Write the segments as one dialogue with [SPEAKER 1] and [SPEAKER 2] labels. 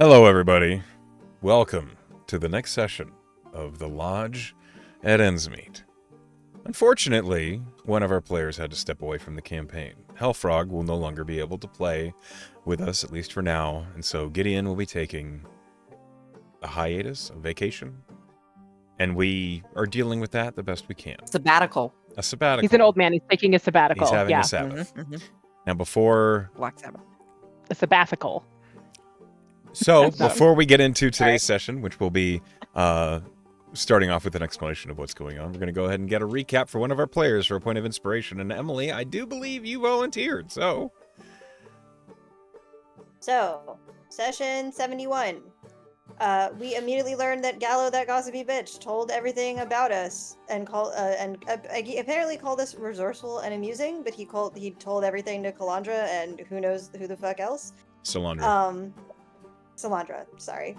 [SPEAKER 1] Hello, everybody. Welcome to the next session of the Lodge at Endsmeet. Unfortunately, one of our players had to step away from the campaign. Hellfrog will no longer be able to play with us, at least for now, and so Gideon will be taking a hiatus, a vacation, and we are dealing with that the best we can.
[SPEAKER 2] Sabbatical.
[SPEAKER 1] A sabbatical.
[SPEAKER 3] He's an old man. He's taking a sabbatical.
[SPEAKER 1] He's having
[SPEAKER 3] yeah.
[SPEAKER 1] a Sabbath. Now, before
[SPEAKER 2] Black Sabbath.
[SPEAKER 3] A sabbatical.
[SPEAKER 1] So,
[SPEAKER 3] That's not-
[SPEAKER 1] before we get into today's session, which will be starting off with an explanation of what's going on, we're going to go ahead and get a recap for one of our players for a point of inspiration. And Emily, I do believe you volunteered, so...
[SPEAKER 4] So, session 71. We immediately learned that Gallo, that gossipy bitch, told everything about us and apparently called us resourceful and amusing. But he told everything to Calandra and who knows who the fuck else.
[SPEAKER 1] Solandra.
[SPEAKER 4] Solandra, sorry.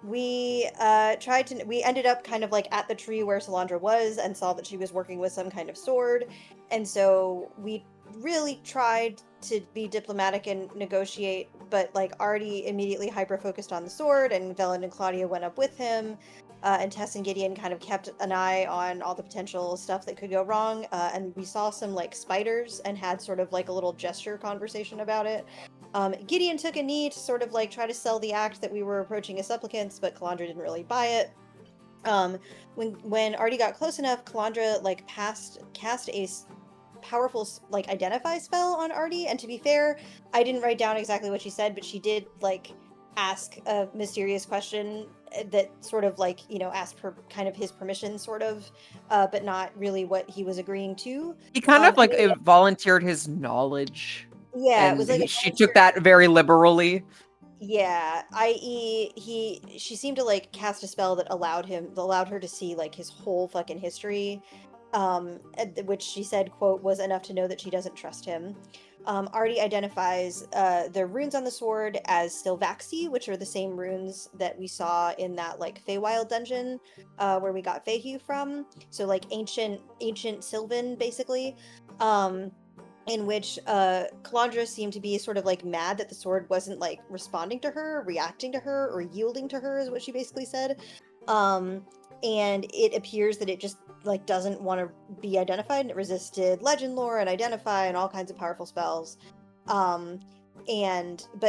[SPEAKER 4] We ended up kind of like at the tree where Solandra was and saw that she was working with some kind of sword, and so we really tried to be diplomatic and negotiate, but like Artie immediately hyper-focused on the sword, and Velen and Claudia went up with him, and Tess and Gideon kind of kept an eye on all the potential stuff that could go wrong, and we saw some like spiders and had sort of like a little gesture conversation about it. Gideon took a knee to sort of like try to sell the act that we were approaching as supplicants, but Calandra didn't really buy it. When Artie got close enough, Calandra like cast a powerful like identify spell on Artie, and to be fair, I didn't write down exactly what she said, but she did like ask a mysterious question that sort of like, you know, asked for kind of his permission sort of, but not really what he was agreeing to.
[SPEAKER 2] He kind of like volunteered his knowledge.
[SPEAKER 4] Yeah,
[SPEAKER 2] and
[SPEAKER 4] it was like
[SPEAKER 2] she took that very liberally.
[SPEAKER 4] Yeah, i.e., she seemed to like cast a spell that allowed her to see like his whole fucking history, which she said, quote, was enough to know that she doesn't trust him. Artie identifies the runes on the sword as Sylvaxi, which are the same runes that we saw in that like Feywild dungeon where we got Feyhue from. So like ancient Sylvan, basically. In which Calandra seemed to be sort of like mad that the sword wasn't like responding to her, reacting to her, or yielding to her, is what she basically said. And it appears that it just like doesn't want to be identified, and it resisted legend lore and identify and all kinds of powerful spells. But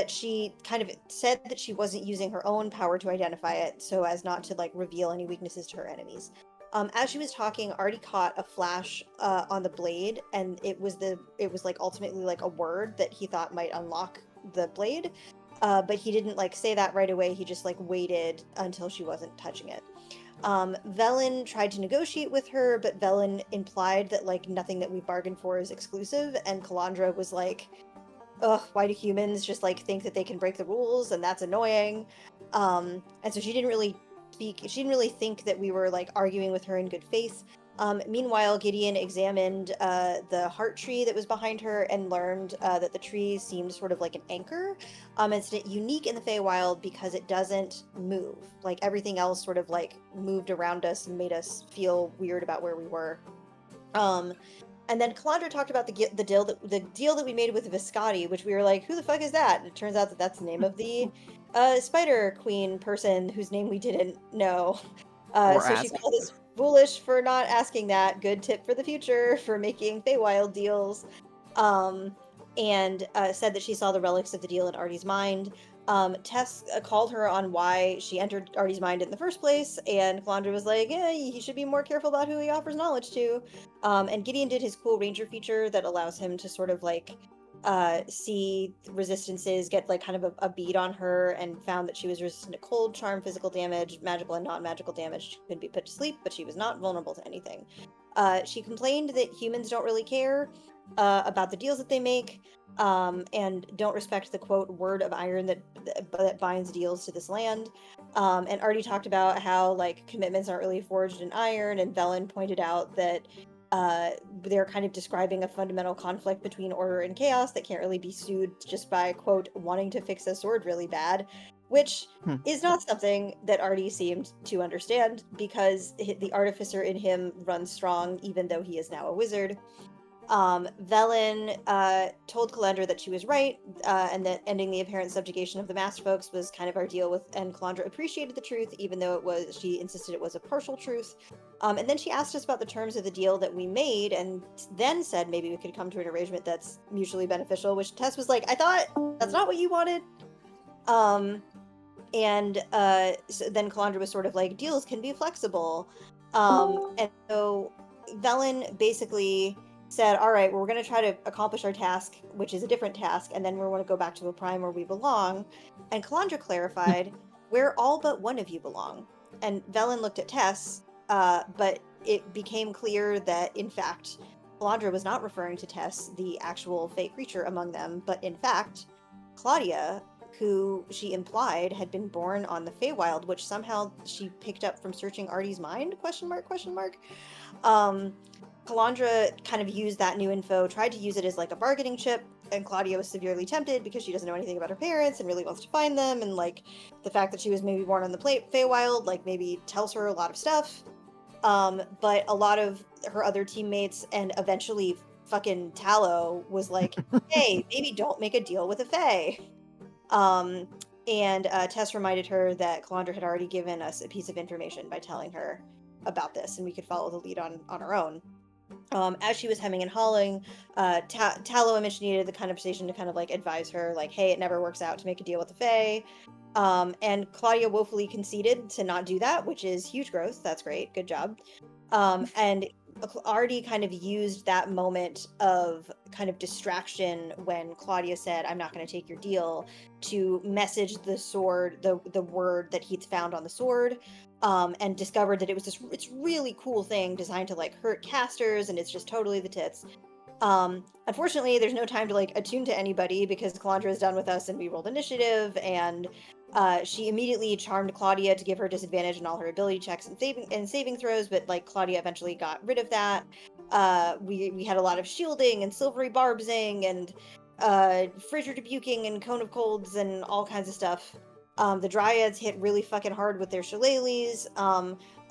[SPEAKER 4] she kind of said that she wasn't using her own power to identify it, so as not to like reveal any weaknesses to her enemies. As she was talking, Artie caught a flash on the blade, and it was like ultimately like a word that he thought might unlock the blade, but he didn't like say that right away. He just like waited until she wasn't touching it. Velen tried to negotiate with her, but Velen implied that like nothing that we bargained for is exclusive, and Calandra was like, ugh, why do humans just like think that they can break the rules, and that's annoying. And so she didn't really think that we were like arguing with her in good faith. Meanwhile, Gideon examined the heart tree that was behind her and learned that the tree seemed sort of like an anchor. It's unique in the Feywild because it doesn't move. Like everything else sort of like moved around us and made us feel weird about where we were. And then Calandra talked about the deal that we made with Viscotti, which we were like, who the fuck is that? And it turns out that that's the name of the Spider Queen person whose name we didn't know. So she called us foolish for not asking that. Good tip for the future for making Feywild deals. And said that she saw the relics of the deal in Artie's mind. Tess called her on why she entered Artie's mind in the first place, and Calandra was like, yeah, he should be more careful about who he offers knowledge to. And Gideon did his cool ranger feature that allows him to sort of like see resistances, get like kind of a bead on her, and found that she was resistant to cold, charm, physical damage, magical and non-magical damage. She could be put to sleep, but she was not vulnerable to anything. She complained that humans don't really care about the deals that they make, and don't respect the quote word of iron that binds deals to this land. And Artie talked about how like commitments aren't really forged in iron, and Velen pointed out that they're kind of describing a fundamental conflict between order and chaos that can't really be soothed just by quote wanting to fix a sword really bad, which is not something that Artie seemed to understand, because the artificer in him runs strong even though he is now a wizard. Velen told Calandra that she was right, and that ending the apparent subjugation of the masked folks was kind of our deal with, and Calandra appreciated the truth, even though she insisted it was a partial truth. And then she asked us about the terms of the deal that we made, and then said maybe we could come to an arrangement that's mutually beneficial, which Tess was like, I thought that's not what you wanted. So then Calandra was sort of like, deals can be flexible. And so Velen basically said, all right, well, we're going to try to accomplish our task, which is a different task, and then we want to go back to the prime where we belong. And Calandra clarified, where all but one of you belong. And Velen looked at Tess, but it became clear that, in fact, Calandra was not referring to Tess, the actual fake creature among them, but in fact, Claudia, who she implied had been born on the Feywild, which somehow she picked up from searching Artie's mind? Question mark, question mark. Calandra kind of used that new info, tried to use it as like a bargaining chip, and Claudia was severely tempted because she doesn't know anything about her parents and really wants to find them, and like the fact that she was maybe born on the Feywild, like maybe tells her a lot of stuff. But a lot of her other teammates and eventually fucking Tallow was like, hey, maybe don't make a deal with a Fey. And Tess reminded her that Calandra had already given us a piece of information by telling her about this, and we could follow the lead on our own. As she was hemming and hawing, Tallow initiated the conversation to kind of like advise her, like, hey, it never works out to make a deal with the Fae. And Claudia woefully conceded to not do that, which is huge growth. That's great. Good job. And Artie kind of used that moment of kind of distraction when Claudia said, I'm not going to take your deal, to message the sword, the word that he'd found on the sword, and discovered that it was it's really cool thing designed to like hurt casters, and it's just totally the tits. Unfortunately, there's no time to like attune to anybody because Calandra is done with us and we rolled initiative, and she immediately charmed Claudia to give her disadvantage in all her ability checks and saving throws, but like Claudia eventually got rid of that. We had a lot of shielding and silvery barbsing and frigid rebuking and cone of colds and all kinds of stuff. The dryads hit really fucking hard with their shillelaghs.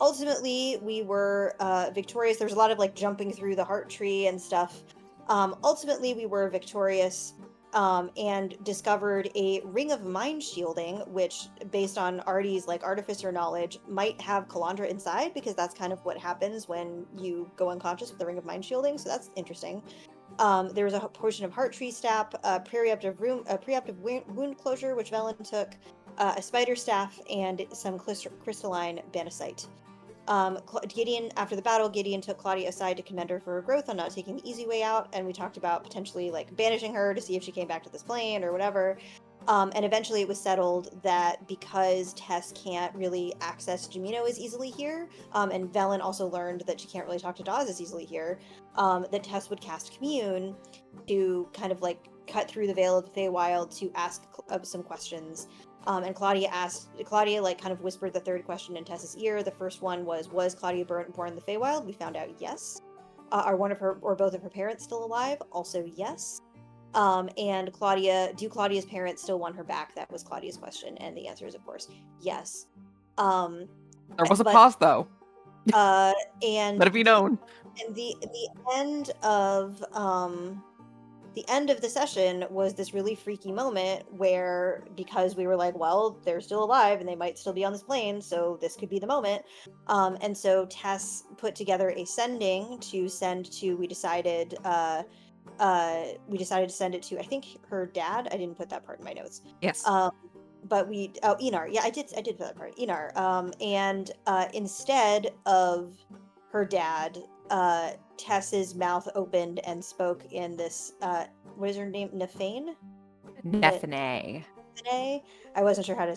[SPEAKER 4] Ultimately, we were victorious. There was a lot of like jumping through the heart tree and stuff. Ultimately, we were victorious, and discovered a ring of mind shielding, which, based on Artie's like artificer knowledge, might have Calandra inside, because that's kind of what happens when you go unconscious with the ring of mind shielding. So that's interesting. There was a portion of heart tree staff, preemptive wound closure, which Velen took, a spider staff, and some crystalline bandicite. Gideon, after the battle, Gideon took Claudia aside to commend her for her growth on not taking the easy way out, and we talked about potentially like banishing her to see if she came back to this plane or whatever. And eventually it was settled that because Tess can't really access Jamino as easily here, and Velen also learned that she can't really talk to Dawes as easily here, that Tess would cast Commune to kind of like cut through the veil of the Feywild to ask some questions. And Claudia like kind of whispered the third question in Tess's ear. The first one was Claudia born in the Feywild? We found out yes. Are one of her or both of her parents still alive? Also yes. And do Claudia's parents still want her back? That was Claudia's question, and the answer is of course yes.
[SPEAKER 2] There was a pause though.
[SPEAKER 4] And
[SPEAKER 2] Let it be known.
[SPEAKER 4] And the end of the end of the session was this really freaky moment where, because we were like, well, they're still alive and they might still be on this plane, so this could be the moment. And so Tess put together a sending to send to, we decided to send it to, I think, her dad. I didn't put that part in my notes.
[SPEAKER 2] Yes.
[SPEAKER 4] But Enar. Yeah, I did put that part. Enar. And instead of her dad, Tess's mouth opened and spoke in this, what is her name? Nefane?
[SPEAKER 2] Nefane.
[SPEAKER 4] I wasn't sure how to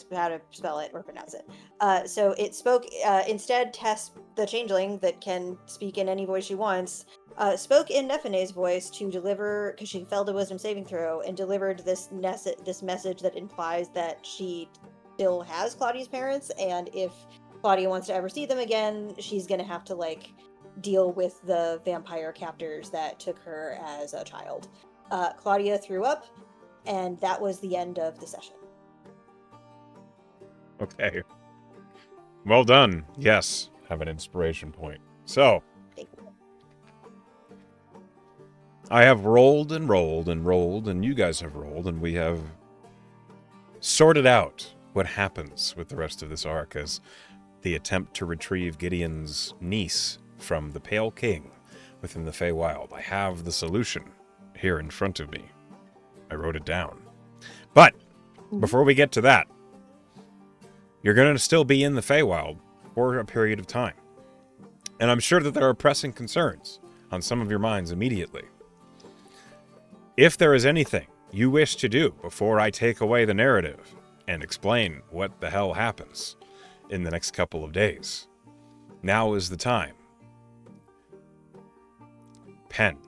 [SPEAKER 4] spell it or pronounce it. So it spoke, instead, Tess, the changeling that can speak in any voice she wants, spoke in Nefane's voice to deliver, because she failed a wisdom saving throw, and delivered this message that implies that she still has Claudia's parents, and if Claudia wants to ever see them again, she's gonna have to like deal with the vampire captors that took her as a child. Claudia threw up, and that was the end of the session.
[SPEAKER 1] Okay. Well done. Yes, have an inspiration point. So, I have rolled and rolled and rolled, and you guys have rolled, and we have sorted out what happens with the rest of this arc as the attempt to retrieve Gideon's niece from the Pale King within the Feywild. I have the solution here in front of me. I wrote it down. But before we get to that, you're going to still be in the Feywild for a period of time. And I'm sure that there are pressing concerns on some of your minds immediately. If there is anything you wish to do before I take away the narrative and explain what the hell happens in the next couple of days, now is the time. Pen.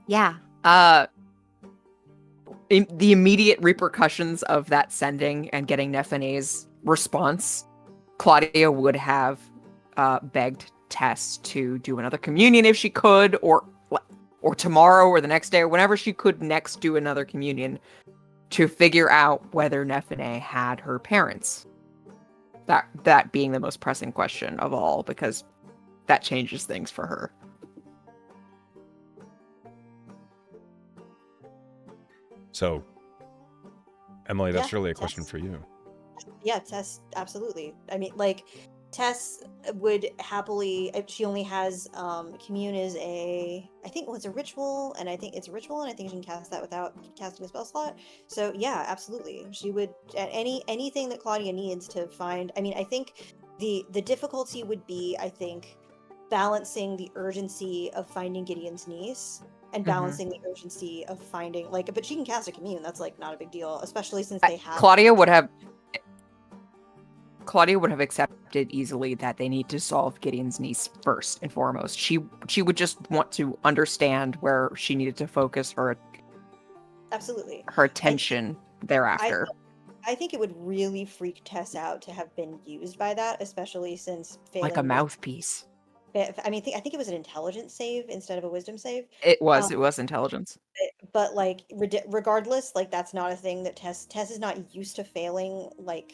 [SPEAKER 2] Yeah. The immediate repercussions of that sending and getting Nephane's response, Claudia would have begged Tess to do another communion if she could, or tomorrow or the next day or whenever she could next do another communion to figure out whether Nephane had her parents. That being the most pressing question of all, because that changes things for her.
[SPEAKER 1] So, Emily, that's
[SPEAKER 4] Yeah,
[SPEAKER 1] really a question
[SPEAKER 4] Tess.
[SPEAKER 1] for you.
[SPEAKER 4] Yeah, Tess, absolutely. I mean, like, Tess would happily, if she only has commune is I think, well, it's a ritual, and I think it's a ritual, and I think she can cast that without casting a spell slot. So yeah, absolutely. She would, anything that Claudia needs to find. I mean, I think the difficulty would be, I think, balancing the urgency of finding Gideon's niece and balancing the urgency of finding, like, but she can cast a commune. That's like not a big deal, especially since they have
[SPEAKER 2] Claudia would have accepted easily that they need to solve Gideon's niece first and foremost. She would just want to understand where she needed to focus her
[SPEAKER 4] absolutely
[SPEAKER 2] attention thereafter.
[SPEAKER 4] I think it would really freak Tess out to have been used by that, especially since
[SPEAKER 2] Like a
[SPEAKER 4] failing
[SPEAKER 2] mouthpiece.
[SPEAKER 4] I mean, I think it was an intelligence save instead of a wisdom save.
[SPEAKER 2] It was
[SPEAKER 4] Um,
[SPEAKER 2] intelligence.
[SPEAKER 4] but like regardless, like that's not a thing that Tess is not used to failing, like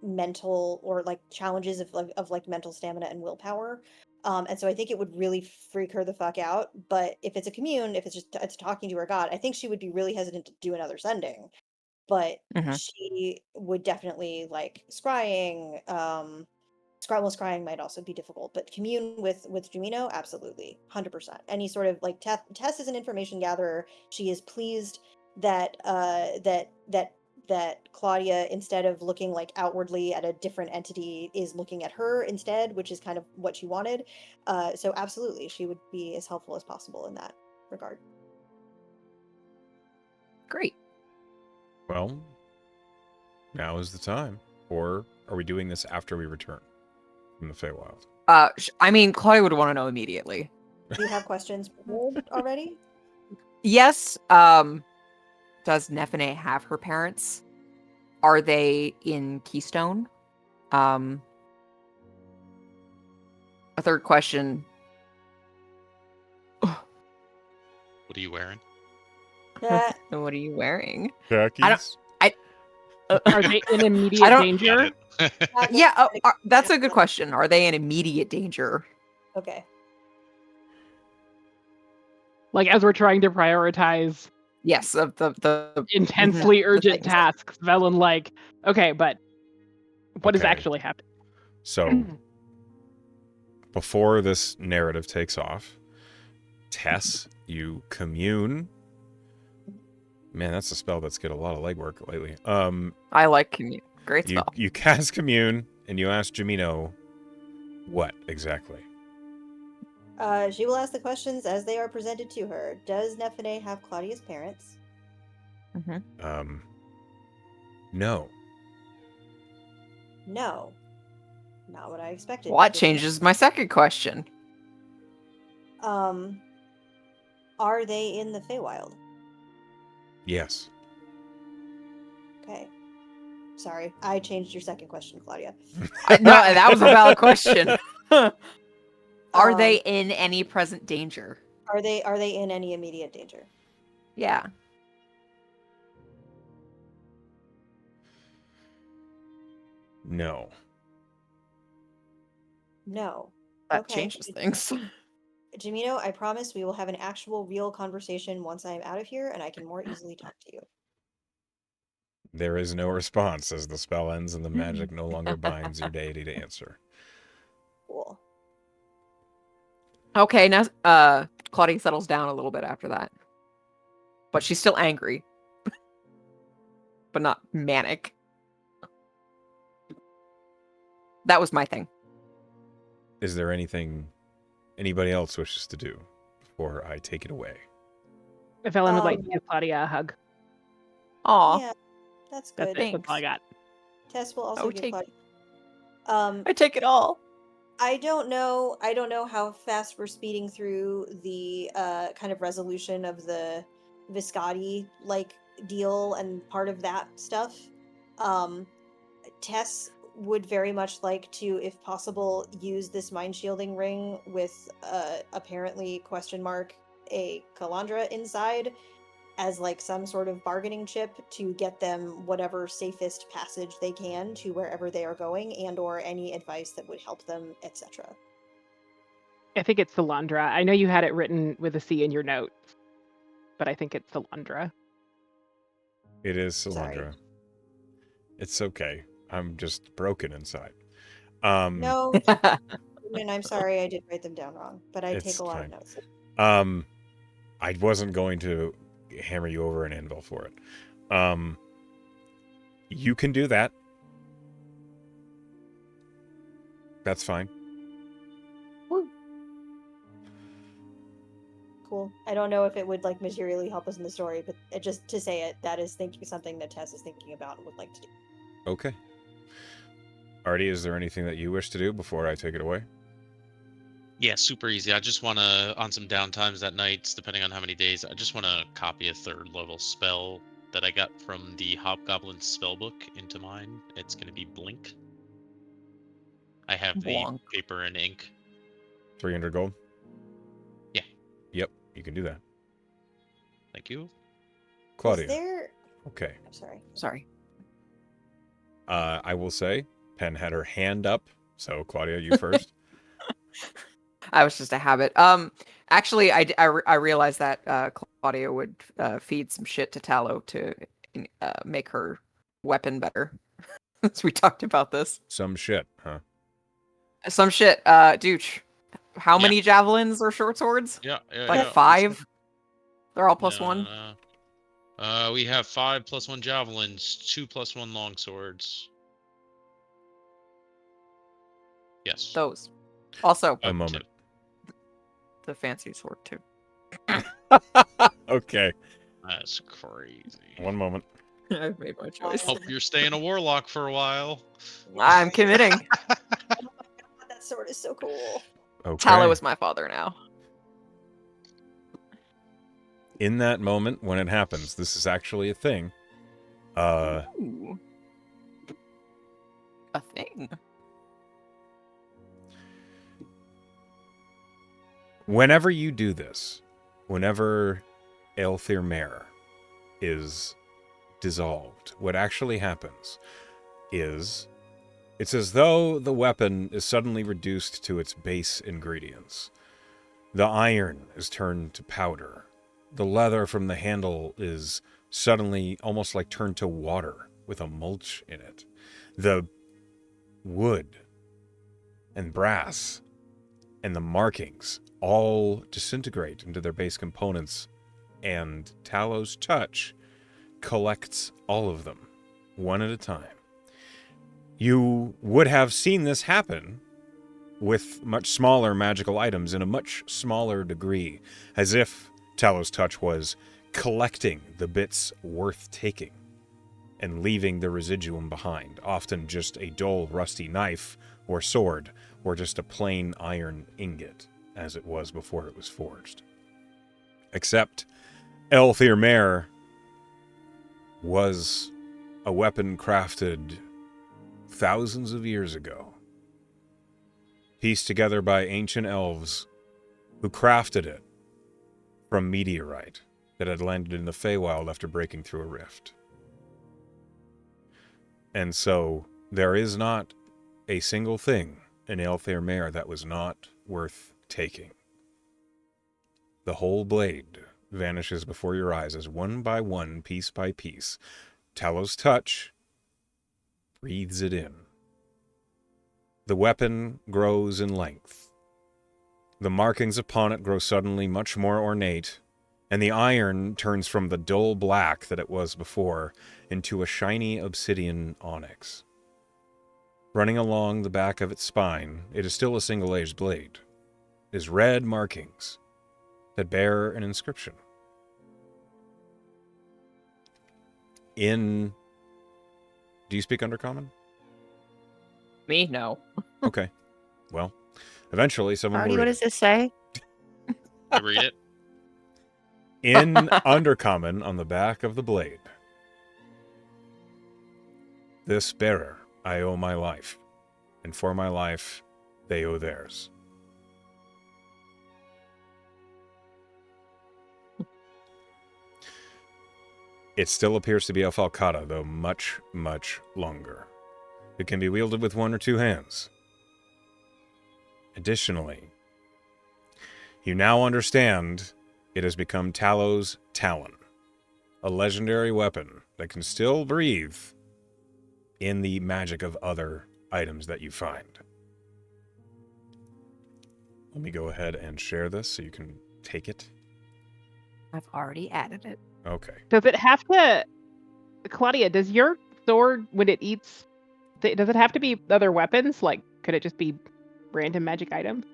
[SPEAKER 4] mental or like challenges of like mental stamina and willpower. And so I think it would really freak her the fuck out. But if it's a commune, if it's talking to her god, I think she would be really hesitant to do another sending. But
[SPEAKER 2] Mhm.
[SPEAKER 4] she would definitely like scrying. Scrying might also be difficult, but commune with Jumino, absolutely, 100%. Any sort of like Tess is an information gatherer. She is pleased that that Claudia, instead of looking like outwardly at a different entity, is looking at her instead, which is kind of what she wanted. So absolutely, she would be as helpful as possible in that regard.
[SPEAKER 2] Great.
[SPEAKER 1] Well, now is the time. Or are we doing this after we return from the Feywild?
[SPEAKER 2] I mean, Claudia would want to know immediately.
[SPEAKER 4] Do you have questions prepared already?
[SPEAKER 2] Yes. Does Nephane have her parents? Are they in Keystone? A third question.
[SPEAKER 5] What are you wearing?
[SPEAKER 4] Yeah.
[SPEAKER 2] What are you wearing?
[SPEAKER 1] Khakis?
[SPEAKER 3] Are they in immediate
[SPEAKER 2] don't-
[SPEAKER 3] danger?
[SPEAKER 5] Got it.
[SPEAKER 2] Yeah, that's a good question. Are they in immediate danger?
[SPEAKER 4] Okay.
[SPEAKER 3] Like, as we're trying to prioritize
[SPEAKER 2] Yes, of the
[SPEAKER 3] intensely urgent
[SPEAKER 2] things.
[SPEAKER 3] tasks, Velen, like, okay, but what is
[SPEAKER 1] Okay.
[SPEAKER 3] actually happening?
[SPEAKER 1] So, before this narrative takes off, Tess, you commune. Man, that's a spell that's get a lot of legwork lately.
[SPEAKER 2] I like commune. Great spell.
[SPEAKER 1] You cast commune, and you ask Jimino what exactly?
[SPEAKER 4] She will ask the questions as they are presented to her. Does Nephane have Claudia's parents?
[SPEAKER 1] No.
[SPEAKER 4] No. Not what I expected.
[SPEAKER 2] Well, that
[SPEAKER 4] Good to
[SPEAKER 2] changes my second question.
[SPEAKER 4] know. Are they in the Feywild?
[SPEAKER 1] Yes.
[SPEAKER 4] Okay. Sorry, I changed your second question, Claudia.
[SPEAKER 2] No, that was a valid question. Are they
[SPEAKER 4] Um,
[SPEAKER 2] in any present danger?
[SPEAKER 4] Are they in any immediate danger?
[SPEAKER 2] Yeah.
[SPEAKER 1] No.
[SPEAKER 4] No.
[SPEAKER 2] That
[SPEAKER 4] Okay.
[SPEAKER 2] changes things.
[SPEAKER 4] Jamino, I promise we will have an actual, real conversation once I am out of here and I can more easily talk to you.
[SPEAKER 1] There is no response as the spell ends and the magic no longer binds your deity to answer.
[SPEAKER 4] Cool.
[SPEAKER 2] Okay, now Claudia settles down a little bit after that. But she's still angry. But not manic. That was my thing.
[SPEAKER 1] Is there anything anybody else wishes to do before I take it away?
[SPEAKER 3] Velen would like to give Claudia a hug.
[SPEAKER 2] Aw,
[SPEAKER 4] Yeah, that's
[SPEAKER 3] That's
[SPEAKER 4] good.
[SPEAKER 3] it. That's all I got.
[SPEAKER 4] Tess will also
[SPEAKER 2] Oh,
[SPEAKER 4] give
[SPEAKER 2] take-
[SPEAKER 4] Claudia.
[SPEAKER 2] I take it all.
[SPEAKER 4] I don't know how fast we're speeding through the kind of resolution of the Viscotti like deal and part of that stuff. Tess would very much like to, if possible, use this mind shielding ring with apparently question mark a Calandra inside as like some sort of bargaining chip to get them whatever safest passage they can to wherever they are going, and or any advice that would help them, etc.
[SPEAKER 3] I think it's Salandra. I know you had it written with a C in your notes, but I think it's Salandra.
[SPEAKER 1] It is
[SPEAKER 4] Sorry.
[SPEAKER 1] Salandra. It's okay. I'm just broken inside.
[SPEAKER 4] No, and I'm sorry I did write them down wrong, but I take
[SPEAKER 1] It's
[SPEAKER 4] a lot
[SPEAKER 1] fine.
[SPEAKER 4] of notes.
[SPEAKER 1] I wasn't going to hammer you over an anvil for it. You can do that. That's fine.
[SPEAKER 4] Cool. I don't know if it would like materially help us in the story, but just to say it, that is something that Tess is thinking about and would like to do.
[SPEAKER 1] Okay. Artie, is there anything that you wish to do before I take it away?
[SPEAKER 5] Yeah, super easy. I just want to, on some downtimes at nights, depending on how many days, I just want to copy a 3rd level spell that I got from the Hobgoblin spellbook into mine. It's going to be Blink. I have
[SPEAKER 2] Blanc.
[SPEAKER 5] the paper and ink.
[SPEAKER 1] 300 gold?
[SPEAKER 5] Yeah.
[SPEAKER 1] Yep, you can do that.
[SPEAKER 5] Thank you.
[SPEAKER 1] Claudia.
[SPEAKER 4] Is there...
[SPEAKER 1] Okay.
[SPEAKER 4] I'm sorry.
[SPEAKER 2] Sorry.
[SPEAKER 1] I will say, Pen had her hand up, so Claudia, you first.
[SPEAKER 2] I was just a habit. Actually, I realized that Claudia would feed some shit to Tallow to make her weapon better. So we talked about this.
[SPEAKER 1] Some shit, huh?
[SPEAKER 2] Some shit. Dude, how many javelins or short swords?
[SPEAKER 5] Yeah, yeah,
[SPEAKER 2] Like
[SPEAKER 5] yeah.
[SPEAKER 2] 5? They're all +1?
[SPEAKER 5] We have 5 +1 javelins, 2 +1 long swords. Yes.
[SPEAKER 2] Those. Also,
[SPEAKER 1] A moment.
[SPEAKER 2] the fancy sword too.
[SPEAKER 1] Okay.
[SPEAKER 5] That's crazy.
[SPEAKER 1] One moment.
[SPEAKER 2] I've made my choice.
[SPEAKER 5] Hope you're staying a warlock for a while.
[SPEAKER 2] I'm committing.
[SPEAKER 4] Oh my god, that sword is so cool.
[SPEAKER 1] Okay.
[SPEAKER 2] Tallow is my father now.
[SPEAKER 1] In that moment, when it happens, this is actually a thing.
[SPEAKER 2] Ooh. A thing.
[SPEAKER 1] Whenever you do this, whenever Aelthir Mare is dissolved, what actually happens is it's as though the weapon is suddenly reduced to its base ingredients. The iron is turned to powder. The leather from the handle is suddenly almost like turned to water with a mulch in it. The wood and brass and the markings all disintegrate into their base components, and Tallow's touch collects all of them, one at a time. You would have seen this happen with much smaller magical items in a much smaller degree, as if Tallow's touch was collecting the bits worth taking and leaving the residuum behind, often just a dull, rusty knife or sword, or just a plain iron ingot, as it was before it was forged. Except Aelthir Mare was a weapon crafted thousands of years ago, pieced together by ancient elves who crafted it from meteorite that had landed in the Feywild after breaking through a rift. And so there is not a single thing in Aelthir Mare that was not worth taking. the whole blade vanishes before your eyes as one by one, piece by piece, Talos' touch breathes it in. The weapon grows in length. The markings upon it grow suddenly much more ornate, and the iron turns from the dull black that it was before into a shiny obsidian onyx. Running along the back of its spine, it is still a single-edged blade, is red markings that bear an inscription. Do you speak Undercommon?
[SPEAKER 2] Me? No.
[SPEAKER 1] Okay. Well, eventually someone will
[SPEAKER 6] Artie,
[SPEAKER 1] read
[SPEAKER 6] what
[SPEAKER 1] it.
[SPEAKER 6] does this say?
[SPEAKER 5] I read it.
[SPEAKER 1] In Undercommon on the back of the blade. This bearer I owe my life, and for my life they owe theirs. It still appears to be a falcata, though much, much longer. It can be wielded with one or two hands. Additionally, you now understand it has become Talos' Talon, a legendary weapon that can still breathe in the magic of other items that you find. Let me go ahead and share this so you can take it.
[SPEAKER 2] I've already added it.
[SPEAKER 1] Okay.
[SPEAKER 3] Does it have to, Claudia? Does your sword, when it eats, does it have to be other weapons? Like, could it just be random magic items?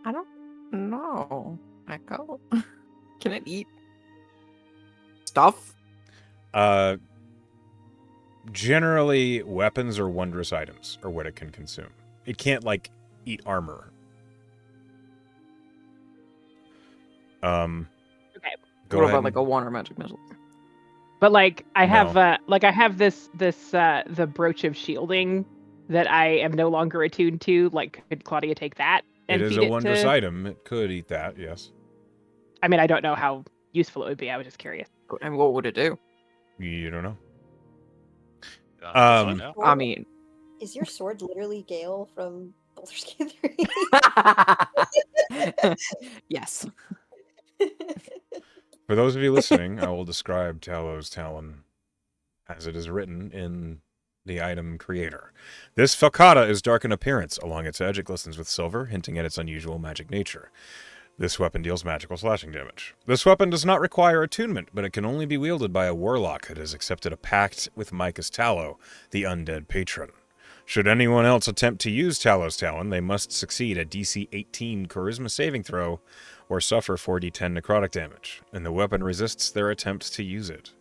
[SPEAKER 2] I don't know. Echo. Can it eat stuff?
[SPEAKER 1] Generally, weapons or wondrous items are what it can consume. It can't, like, eat armor.
[SPEAKER 3] Okay.
[SPEAKER 1] Go
[SPEAKER 2] What
[SPEAKER 1] ahead
[SPEAKER 2] about like a
[SPEAKER 1] and-
[SPEAKER 2] water magic missile?
[SPEAKER 3] But like, I have,
[SPEAKER 1] No.
[SPEAKER 3] I have the brooch of shielding that I am no longer attuned to. Like, could Claudia take that and
[SPEAKER 1] It is
[SPEAKER 3] feed
[SPEAKER 1] a wondrous
[SPEAKER 3] to?
[SPEAKER 1] item. It could eat that, yes.
[SPEAKER 3] I mean, I don't know how useful it would be. I was just curious.
[SPEAKER 2] And what would it do?
[SPEAKER 1] You don't know.
[SPEAKER 5] We'll
[SPEAKER 1] Um,
[SPEAKER 5] find out.
[SPEAKER 2] I mean,
[SPEAKER 4] Is your sword literally Gale from Baldur's Gate 3?
[SPEAKER 2] yes.
[SPEAKER 1] For those of you listening, I will describe Talos' Talon as it is written in the item creator. This falcata is dark in appearance. Along its edge, it glistens with silver, hinting at its unusual magic nature. This weapon deals magical slashing damage. This weapon does not require attunement, but it can only be wielded by a warlock that has accepted a pact with Micah's Tallow, the undead patron. Should anyone else attempt to use Talos' Talon, they must succeed a DC 18 Charisma saving throw or suffer 4d10 necrotic damage, and the weapon resists their attempts to use it.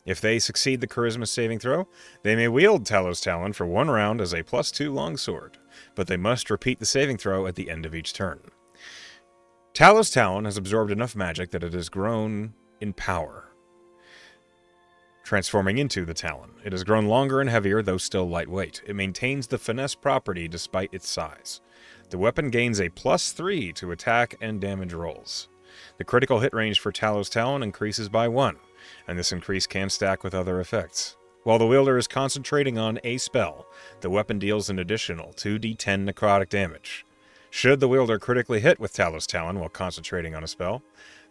[SPEAKER 1] If they succeed the Charisma saving throw, they may wield Talos' Talon for 1 round as a +2 longsword, but they must repeat the saving throw at the end of each turn. Talos' Talon has absorbed enough magic that it has grown in power, transforming into the Talon. It has grown longer and heavier, though still lightweight. It maintains the finesse property despite its size. The weapon gains a +3 to attack and damage rolls. The critical hit range for Talos' Talon increases by 1, and this increase can stack with other effects. While the wielder is concentrating on a spell, the weapon deals an additional 2d10 necrotic damage. Should the wielder critically hit with Talos' Talon while concentrating on a spell,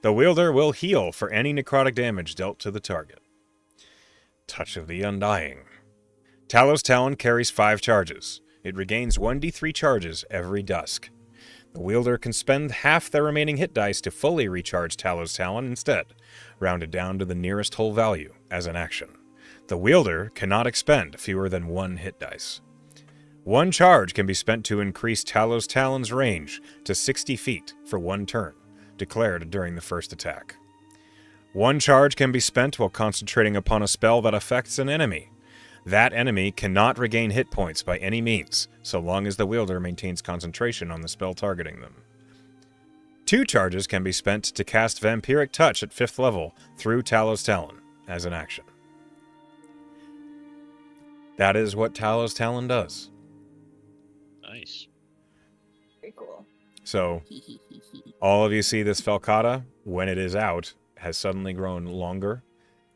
[SPEAKER 1] the wielder will heal for any necrotic damage dealt to the target. Touch of the Undying. Talos' Talon carries 5 charges. It regains 1d3 charges every dusk. The wielder can spend half their remaining hit dice to fully recharge Talos' Talon instead, rounded down to the nearest whole value as an action. The wielder cannot expend fewer than 1 hit dice. 1 charge can be spent to increase Talos' Talon's range to 60 feet for 1 turn, declared during the first attack. 1 charge can be spent while concentrating upon a spell that affects an enemy. That enemy cannot regain hit points by any means, so long as the wielder maintains concentration on the spell targeting them. 2 charges can be spent to cast Vampiric Touch at 5th level through Talos' Talon as an action. That is what Talos' Talon does.
[SPEAKER 5] Nice.
[SPEAKER 4] Very cool.
[SPEAKER 1] So, all of you see this falcata, when it is out, has suddenly grown longer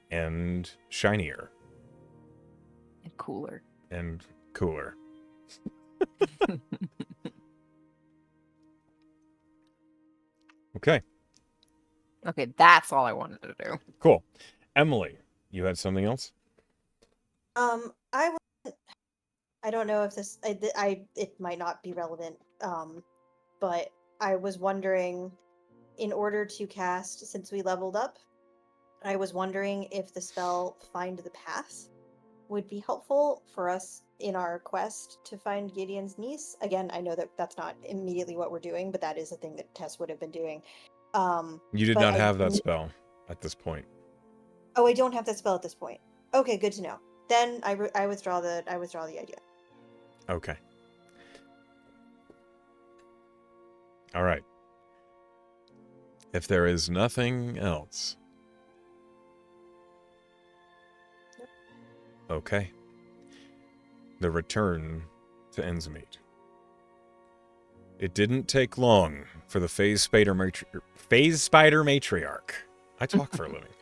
[SPEAKER 1] and shinier
[SPEAKER 2] And cooler.
[SPEAKER 1] and cooler. Okay.
[SPEAKER 2] Okay, that's all I wanted to do.
[SPEAKER 1] Cool. Emily, you had something else?
[SPEAKER 4] I don't know if this it might not be relevant. But I was wondering, in order to cast, since we leveled up, I was wondering if the spell Find the Path would be helpful for us in our quest to find Gideon's niece. Again, I know that that's not immediately what we're doing, but that is a thing that Tess would have been doing.
[SPEAKER 1] You did
[SPEAKER 4] But
[SPEAKER 1] not have that spell at this point.
[SPEAKER 4] Oh, I don't have that spell at this point. Okay, good to know. Then I withdraw the idea.
[SPEAKER 1] Okay. All right. If there is nothing else. Okay. The return to Endsmeet. It didn't take long for the Phase Spider Matriarch, I talk for a living,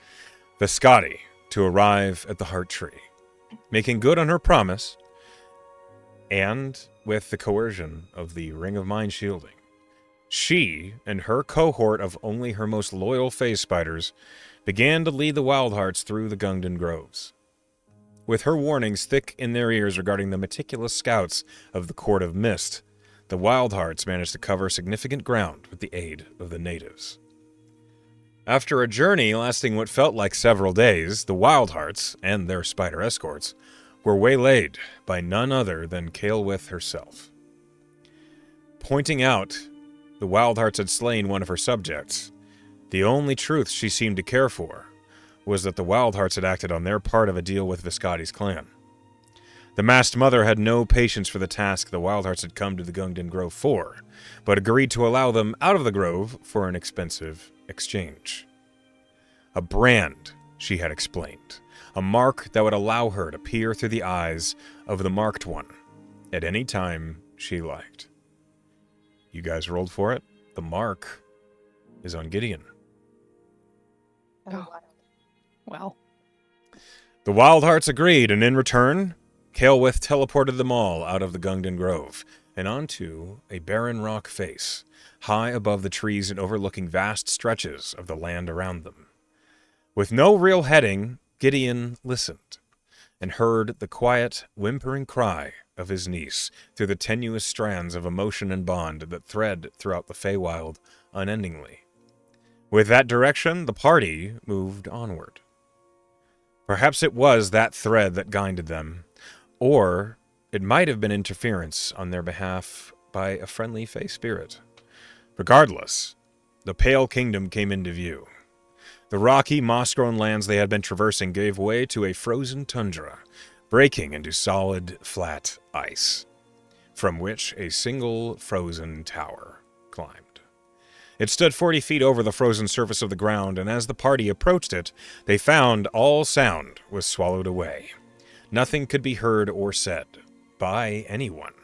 [SPEAKER 1] Viscotti, to arrive at the Heart Tree, making good on her promise, and with the coercion of the Ring of Mind shielding. She and her cohort of only her most loyal Phase Spiders began to lead the Wild Hearts through the Gungdan Groves. With her warnings thick in their ears regarding the meticulous scouts of the Court of Mist, the Wild Hearts managed to cover significant ground with the aid of the natives. After a journey lasting what felt like several days, the Wild Hearts and their spider escorts were waylaid by none other than Kaelwith herself. Pointing out the Wild Hearts had slain one of her subjects, the only truth she seemed to care for was that the Wild Hearts had acted on their part of a deal with Viscotti's clan. The masked mother had no patience for the task the Wild Hearts had come to the Gungdan Grove for, but agreed to allow them out of the grove for an expensive exchange. A brand, she had explained, a mark that would allow her to peer through the eyes of the Marked One at any time she liked. You guys rolled for it? The mark is on Gideon.
[SPEAKER 3] Oh. Well,
[SPEAKER 1] The Wild Hearts agreed, and in return, Kaelwith teleported them all out of the Gungdan Grove and onto a barren rock face, high above the trees and overlooking vast stretches of the land around them. With no real heading, Gideon listened and heard the quiet, whimpering cry of his niece through the tenuous strands of emotion and bond that thread throughout the Feywild unendingly. With that direction, the party moved onward. Perhaps it was that thread that guided them, or it might have been interference on their behalf by a friendly Fey spirit. Regardless, the Pale Kingdom came into view. The rocky, moss-grown lands they had been traversing gave way to a frozen tundra, breaking into solid, flat ice, from which a single frozen tower climbed. It stood 40 feet over the frozen surface of the ground, and as the party approached it, they found all sound was swallowed away. Nothing could be heard or said by anyone.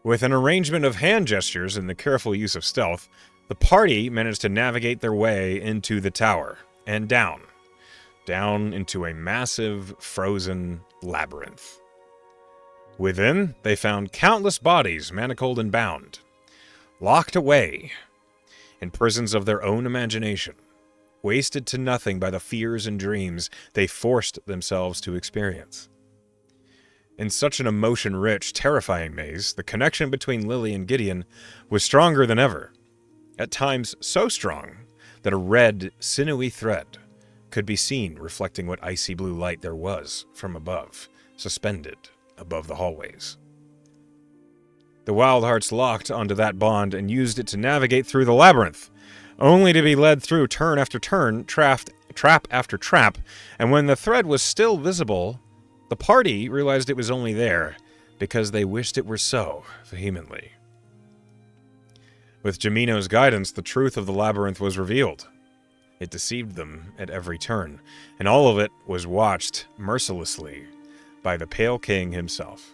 [SPEAKER 1] With an arrangement of hand gestures and the careful use of stealth, the party managed to navigate their way into the tower and down into a massive, frozen labyrinth. Within, they found countless bodies manacled and bound, locked away in prisons of their own imagination, wasted to nothing by the fears and dreams they forced themselves to experience. In such an emotion-rich, terrifying maze, the connection between Lily and Gideon was stronger than ever, at times so strong that a red, sinewy thread could be seen reflecting what icy blue light there was from above, suspended above the hallways. The Wild Hearts locked onto that bond and used it to navigate through the labyrinth, only to be led through turn after turn, trap after trap, and when the thread was still visible, the party realized it was only there because they wished it were so vehemently. With Jamino's guidance, the truth of the labyrinth was revealed. It deceived them at every turn, and all of it was watched mercilessly by the Pale King himself.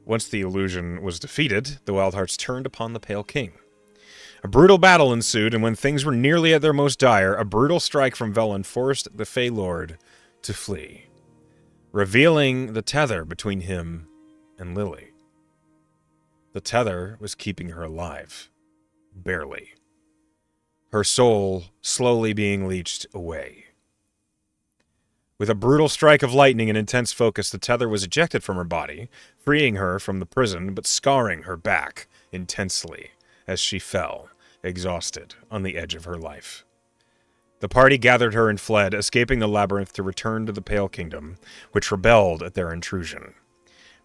[SPEAKER 1] Once the illusion was defeated, the Wild Hearts turned upon the Pale King. A brutal battle ensued, and when things were nearly at their most dire, a brutal strike from Velen forced the Fey Lord to flee, revealing the tether between him and Lily. The tether was keeping her alive. Barely. her soul slowly being leached away. With a brutal strike of lightning and intense focus, the tether was ejected from her body, freeing her from the prison, but scarring her back intensely as she fell, exhausted, on the edge of her life. The party gathered her and fled, escaping the labyrinth to return to the Pale Kingdom, which rebelled at their intrusion.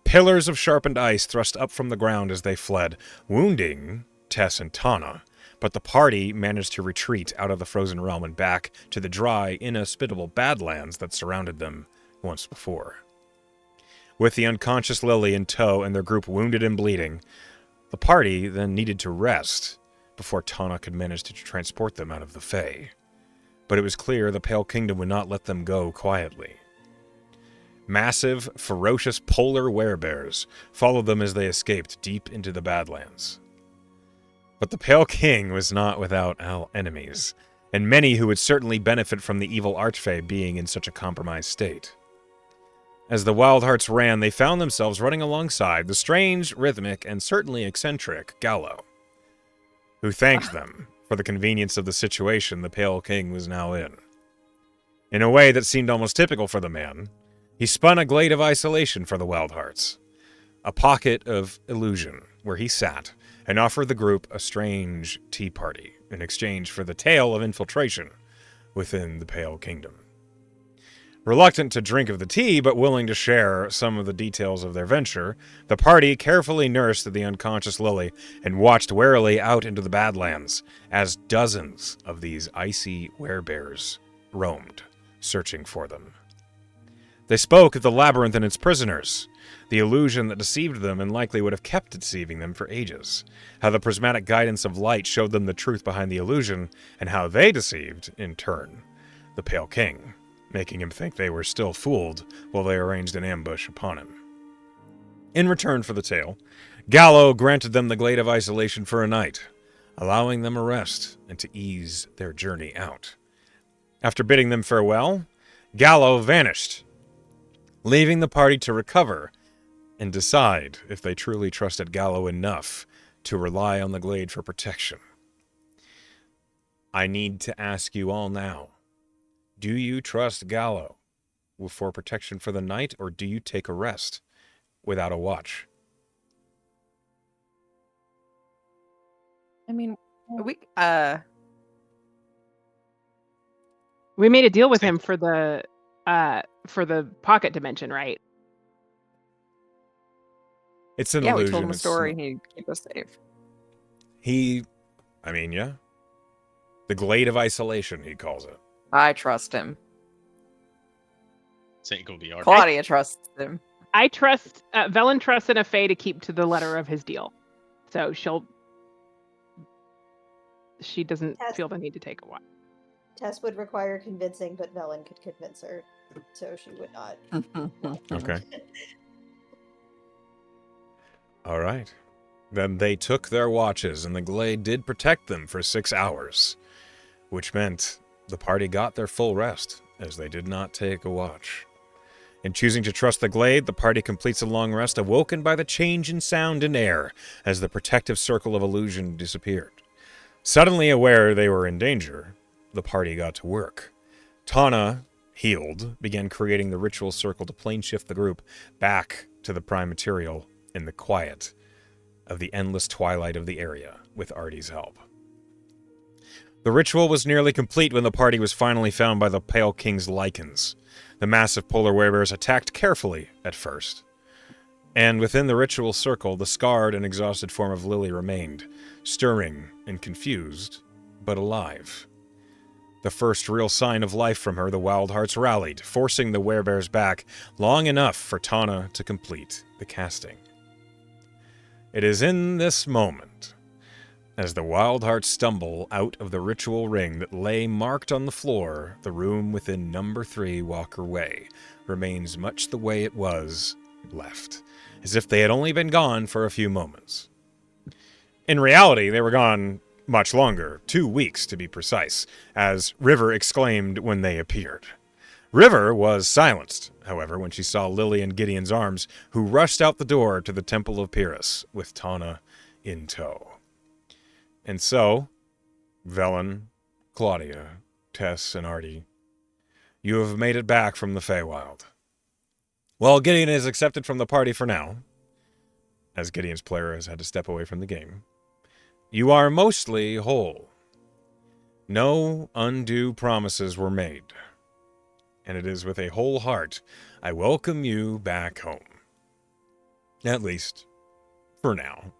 [SPEAKER 1] Pillars of sharpened ice thrust up from the ground as they fled, wounding Tess and Tana, but the party managed to retreat out of the frozen realm and back to the dry, inhospitable badlands that surrounded them once before. With the unconscious Lily in tow and their group wounded and bleeding, the party then needed to rest before Tana could manage to transport them out of the Fae. But it was clear the Pale Kingdom would not let them go quietly. Massive, ferocious polar werebears followed them as they escaped deep into the Badlands. But the Pale King was not without enemies, and many who would certainly benefit from the evil Archfey being in such a compromised state. As the Wild Hearts ran, they found themselves running alongside the strange, rhythmic, and certainly eccentric Gallo, who thanked them for the convenience of the situation the Pale King was now in. In a way that seemed almost typical for the man, he spun a glade of isolation for the Wild Hearts, a pocket of illusion where he sat and offered the group a strange tea party in exchange for the tale of infiltration within the Pale Kingdom. Reluctant to drink of the tea, but willing to share some of the details of their venture, the party carefully nursed the unconscious Lily and watched warily out into the Badlands as dozens of these icy werebears roamed, searching for them. They spoke of the labyrinth and its prisoners, the illusion that deceived them and likely would have kept deceiving them for ages, how the prismatic guidance of light showed them the truth behind the illusion, and how they deceived, in turn, the Pale King, making him think they were still fooled while they arranged an ambush upon him. In return for the tale, Gallo granted them the glade of isolation for a night, allowing them a rest and to ease their journey out. After bidding them farewell, Gallo vanished, leaving the party to recover and decide if they truly trusted Gallo enough to rely on the glade for protection. I need to ask you all now, do you trust Gallo for protection for the night, or do you take a rest without a watch?
[SPEAKER 2] I mean, we
[SPEAKER 3] We made a deal with him for the pocket dimension, right?
[SPEAKER 1] It's an
[SPEAKER 2] yeah,
[SPEAKER 1] illusion.
[SPEAKER 2] we told him a
[SPEAKER 1] It's
[SPEAKER 2] story.
[SPEAKER 1] not-
[SPEAKER 2] He'd keep us safe.
[SPEAKER 1] Yeah. The glade of isolation, he calls it.
[SPEAKER 2] I trust him.
[SPEAKER 5] Saint go be our
[SPEAKER 2] Claudia trusts him.
[SPEAKER 3] I trust Velen trusts in a Fae to keep to the letter of his deal, so she doesn't
[SPEAKER 4] Tess-
[SPEAKER 3] feel the need to take a watch.
[SPEAKER 4] Tess would require convincing, but Velen could convince her, so she would not.
[SPEAKER 1] Okay. All right. Then they took their watches, and the glade did protect them for 6 hours, which meant the party got their full rest, as they did not take a watch. In choosing to trust the glade, the party completes a long rest, awoken by the change in sound and air as the protective circle of illusion disappeared. Suddenly aware they were in danger, the party got to work. Tana, healed, began creating the ritual circle to plane shift the group back to the prime material in the quiet of the endless twilight of the area with Artie's help. The ritual was nearly complete when the party was finally found by the Pale King's lichens. The massive polar werebears attacked carefully at first, and within the ritual circle, the scarred and exhausted form of Lily remained, stirring and confused, but alive. The first real sign of life from her, the Wild Hearts rallied, forcing the werebears back long enough for Tana to complete the casting. It is in this moment, as the Wild Hearts stumble out of the ritual ring that lay marked on the floor, the room within number 3 Walker Way remains much the way it was left, as if they had only been gone for a few moments. In reality, they were gone much longer, 2 weeks to be precise, as River exclaimed when they appeared. River was silenced, however, when she saw Lily in Gideon's arms, who rushed out the door to the Temple of Pyrrhus with Tana in tow. And so, Velen Claudia, Tess, and Artie, you have made it back from the Feywild. Well, Gideon is accepted from the party for now, as Gideon's player has had to step away from the game. You are mostly whole. No undue promises were made, and it is with a whole heart I welcome you back home. At least, for now.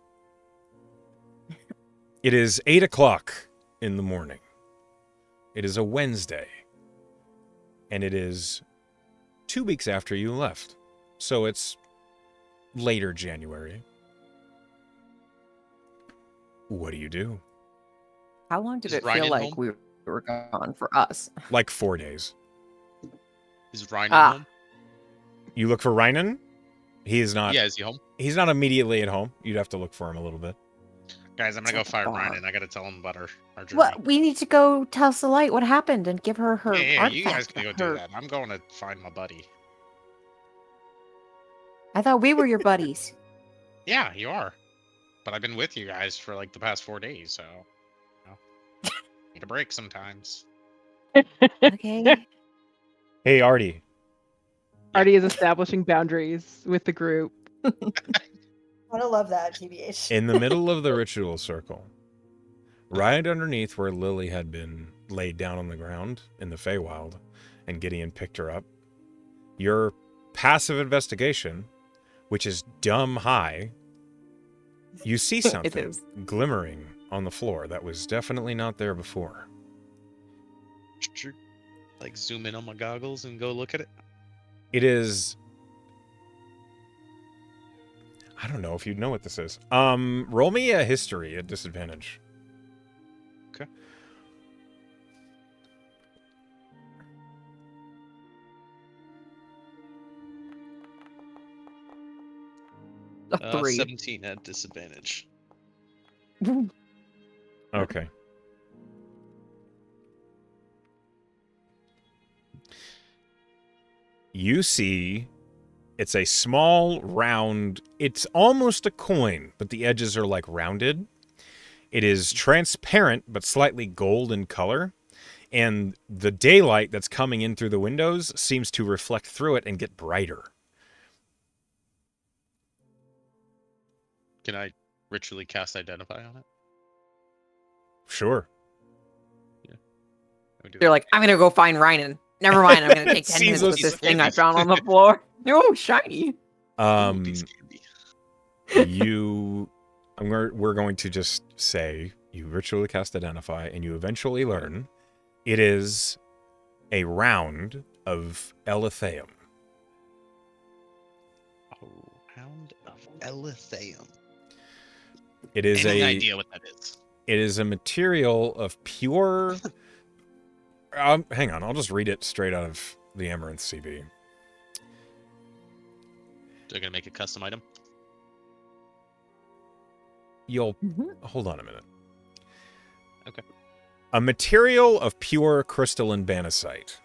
[SPEAKER 1] It is 8 o'clock in the morning. It is a Wednesday, and it is 2 weeks after you left, so it's later January. What do you do?
[SPEAKER 2] How long did
[SPEAKER 5] Is
[SPEAKER 2] it feel
[SPEAKER 5] Ryan
[SPEAKER 2] like
[SPEAKER 5] home?
[SPEAKER 2] we were gone for us?
[SPEAKER 1] Like 4 days.
[SPEAKER 5] Is Ryan
[SPEAKER 2] Ah.
[SPEAKER 5] home?
[SPEAKER 1] You look for Rynan? He is not.
[SPEAKER 5] Yeah, is he home?
[SPEAKER 1] He's not immediately at home. You'd have to look for him a little bit.
[SPEAKER 5] Guys, I'm
[SPEAKER 2] It's
[SPEAKER 5] gonna go
[SPEAKER 2] at the
[SPEAKER 5] find
[SPEAKER 2] bar.
[SPEAKER 5] Ryan and I gotta tell him about our journey.
[SPEAKER 2] What? We need to go tell Selite what happened and give her her
[SPEAKER 5] Yeah, you guys
[SPEAKER 2] artifact.
[SPEAKER 5] can go do that. I'm going to find my buddy.
[SPEAKER 2] I thought we were your buddies.
[SPEAKER 5] Yeah, you are. But I've been with you guys for like the past 4 days, so need a break sometimes.
[SPEAKER 2] Okay.
[SPEAKER 1] Hey, Artie.
[SPEAKER 3] Artie is establishing boundaries with the group.
[SPEAKER 4] I don't love that, TBH.
[SPEAKER 1] In the middle of the ritual circle, right underneath where Lily had been laid down on the ground in the Feywild, and Gideon picked her up, your passive investigation, which is dumb high, you see something
[SPEAKER 2] is.
[SPEAKER 1] glimmering on the floor that was definitely not there before.
[SPEAKER 5] Like zoom in on my goggles and go look at it.
[SPEAKER 1] It is... I don't know if you'd know what this is. Roll me a history at disadvantage.
[SPEAKER 5] Okay.
[SPEAKER 2] A 3.
[SPEAKER 5] 17 at disadvantage.
[SPEAKER 1] Okay. You see, it's a small, round, it's almost a coin, but the edges are like rounded. It is transparent, but slightly gold in color. And the daylight that's coming in through the windows seems to reflect through it and get brighter.
[SPEAKER 5] Can I ritually cast Identify on it?
[SPEAKER 1] Sure.
[SPEAKER 5] I would do
[SPEAKER 2] They're
[SPEAKER 5] that.
[SPEAKER 2] like, I'm gonna go find Ryan. Never mind, I'm gonna take 10
[SPEAKER 1] Seems
[SPEAKER 2] minutes
[SPEAKER 1] so
[SPEAKER 2] with this thing I
[SPEAKER 5] scary.
[SPEAKER 2] found on the floor. Oh, shiny.
[SPEAKER 5] Ooh, these candy.
[SPEAKER 1] We're going to just say you ritually cast Identify, and you eventually learn it is a round of Elithaeum.
[SPEAKER 5] Oh, Hound of Elithaeum.
[SPEAKER 1] It is
[SPEAKER 5] Any
[SPEAKER 1] a
[SPEAKER 5] idea what that is?
[SPEAKER 1] It is a material of pure. Hang on, I'll just read it straight out of the Amaranth CB.
[SPEAKER 5] They're gonna make a custom item.
[SPEAKER 1] You'll
[SPEAKER 2] Mhm.
[SPEAKER 1] hold on a minute.
[SPEAKER 5] Okay.
[SPEAKER 1] A material of pure crystalline banisite.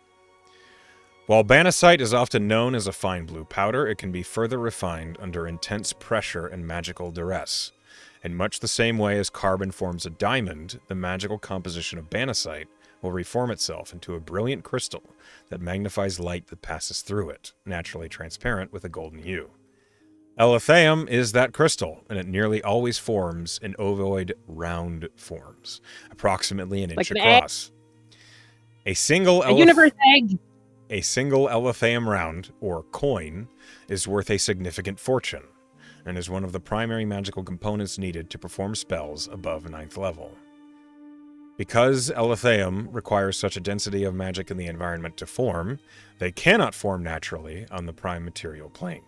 [SPEAKER 1] While banisite is often known as a fine blue powder, it can be further refined under intense pressure and magical duress. In much the same way as carbon forms a diamond, the magical composition of banisite will reform itself into a brilliant crystal that magnifies light that passes through it, naturally transparent with a golden hue. Elithaeum is that crystal, and it nearly always forms in ovoid round forms, approximately an inch
[SPEAKER 3] Like an egg?
[SPEAKER 1] across. A single
[SPEAKER 3] A universe egg.
[SPEAKER 1] A single Elithaeum round, or coin, is worth a significant fortune, and is one of the primary magical components needed to perform spells above 9th level. Because Elithaeum requires such a density of magic in the environment to form, they cannot form naturally on the prime material plane.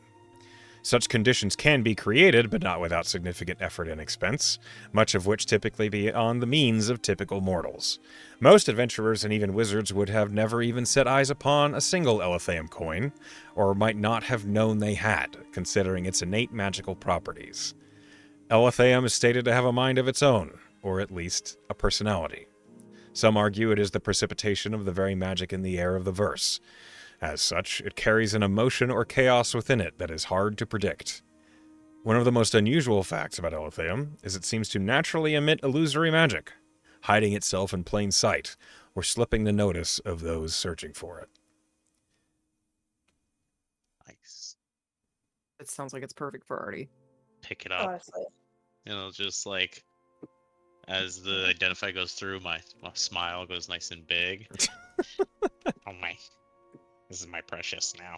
[SPEAKER 1] Such conditions can be created, but not without significant effort and expense, much of which typically beyond the means of typical mortals. Most adventurers and even wizards would have never even set eyes upon a single Elithaeum coin, or might not have known they had, considering its innate magical properties. Elithaeum is stated to have a mind of its own, or at least a personality. Some argue it is the precipitation of the very magic in the air of the verse. As such, it carries an emotion or chaos within it that is hard to predict. One of the most unusual facts about Elithaeum is it seems to naturally emit illusory magic. hiding itself in plain sight, or slipping the notice of those searching for it.
[SPEAKER 5] Nice.
[SPEAKER 2] It sounds like it's perfect for Artie.
[SPEAKER 5] Pick it up.
[SPEAKER 4] Honestly.
[SPEAKER 5] Just like as the identify goes through, my smile goes nice and big. Oh my! This is my precious now.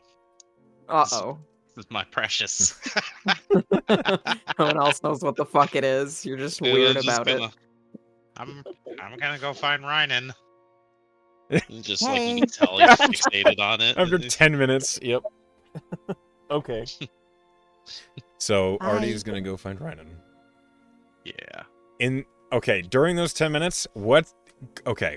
[SPEAKER 2] Uh-oh.
[SPEAKER 5] This is my precious.
[SPEAKER 2] No one else knows what the fuck it is. You're just
[SPEAKER 5] And
[SPEAKER 2] weird
[SPEAKER 5] I'm just
[SPEAKER 2] about it.
[SPEAKER 5] I'm gonna go find Rynan. Just like you
[SPEAKER 2] Hey.
[SPEAKER 5] can tell he's fixated on it.
[SPEAKER 1] After 10 minutes, yep. Okay. So
[SPEAKER 2] Bye.
[SPEAKER 1] Artie's gonna go find Rynan.
[SPEAKER 5] Yeah.
[SPEAKER 1] Okay, during those 10 minutes, okay.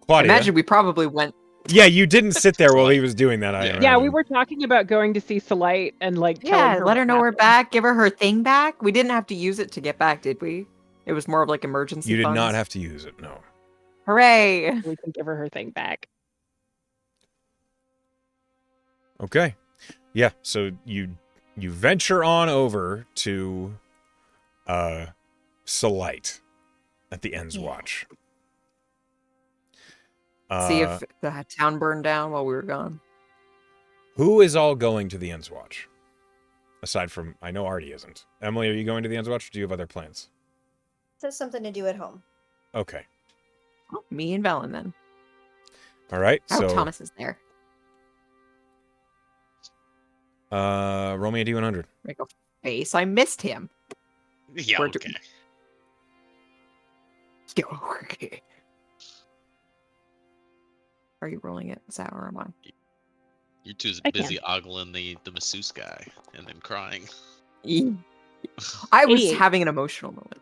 [SPEAKER 1] Claudia.
[SPEAKER 2] Imagine we probably went.
[SPEAKER 1] Yeah, you didn't sit there while he was doing that, I
[SPEAKER 5] Yeah.
[SPEAKER 1] imagine.
[SPEAKER 3] Yeah, we were talking about going to see Salite and like telling
[SPEAKER 2] Yeah,
[SPEAKER 3] her
[SPEAKER 2] let her
[SPEAKER 3] what
[SPEAKER 2] know we're
[SPEAKER 3] happened.
[SPEAKER 2] back. Give her thing back. We didn't have to use it to get back, did we? It was more of like emergency
[SPEAKER 1] You did
[SPEAKER 2] funds.
[SPEAKER 1] not have to use it, no.
[SPEAKER 2] Hooray!
[SPEAKER 3] We can give her thing back.
[SPEAKER 1] Okay. Yeah, so you venture on over to Salite at the Ends Watch.
[SPEAKER 2] See if the town burned down while we were gone.
[SPEAKER 1] Who is all going to the Ends Watch? Aside from, I know Artie isn't. Emily, are you going to the Ends Watch, or do you have other plans?
[SPEAKER 4] That's something to do at home.
[SPEAKER 1] Okay.
[SPEAKER 2] Oh, me and Velen then.
[SPEAKER 1] All right,
[SPEAKER 2] Oh,
[SPEAKER 1] so
[SPEAKER 2] Thomas is there.
[SPEAKER 1] roll me a D100.
[SPEAKER 2] Make a face. I missed him.
[SPEAKER 5] Yeah.
[SPEAKER 2] We're
[SPEAKER 5] Okay.
[SPEAKER 2] Okay. Are you rolling it? Is that or am I?
[SPEAKER 5] You're too
[SPEAKER 3] I
[SPEAKER 5] busy ogling the masseuse guy and then crying.
[SPEAKER 2] I was
[SPEAKER 3] 88.
[SPEAKER 2] having an emotional moment.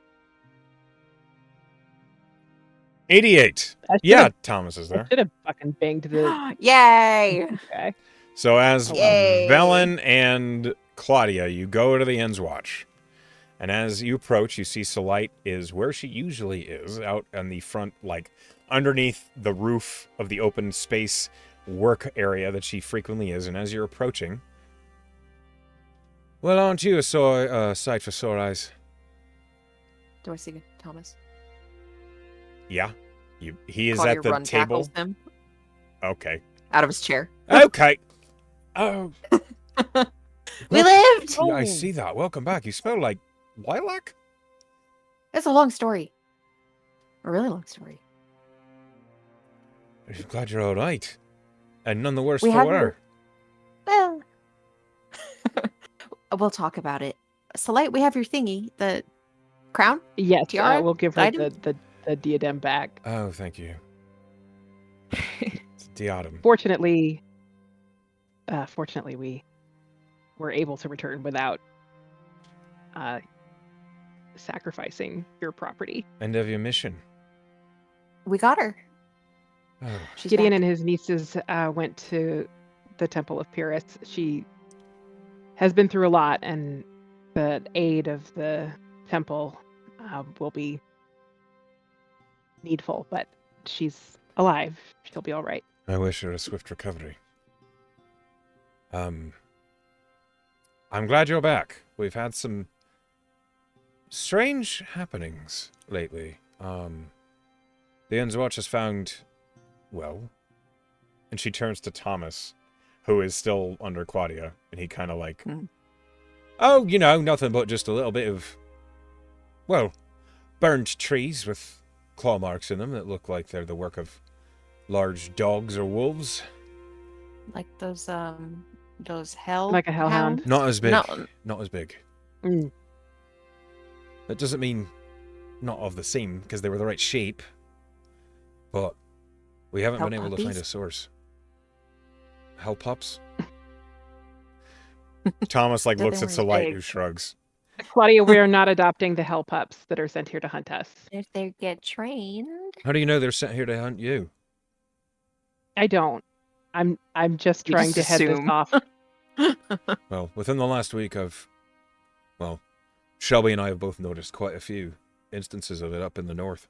[SPEAKER 1] 88.
[SPEAKER 3] I
[SPEAKER 1] Yeah,
[SPEAKER 3] should've-
[SPEAKER 1] Thomas is
[SPEAKER 3] I
[SPEAKER 1] there.
[SPEAKER 3] should have fucking banged the
[SPEAKER 2] Yay!
[SPEAKER 3] guy.
[SPEAKER 1] So as
[SPEAKER 2] Yay.
[SPEAKER 1] Velen and Claudia, you go to the Ends Watch. And as you approach, you see Salite is where she usually is, out on the front, like underneath the roof of the open space work area that she frequently is. And as you're approaching, well, aren't you a sight for sore eyes?
[SPEAKER 2] Do I see Thomas?
[SPEAKER 1] Yeah, he is
[SPEAKER 2] Claudia
[SPEAKER 1] at the
[SPEAKER 2] run
[SPEAKER 1] table.
[SPEAKER 2] tackles him
[SPEAKER 1] Okay.
[SPEAKER 2] out of his chair.
[SPEAKER 1] Okay. Oh,
[SPEAKER 2] We lived!
[SPEAKER 1] yeah, I see that. Welcome back. You smell like lilac.
[SPEAKER 2] It's a long story. A really long story.
[SPEAKER 1] I'm glad you're all right, and none the worse
[SPEAKER 2] We
[SPEAKER 1] for
[SPEAKER 2] have
[SPEAKER 1] her.
[SPEAKER 2] Well, we'll talk about it. Salite, we have your thingy, the crown.
[SPEAKER 3] Yes,
[SPEAKER 2] Tiara?
[SPEAKER 3] we'll give her
[SPEAKER 2] Item?
[SPEAKER 3] the diadem back.
[SPEAKER 1] Oh, thank you. It's a diadem.
[SPEAKER 3] Fortunately, we were able to return without sacrificing your property.
[SPEAKER 1] End of your mission.
[SPEAKER 2] We got her.
[SPEAKER 1] Oh,
[SPEAKER 2] She's
[SPEAKER 3] Gideon
[SPEAKER 2] back.
[SPEAKER 3] and his nieces went to the Temple of Pyrrhus. She has been through a lot, and the aid of the temple will be needful, but she's alive. She'll be all right.
[SPEAKER 1] I wish her a swift recovery. I'm glad you're back. We've had some strange happenings lately. The Ends Watch has found, well, and she turns to Thomas, who is still under Claudia, and he kind of like, oh, nothing but just a little bit of, well, burned trees with claw marks in them that look like they're the work of large dogs or wolves.
[SPEAKER 2] Like those hell.
[SPEAKER 3] Like a hellhound?
[SPEAKER 1] Not as big.
[SPEAKER 2] No.
[SPEAKER 1] Not as big.
[SPEAKER 3] Mm.
[SPEAKER 1] That doesn't mean not of the same, because they were the right shape. But we haven't
[SPEAKER 2] Hell
[SPEAKER 1] been able to find
[SPEAKER 2] puppies?
[SPEAKER 1] a source. Hell pups? Thomas
[SPEAKER 2] Thought
[SPEAKER 1] looks
[SPEAKER 2] they
[SPEAKER 1] at
[SPEAKER 2] were
[SPEAKER 1] Salite,
[SPEAKER 2] big.
[SPEAKER 1] who shrugs.
[SPEAKER 3] Claudia, we are not adopting the hell pups that are sent here to hunt us.
[SPEAKER 2] If they get trained.
[SPEAKER 1] How do you know they're sent here to hunt you?
[SPEAKER 3] I don't. I'm just
[SPEAKER 2] You
[SPEAKER 3] trying
[SPEAKER 2] just
[SPEAKER 3] to head this
[SPEAKER 2] assume.
[SPEAKER 3] off.
[SPEAKER 1] Well, within the last week, Shelby and I have both noticed quite a few instances of it up in the north.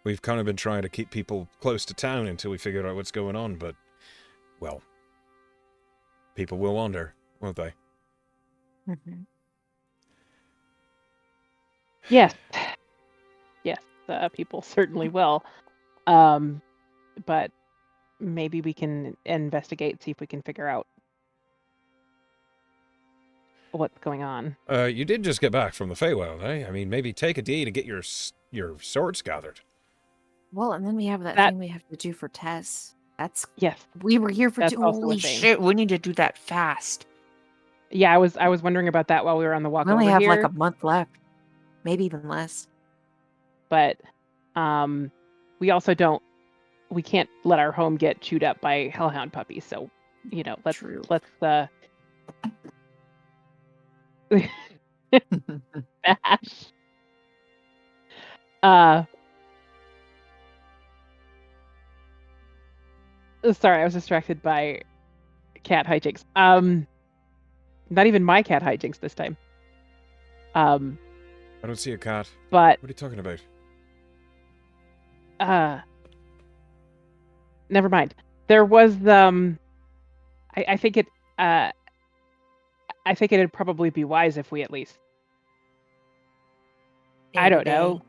[SPEAKER 1] We've kind of been trying to keep people close to town until we figure out what's going on, but, well, people will wander, won't they?
[SPEAKER 3] Yes. Yes, people certainly will. But maybe we can investigate, see if we can figure out what's going on.
[SPEAKER 1] You did just get back from the Feywild, eh? I mean, maybe take a day to get your swords gathered.
[SPEAKER 2] Well, and then we have that
[SPEAKER 3] That-
[SPEAKER 2] thing we have to do for Tess.
[SPEAKER 3] Yes.
[SPEAKER 2] We were here for
[SPEAKER 3] That's also a
[SPEAKER 2] holy
[SPEAKER 3] thing.
[SPEAKER 2] shit. We need to do that fast.
[SPEAKER 3] Yeah, I was wondering about that while we were on the walk
[SPEAKER 2] We only
[SPEAKER 3] over
[SPEAKER 2] have
[SPEAKER 3] here.
[SPEAKER 2] like a month left, maybe even less.
[SPEAKER 3] But we also we can't let our home get chewed up by hellhound puppies. So, let's
[SPEAKER 2] True.
[SPEAKER 3] bash. Sorry, I was distracted by cat hijinks. Not even my cat hijinks this time.
[SPEAKER 1] I don't see a cat.
[SPEAKER 3] But
[SPEAKER 1] What are you talking about?
[SPEAKER 3] never mind. There was I think it I think it'd probably be wise if we at least I don't know.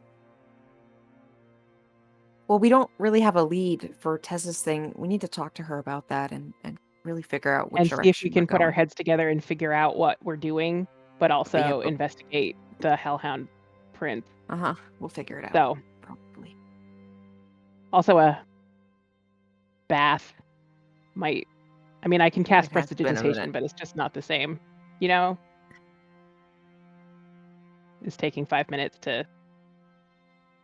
[SPEAKER 2] Well, we don't really have a lead for Tessa's thing. We need to talk to her about that and really figure out which
[SPEAKER 3] And
[SPEAKER 2] direction
[SPEAKER 3] see if we can
[SPEAKER 2] we're
[SPEAKER 3] put our
[SPEAKER 2] going.
[SPEAKER 3] heads together and figure out what we're doing, but also
[SPEAKER 2] yeah, but-
[SPEAKER 3] investigate the hellhound prince.
[SPEAKER 2] We'll figure it out.
[SPEAKER 3] So
[SPEAKER 2] Probably.
[SPEAKER 3] also a bath might. I mean, I can cast
[SPEAKER 2] It has been a
[SPEAKER 3] prestidigitation,
[SPEAKER 2] minute.
[SPEAKER 3] but it's just not the same. It's taking 5 minutes to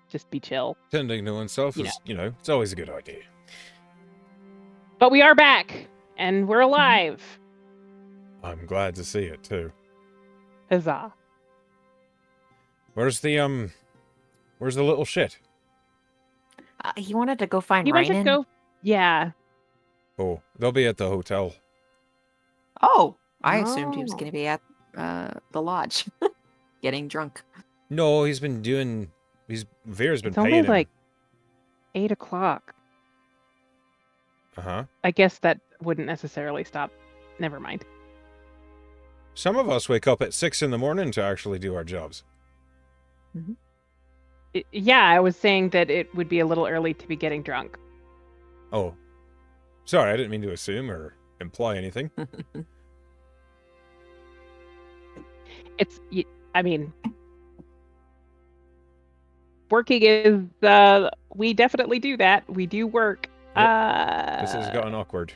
[SPEAKER 3] just be chill.
[SPEAKER 1] Tending to oneself is, it's always a good idea.
[SPEAKER 3] But we are back, and we're alive.
[SPEAKER 1] I'm glad to see it, too.
[SPEAKER 3] Huzzah.
[SPEAKER 1] Where's the little shit?
[SPEAKER 2] He wanted to go find
[SPEAKER 3] He went to
[SPEAKER 2] Rynan.
[SPEAKER 3] go. Yeah.
[SPEAKER 1] Oh, they'll be at the hotel.
[SPEAKER 2] Oh, I assumed he was
[SPEAKER 3] Oh.
[SPEAKER 2] going to be at the lodge, getting drunk.
[SPEAKER 1] No, Vera's been
[SPEAKER 3] It's
[SPEAKER 1] paying
[SPEAKER 3] only
[SPEAKER 1] him.
[SPEAKER 3] like 8 o'clock.
[SPEAKER 1] Uh-huh.
[SPEAKER 3] I guess that wouldn't necessarily stop. Never mind.
[SPEAKER 1] Some of us wake up at 6 in the morning to actually do our jobs.
[SPEAKER 3] Yeah, I was saying that it would be a little early to be getting drunk.
[SPEAKER 1] Oh. Sorry, I didn't mean to assume or imply anything.
[SPEAKER 3] I mean, working is, we definitely do that. We do work.
[SPEAKER 1] This has gotten awkward.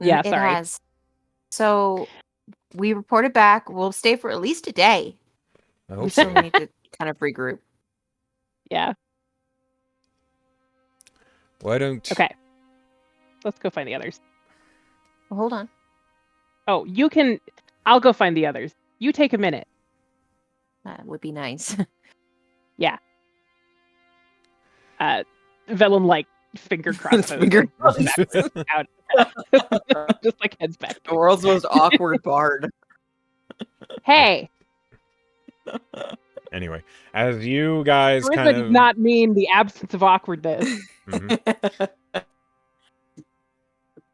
[SPEAKER 3] Yeah,
[SPEAKER 2] It
[SPEAKER 3] sorry.
[SPEAKER 2] has. So we reported back. We'll stay for at least a day.
[SPEAKER 1] I
[SPEAKER 2] We
[SPEAKER 1] hope
[SPEAKER 2] still
[SPEAKER 1] so.
[SPEAKER 2] need to kind of regroup.
[SPEAKER 3] Yeah.
[SPEAKER 1] Why don't...
[SPEAKER 3] Okay. Let's go find the others.
[SPEAKER 2] Well, hold on.
[SPEAKER 3] Oh, you can... I'll go find the others. You take a minute.
[SPEAKER 2] That would be nice.
[SPEAKER 3] Yeah. Vellum, finger crossed.
[SPEAKER 2] Finger
[SPEAKER 3] out. Just heads back.
[SPEAKER 2] The world's most awkward bard.
[SPEAKER 3] Hey!
[SPEAKER 1] Anyway, as you guys
[SPEAKER 3] Charisma
[SPEAKER 1] kind
[SPEAKER 3] does
[SPEAKER 1] of...
[SPEAKER 3] not mean the absence of awkwardness.
[SPEAKER 1] Mhm.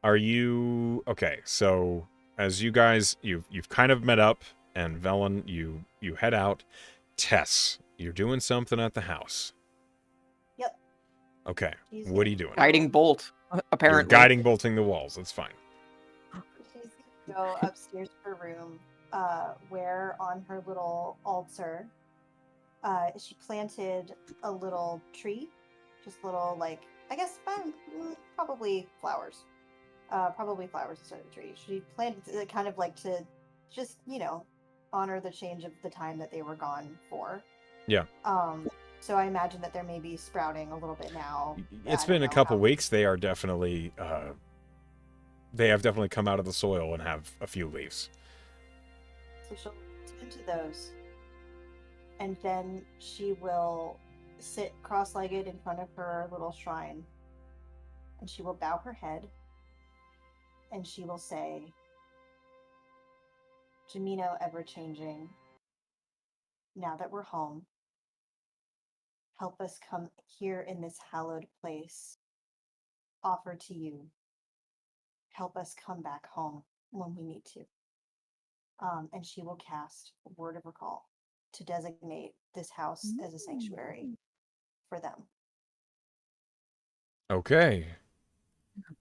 [SPEAKER 1] Are you... Okay, so as you guys, you've kind of met up, and Velen, you head out. Tess, you're doing something at the house.
[SPEAKER 4] Yep.
[SPEAKER 1] Okay,
[SPEAKER 4] She's
[SPEAKER 1] what are you doing?
[SPEAKER 2] Guiding bolt, apparently.
[SPEAKER 1] You're guiding bolting the walls, that's fine.
[SPEAKER 4] She's gonna go upstairs to her room, where on her little altar, she planted a little tree, just little I guess probably flowers, instead of the tree. She planted it kind of to just honor the change of the time that they were gone for.
[SPEAKER 1] Yeah.
[SPEAKER 4] So I imagine that they're maybe sprouting a little bit now.
[SPEAKER 1] It's
[SPEAKER 4] I
[SPEAKER 1] been
[SPEAKER 4] don't
[SPEAKER 1] a
[SPEAKER 4] know
[SPEAKER 1] couple
[SPEAKER 4] how-
[SPEAKER 1] weeks. They are definitely... they have definitely come out of the soil and have a few leaves.
[SPEAKER 4] So she'll tend to those. And then she will sit cross-legged in front of her little shrine. And she will bow her head. And she will say, Jamino ever-changing, now that we're home, help us come here in this hallowed place. Offer to you. Help us come back home when we need to. And she will cast Word of Recall to designate this house as a sanctuary for them.
[SPEAKER 1] Okay.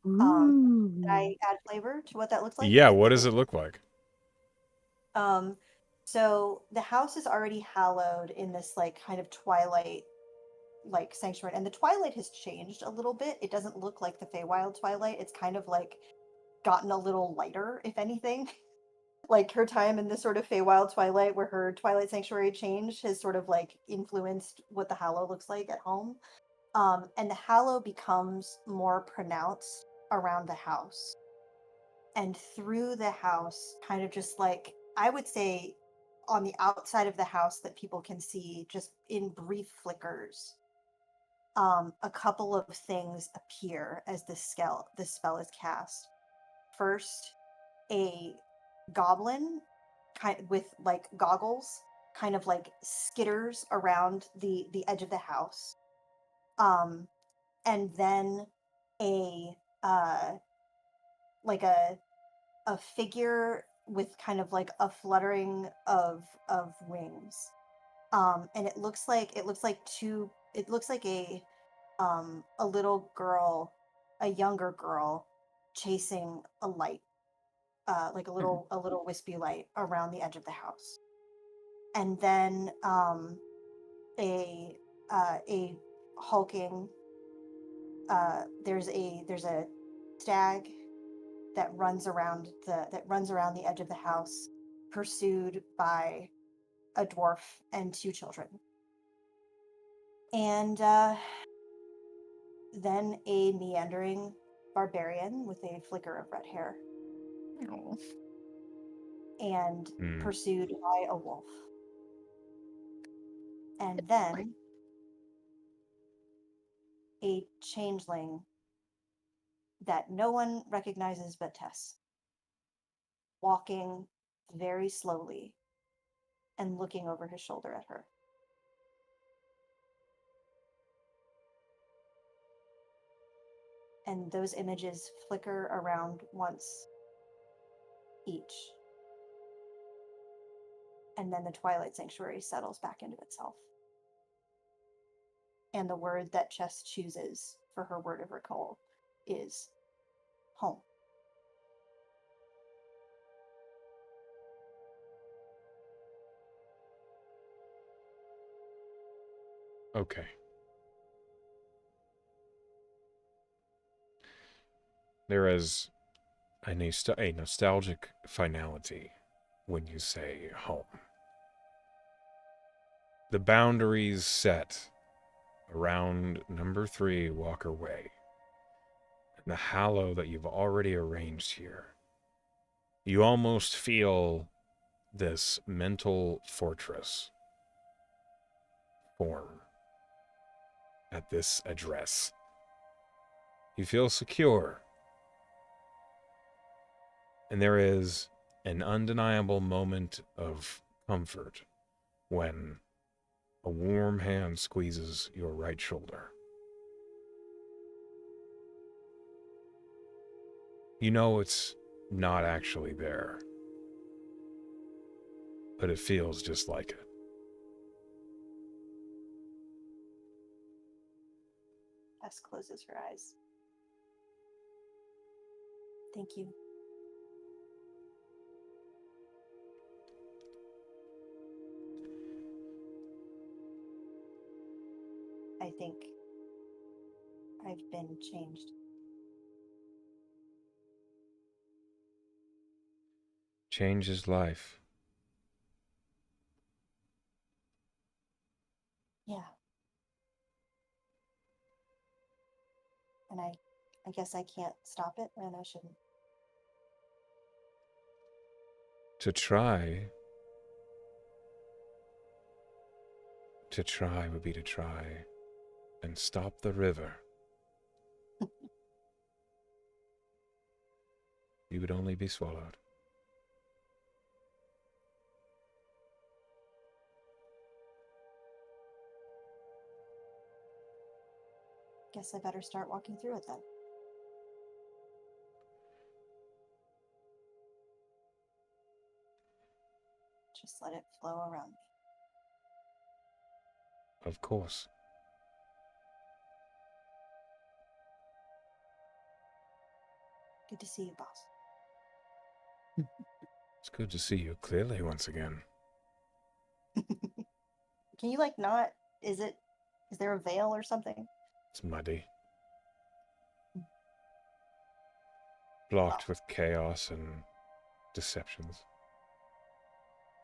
[SPEAKER 4] Did I add flavor to what that looks like?
[SPEAKER 1] Yeah,
[SPEAKER 4] Is
[SPEAKER 1] what
[SPEAKER 4] the
[SPEAKER 1] does it look like?
[SPEAKER 4] So the house is already hallowed in this like kind of twilight like sanctuary, and the twilight has changed a little bit. It doesn't look like the Feywild twilight. It's kind of like gotten a little lighter, if anything. Like her time in this sort of Feywild twilight where her twilight sanctuary change has sort of like influenced what the hallow looks like at home. And the hallow becomes more pronounced around the house and through the house, kind of just like I would say on the outside of the house that people can see just in brief flickers. A couple of things appear as this spell is cast. First, a goblin kind with like goggles kind of like skitters around the edge of the house. And then a like a figure with kind of like a fluttering of wings. And it looks like a little girl, a younger girl chasing a light, like a little wispy light around the edge of the house. And then a hulking there's a stag that runs around the edge of the house, pursued by a dwarf and two children. And then a meandering barbarian with a flicker of red hair,
[SPEAKER 2] Oh.
[SPEAKER 4] and
[SPEAKER 1] Hmm.
[SPEAKER 4] pursued by a wolf. And then a changeling that no one recognizes but Tess, walking very slowly and looking over his shoulder at her. And those images flicker around once each. And then the Twilight Sanctuary settles back into itself. And the word that Chess chooses for her word of recall is home.
[SPEAKER 1] Okay. There is a nostalgic finality when you say home. The boundaries set around number 3 Walker Way, and the hallow that you've already arranged here. You almost feel this mental fortress form at this address. You feel secure. And there is an undeniable moment of comfort when a warm hand squeezes your right shoulder. You know it's not actually there, but it feels just like it.
[SPEAKER 4] Tess closes her eyes. Thank you. I think I've been changed.
[SPEAKER 1] Change is life.
[SPEAKER 4] Yeah. And I guess I can't stop it, and I shouldn't.
[SPEAKER 1] To try would be to try and stop the river. You would only be swallowed.
[SPEAKER 4] Guess I better start walking through it then. Just let it flow around me.
[SPEAKER 1] Of course.
[SPEAKER 4] Good to see you, boss.
[SPEAKER 1] It's good to see you clearly once again.
[SPEAKER 4] Can you like not? Is there a veil or something?
[SPEAKER 1] It's muddy. Blocked with chaos and deceptions.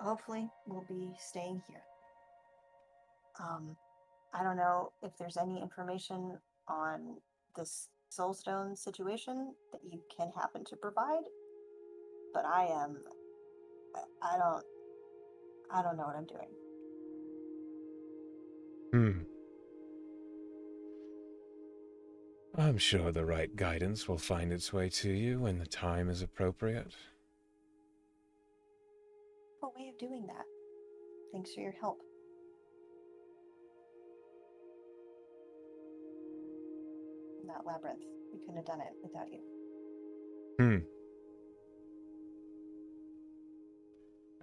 [SPEAKER 4] Hopefully, we'll be staying here. I don't know if there's any information on this soulstone situation that you can happen to provide, but I don't know what I'm doing.
[SPEAKER 1] I'm sure the right guidance will find its way to you when the time is appropriate.
[SPEAKER 4] What way of doing that? Thanks for your help. In that labyrinth, we couldn't have done it without you.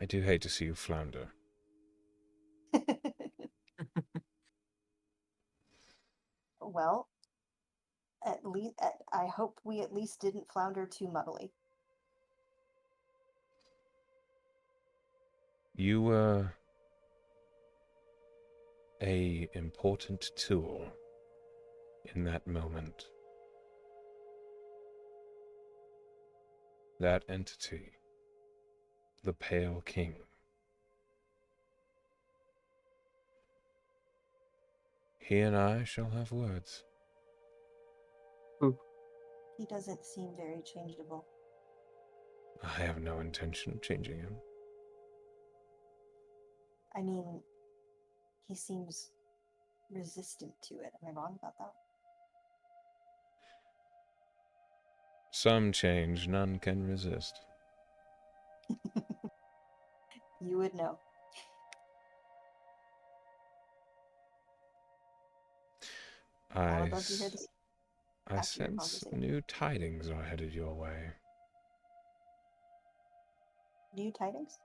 [SPEAKER 1] I do hate to see you flounder.
[SPEAKER 4] Well, at least I hope we at least didn't flounder too muddily.
[SPEAKER 1] You were a important tool in that moment. That entity, the Pale King. He and I shall have words.
[SPEAKER 4] He doesn't seem very changeable.
[SPEAKER 1] I have no intention of changing him.
[SPEAKER 4] I mean, he seems resistant to it. Am I wrong about that?
[SPEAKER 1] Some change none can resist.
[SPEAKER 4] You would know. I would love to hear this.
[SPEAKER 1] I
[SPEAKER 4] after your
[SPEAKER 1] sense
[SPEAKER 4] conversation.
[SPEAKER 1] new tidings are headed your way.
[SPEAKER 4] New tidings?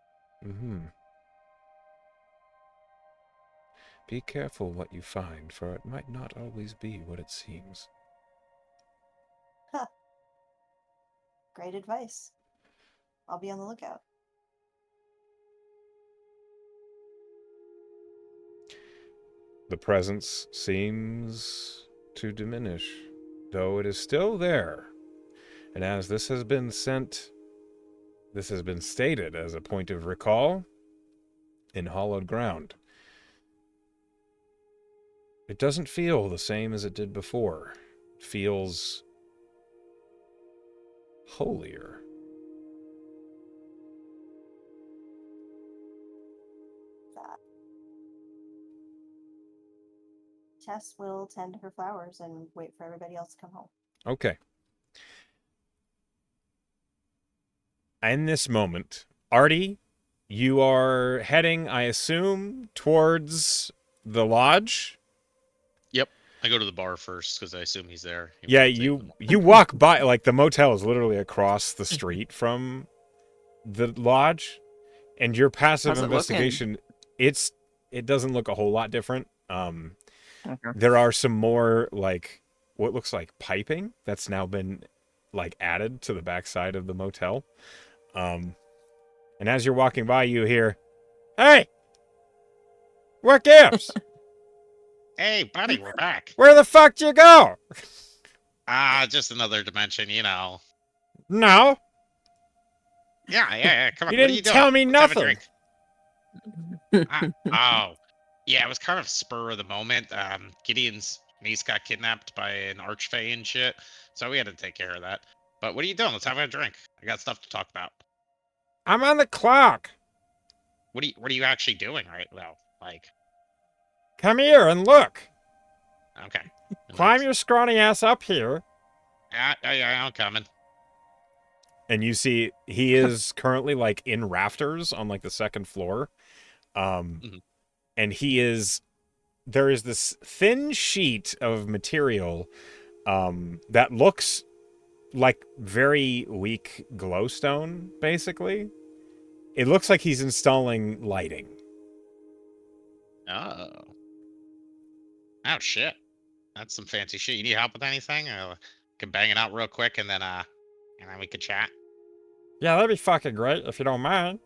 [SPEAKER 1] Be careful what you find, for it might not always be what it seems.
[SPEAKER 4] Huh. Great advice. I'll be on the lookout.
[SPEAKER 1] The presence seems to diminish, though it is still there. And as this has been stated as a point of recall in hollowed ground. It doesn't feel the same as it did before. It feels holier.
[SPEAKER 4] That. Tess will tend to her flowers and wait for everybody else to come home.
[SPEAKER 1] Okay. In this moment, Artie, you are heading, I assume, towards the lodge.
[SPEAKER 5] Yep. I go to the bar first because I assume he's there. He
[SPEAKER 1] Yeah,
[SPEAKER 5] might take them.
[SPEAKER 1] you walk by, like the motel is literally across the street from the lodge, and your passive
[SPEAKER 2] How's it
[SPEAKER 1] investigation, it doesn't look a whole lot different.
[SPEAKER 2] Okay.
[SPEAKER 1] There are some more like what looks like piping that's now been like added to the backside of the motel. And as you're walking by, you hear, "Hey, what gives?
[SPEAKER 5] Hey, buddy, we're back.
[SPEAKER 1] Where the fuck do you go?"
[SPEAKER 5] Just another dimension, you know.
[SPEAKER 1] No,
[SPEAKER 5] Yeah. Come on.
[SPEAKER 1] you
[SPEAKER 5] What are
[SPEAKER 1] didn't
[SPEAKER 5] you doing?
[SPEAKER 1] tell me
[SPEAKER 5] Let's have a
[SPEAKER 1] nothing.
[SPEAKER 5] drink. Oh, yeah. It was kind of spur of the moment. Gideon's niece got kidnapped by an archfey and shit, so we had to take care of that. But what are you doing? Let's have a drink. I got stuff to talk about.
[SPEAKER 1] I'm on the clock.
[SPEAKER 5] What are you actually doing right now? Like,
[SPEAKER 1] Come here and look.
[SPEAKER 5] okay.
[SPEAKER 1] Climb your scrawny ass up here.
[SPEAKER 5] Yeah, I'm coming.
[SPEAKER 1] And you see he is currently like in rafters on like the second floor. And there is this thin sheet of material that looks like very weak glowstone, basically. It looks like he's installing lighting.
[SPEAKER 5] Oh. Oh shit, that's some fancy shit. You need help with anything? Can bang it out real quick, and then we could chat.
[SPEAKER 6] Yeah, that'd be fucking great if you don't mind.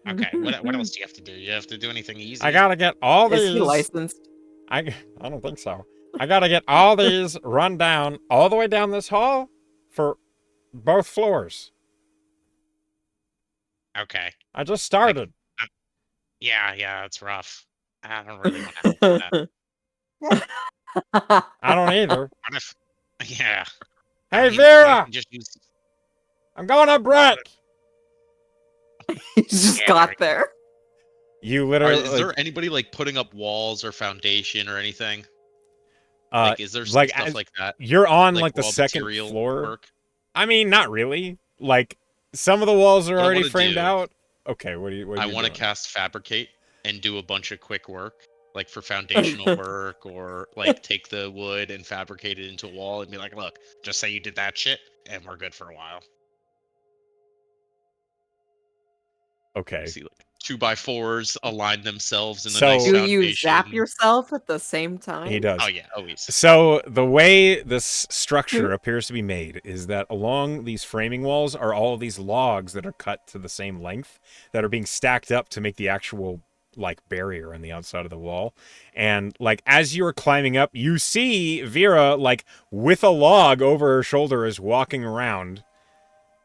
[SPEAKER 5] Okay. What else do you have to do? You have to do anything easy?
[SPEAKER 6] I gotta get all
[SPEAKER 2] Is he
[SPEAKER 6] these.
[SPEAKER 2] licensed?
[SPEAKER 6] I don't think so. I gotta get all these run down all the way down this hall for both floors.
[SPEAKER 5] Okay.
[SPEAKER 6] I just started.
[SPEAKER 5] Yeah, that's rough. I don't really want to help with that.
[SPEAKER 6] I don't either.
[SPEAKER 5] What if? Yeah.
[SPEAKER 6] Hey,
[SPEAKER 5] what if
[SPEAKER 6] Vera!
[SPEAKER 5] you just use?
[SPEAKER 6] I'm going up brick!
[SPEAKER 2] He's just
[SPEAKER 5] Yeah,
[SPEAKER 2] got there.
[SPEAKER 6] You literally.
[SPEAKER 5] Is there anybody like putting up walls or foundation or anything?
[SPEAKER 6] uh,
[SPEAKER 5] Like, is there some
[SPEAKER 6] like,
[SPEAKER 5] stuff like that?
[SPEAKER 6] you're on
[SPEAKER 5] Like
[SPEAKER 6] like the
[SPEAKER 5] raw
[SPEAKER 6] second
[SPEAKER 5] material
[SPEAKER 6] floor?
[SPEAKER 5] work?
[SPEAKER 6] I mean, not really. Like, some of the walls are
[SPEAKER 5] What I
[SPEAKER 6] already
[SPEAKER 5] wanna
[SPEAKER 6] framed
[SPEAKER 5] do-
[SPEAKER 6] out. Okay, what are you
[SPEAKER 5] I want to
[SPEAKER 6] doing?
[SPEAKER 5] cast fabricate and do a bunch of quick work, like for foundational work, or like take the wood and fabricate it into a wall and be like, look, just say you did that shit, and we're good for a while.
[SPEAKER 6] Okay.
[SPEAKER 5] See, like 2x4s align themselves in a
[SPEAKER 6] So-
[SPEAKER 5] nice
[SPEAKER 2] Do
[SPEAKER 5] foundation.
[SPEAKER 2] you zap yourself at the same time?
[SPEAKER 6] He does.
[SPEAKER 5] Oh yeah, always.
[SPEAKER 6] So the way this structure appears to be made is that along these framing walls are all of these logs that are cut to the same length that are being stacked up to make the actual like barrier on the outside of the wall. And like as you're climbing up, you see Vera like with a log over her shoulder is walking around,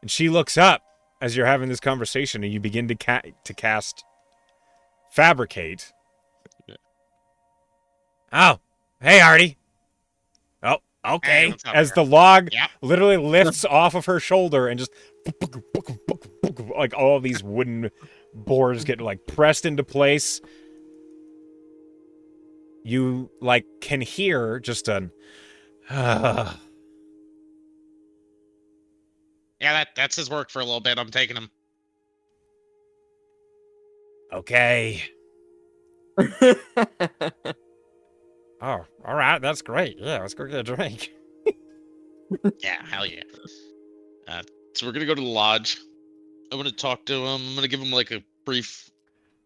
[SPEAKER 6] and she looks up as you're having this conversation, and you begin to cast fabricate.
[SPEAKER 5] Yeah.
[SPEAKER 6] Oh, hey Artie. Oh,
[SPEAKER 5] Hey,
[SPEAKER 6] okay.
[SPEAKER 5] what's up,
[SPEAKER 6] As
[SPEAKER 5] Vera?
[SPEAKER 6] the log
[SPEAKER 5] Yep.
[SPEAKER 6] literally lifts off of her shoulder and just like all of these wooden boards get like pressed into place. You like can hear just an
[SPEAKER 5] Yeah, that's his work for a little bit. I'm taking him.
[SPEAKER 6] okay. Oh, all right, that's great. Yeah, let's go get a drink.
[SPEAKER 5] Yeah, hell yeah. So we're gonna go to the lodge. I'm gonna talk to him. I'm gonna give him like a brief,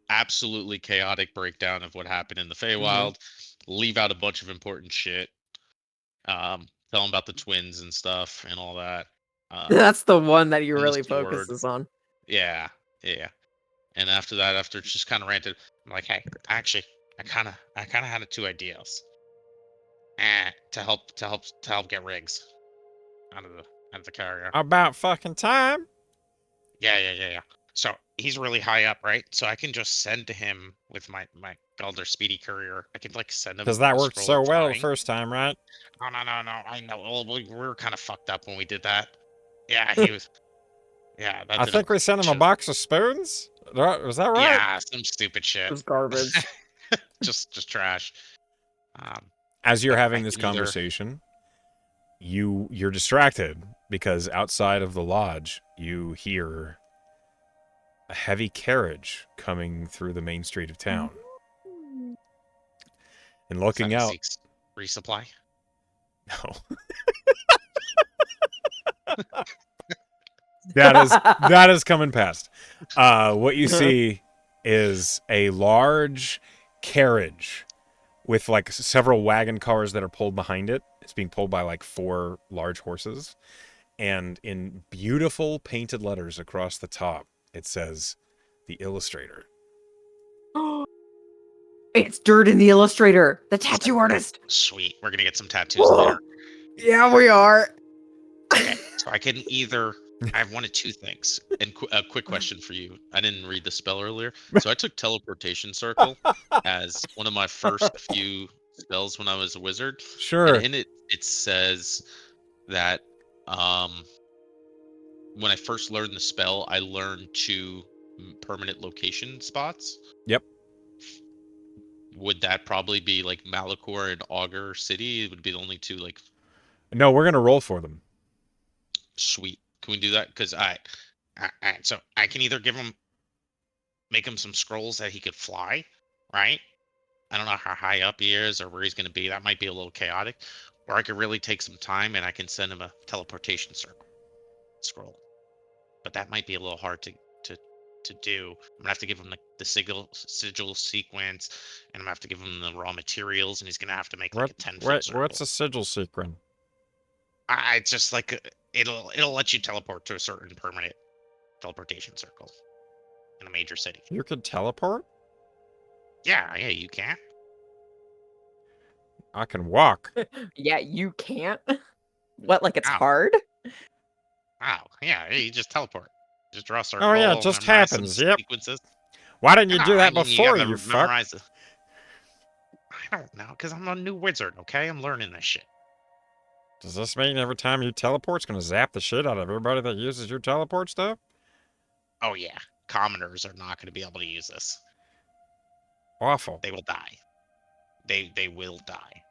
[SPEAKER 5] absolutely chaotic breakdown of what happened in the Feywild. Leave out a bunch of important shit. Tell him about the twins and stuff and all that.
[SPEAKER 2] That's the one that you
[SPEAKER 5] and the
[SPEAKER 2] really
[SPEAKER 5] sword.
[SPEAKER 2] focuses on.
[SPEAKER 5] Yeah. And after that, after it's just kind of ranted, I'm like, hey, actually, I kind of had two ideas. To help get Riggs out of the carrier.
[SPEAKER 6] About fucking time.
[SPEAKER 5] Yeah. So he's really high up, right? So I can just send to him with my Galder speedy courier. I can like send him
[SPEAKER 6] Because that
[SPEAKER 5] a
[SPEAKER 6] worked
[SPEAKER 5] scroll
[SPEAKER 6] so
[SPEAKER 5] of
[SPEAKER 6] well the
[SPEAKER 5] flying.
[SPEAKER 6] first time, right?
[SPEAKER 5] Oh no! I know. Well, we were kind of fucked up when we did that. Yeah, he was. Yeah, that
[SPEAKER 6] I
[SPEAKER 5] didn't
[SPEAKER 6] think we
[SPEAKER 5] work.
[SPEAKER 6] sent him a box of spoons. Was that right?
[SPEAKER 5] Yeah, some stupid
[SPEAKER 2] It
[SPEAKER 5] shit.
[SPEAKER 2] was garbage.
[SPEAKER 5] just trash.
[SPEAKER 6] As you're
[SPEAKER 5] But
[SPEAKER 6] having
[SPEAKER 5] I
[SPEAKER 6] this
[SPEAKER 5] can either-
[SPEAKER 6] conversation, you're distracted because outside of the lodge you hear a heavy carriage coming through the main street of town. And looking out,
[SPEAKER 5] 76 resupply.
[SPEAKER 6] no. that is coming past. What you see is a large carriage with like several wagon cars that are pulled behind it. It's being pulled by like 4 large horses, and in beautiful painted letters across the top, it says, "The Illustrator."
[SPEAKER 2] It's Dirt in the Illustrator, the tattoo artist.
[SPEAKER 5] Sweet. We're gonna get some tattoos later.
[SPEAKER 2] Yeah, we are.
[SPEAKER 5] Okay, so I can either. I have one of two things. And a quick question for you. I didn't read the spell earlier, so I took teleportation circle as one of my first few spells when I was a wizard.
[SPEAKER 6] Sure.
[SPEAKER 5] And in it says that when I first learned the spell, I learned 2 permanent location spots.
[SPEAKER 6] Yep.
[SPEAKER 5] Would that probably be like Malachor and Augur City? It would be the only 2 like
[SPEAKER 6] No, we're gonna roll for them.
[SPEAKER 5] sweet. Can we do that? Because so I can either make him some scrolls that he could fly, right? I don't know how high up he is or where he's going to be. That might be a little chaotic. Or I could really take some time and I can send him a teleportation scroll. But that might be a little hard to to do. I'm gonna have to give him the sigil sequence, and I'm gonna have to give him the raw materials, and he's gonna have to make like a 10-foot circle.
[SPEAKER 6] What's a sigil sequence?
[SPEAKER 5] It's just like it'll let you teleport to a certain permanent teleportation circle in a major city.
[SPEAKER 6] You could teleport?
[SPEAKER 5] Yeah, you can.
[SPEAKER 6] I can walk.
[SPEAKER 2] Yeah, you can't. What, like it's
[SPEAKER 5] Ow.
[SPEAKER 2] hard?
[SPEAKER 5] Wow, yeah, you just teleport. Just draw a circle.
[SPEAKER 6] Oh yeah, it just
[SPEAKER 5] memorize some
[SPEAKER 6] happens. Yep.
[SPEAKER 5] sequences.
[SPEAKER 6] Why didn't you
[SPEAKER 5] No,
[SPEAKER 6] do that
[SPEAKER 5] I mean, you
[SPEAKER 6] before,
[SPEAKER 5] gotta
[SPEAKER 6] you fuck?
[SPEAKER 5] memorize it. I don't know, because I'm a new wizard, okay? I'm learning this shit.
[SPEAKER 6] Does this mean every time you teleport, it's gonna zap the shit out of everybody that uses your teleport stuff?
[SPEAKER 5] Oh, yeah. Commoners are not going to be able to use this.
[SPEAKER 6] Awful.
[SPEAKER 5] They will die. They will die.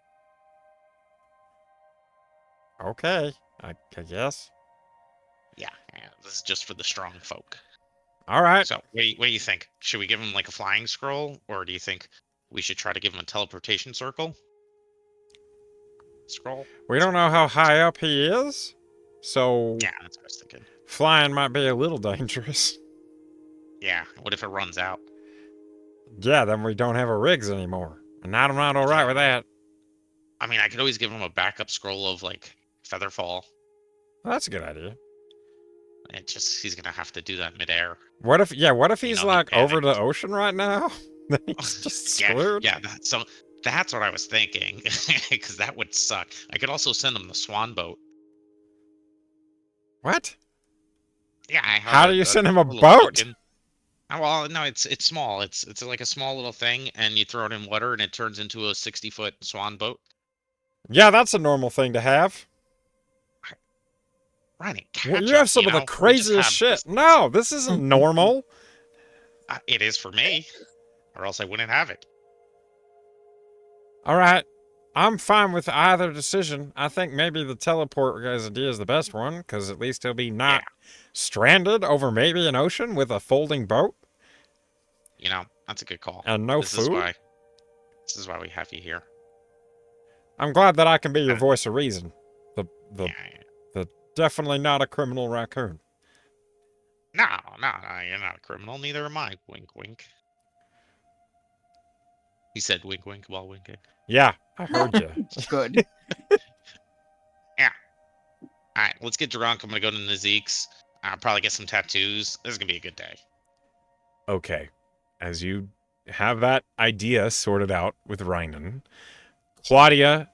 [SPEAKER 6] Okay, I guess.
[SPEAKER 5] Yeah, this is just for the strong folk.
[SPEAKER 6] All right.
[SPEAKER 5] So, what do you think? Should we give him like a flying scroll, or do you think we should try to give him a teleportation circle? Scroll?
[SPEAKER 6] We don't know how high up he is, so
[SPEAKER 5] Yeah, that's what I was thinking.
[SPEAKER 6] flying might be a little dangerous.
[SPEAKER 5] Yeah, what if it runs out?
[SPEAKER 6] Yeah, then we don't have a rigs anymore. And I'm not all right with that.
[SPEAKER 5] I mean, I could always give him a backup scroll of like Featherfall.
[SPEAKER 6] Well, that's a good idea.
[SPEAKER 5] And he's gonna have to do that midair.
[SPEAKER 6] What if he's
[SPEAKER 5] he
[SPEAKER 6] like over the
[SPEAKER 5] panicked.
[SPEAKER 6] ocean right now? Then he's just screwed.
[SPEAKER 5] Yeah. That's what I was thinking, because that would suck. I could also send him the swan boat.
[SPEAKER 6] What?
[SPEAKER 5] Yeah.
[SPEAKER 6] How do you send him a
[SPEAKER 5] little
[SPEAKER 6] boat?
[SPEAKER 5] token. Well, no, it's small. It's like a small little thing, and you throw it in water, and it turns into a 60-foot swan boat.
[SPEAKER 6] Yeah, that's a normal thing to have.
[SPEAKER 5] Right.
[SPEAKER 6] Well, you have some of the craziest shit. No, this isn't normal.
[SPEAKER 5] It is for me, or else I wouldn't have it.
[SPEAKER 6] All right. I'm fine with either decision. I think maybe the teleport guy's idea is the best one, because at least he'll be not stranded over maybe an ocean with a folding boat.
[SPEAKER 5] You know, that's a good call.
[SPEAKER 6] And no
[SPEAKER 5] This
[SPEAKER 6] food.
[SPEAKER 5] is why we have you here.
[SPEAKER 6] I'm glad that I can be your voice of reason. The
[SPEAKER 5] Yeah.
[SPEAKER 6] definitely not a criminal raccoon.
[SPEAKER 5] No, you're not a criminal. Neither am I. Wink, wink. He said wink, wink while winking.
[SPEAKER 6] Yeah, I heard you.
[SPEAKER 2] Good.
[SPEAKER 5] All right, let's get drunk. I'm gonna go to Nazeek's. I'll probably get some tattoos. This is gonna be a good day.
[SPEAKER 1] Okay. As you have that idea sorted out with Rhinan, Claudia,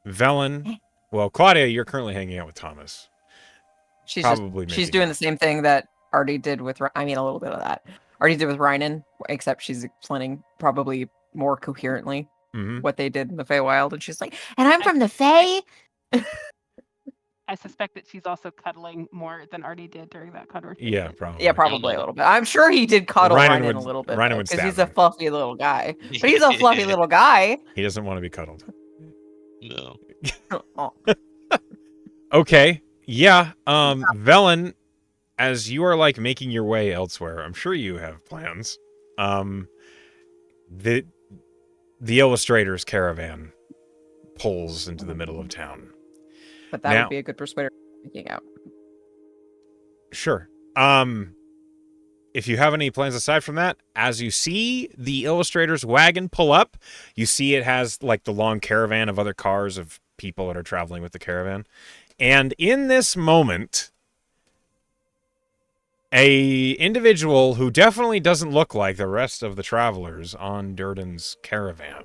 [SPEAKER 1] Velen. Well, Claudia, you're currently hanging out with Thomas.
[SPEAKER 2] She's
[SPEAKER 1] Probably
[SPEAKER 2] she's
[SPEAKER 1] making
[SPEAKER 2] doing
[SPEAKER 1] out.
[SPEAKER 2] the same thing that Artie did with. I mean, a little bit of that. Artie did with Rhinan, except she's explaining probably more coherently
[SPEAKER 1] Mm-hmm.
[SPEAKER 2] what they did in the Feywild, and she's like, "And I'm from the Fey."
[SPEAKER 3] I suspect that she's also cuddling more than Artie did during that conversation.
[SPEAKER 1] Yeah, probably.
[SPEAKER 2] Yeah, probably a little bit. I'm sure he did cuddle
[SPEAKER 1] Rhinan
[SPEAKER 2] Rhinan
[SPEAKER 1] would-
[SPEAKER 2] a little bit
[SPEAKER 1] Rhinan would
[SPEAKER 2] because
[SPEAKER 1] stab
[SPEAKER 2] he's a
[SPEAKER 1] him.
[SPEAKER 2] fluffy little guy. But he's a fluffy little guy.
[SPEAKER 1] He doesn't want to be cuddled.
[SPEAKER 5] No.
[SPEAKER 2] Oh.
[SPEAKER 1] Okay. Yeah. Velen, as you are like making your way elsewhere, I'm sure you have plans. The illustrator's caravan pulls into the middle of town.
[SPEAKER 2] But that
[SPEAKER 1] Now-
[SPEAKER 2] would be a good persuader making out.
[SPEAKER 1] Sure. If you have any plans aside from that, as you see the illustrator's wagon pull up, you see it has like the long caravan of other cars of people that are traveling with the caravan. And in this moment, a individual who definitely doesn't look like the rest of the travelers on Durden's caravan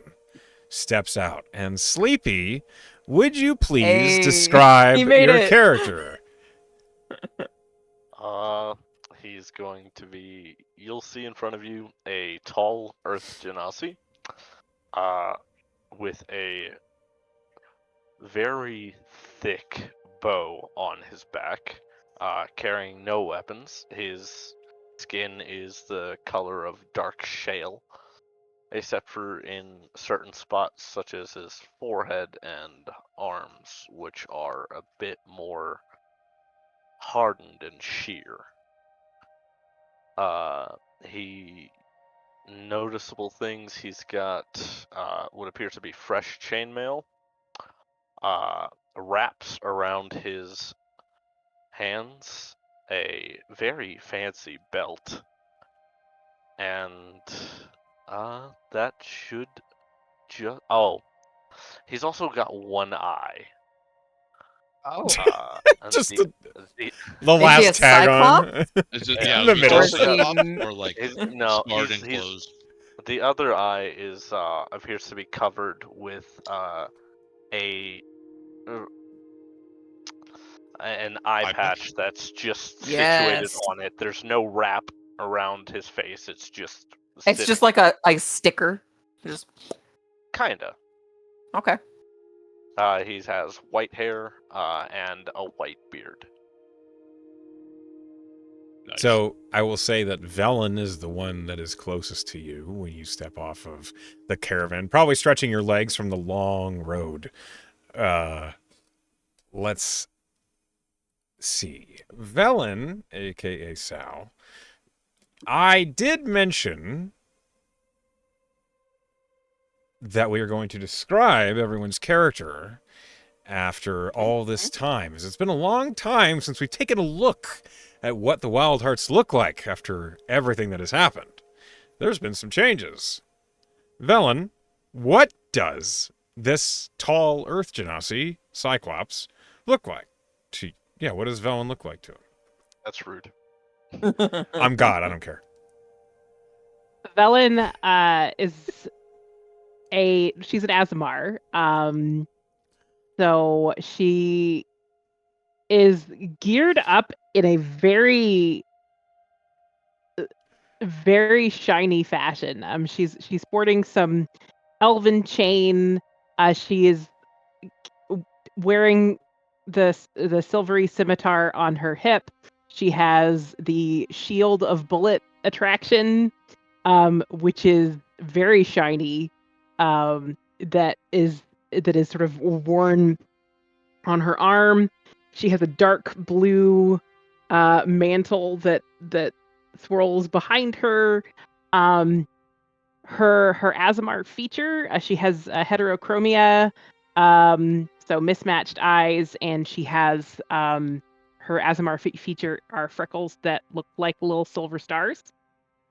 [SPEAKER 1] steps out. And Sleepy, would you please
[SPEAKER 2] Hey,
[SPEAKER 1] describe
[SPEAKER 2] he made
[SPEAKER 1] your
[SPEAKER 2] it.
[SPEAKER 1] character?
[SPEAKER 7] He's going to be, you'll see in front of you a tall earth genasi, with a very thick bow on his back, carrying no weapons. His skin is the color of dark shale, except for in certain spots such as his forehead and arms, which are a bit more hardened and sheer. He noticeable things. He's got what appears to be fresh chainmail, wraps around his hands, a very fancy belt, And that should just. Oh, he's also got one eye.
[SPEAKER 2] Oh.
[SPEAKER 7] And
[SPEAKER 6] Just
[SPEAKER 7] the,
[SPEAKER 6] the
[SPEAKER 7] the,
[SPEAKER 6] last
[SPEAKER 2] a
[SPEAKER 6] tag on.
[SPEAKER 5] Is it,
[SPEAKER 7] Yeah,
[SPEAKER 5] yeah,
[SPEAKER 6] in the
[SPEAKER 5] is it
[SPEAKER 6] middle.
[SPEAKER 2] Or
[SPEAKER 5] just
[SPEAKER 2] is
[SPEAKER 5] like
[SPEAKER 2] he-
[SPEAKER 5] up or like
[SPEAKER 7] no,
[SPEAKER 5] scarred
[SPEAKER 7] he's
[SPEAKER 5] and closed?
[SPEAKER 7] the other eye is appears to be covered with a an eye
[SPEAKER 5] Eye patch?
[SPEAKER 7] patch that's just situated
[SPEAKER 2] Yes.
[SPEAKER 7] on it. There's no wrap around his face. It's just
[SPEAKER 2] It's just like a sticker. Just
[SPEAKER 7] kinda.
[SPEAKER 2] okay.
[SPEAKER 7] He has white hair and a white beard.
[SPEAKER 5] Nice.
[SPEAKER 6] So I will say that Velen is the one that is closest to you when you step off of the caravan, probably stretching your legs from the long road. Let's see. Velen, aka Sal, I did mention that we are going to describe everyone's character after all this time. As it's been a long time since we've taken a look at what the Wild Hearts look like after everything that has happened. There's been some changes. Velen, what does this tall Earth Genasi, Cyclops, look like? Yeah, what does Velen look like to him?
[SPEAKER 7] That's rude.
[SPEAKER 6] I'm God, I don't care.
[SPEAKER 3] Velen is she's an Azamar. So she is geared up in a very very shiny fashion. She's sporting some elven chain. She is wearing the silvery scimitar on her hip. She has the shield of bullet attraction, which is very shiny. That is sort of worn on her arm. She has a dark blue mantle that swirls behind her. Her Azamar feature, she has heterochromia, so mismatched eyes, and she has her Azamar feature are freckles that look like little silver stars,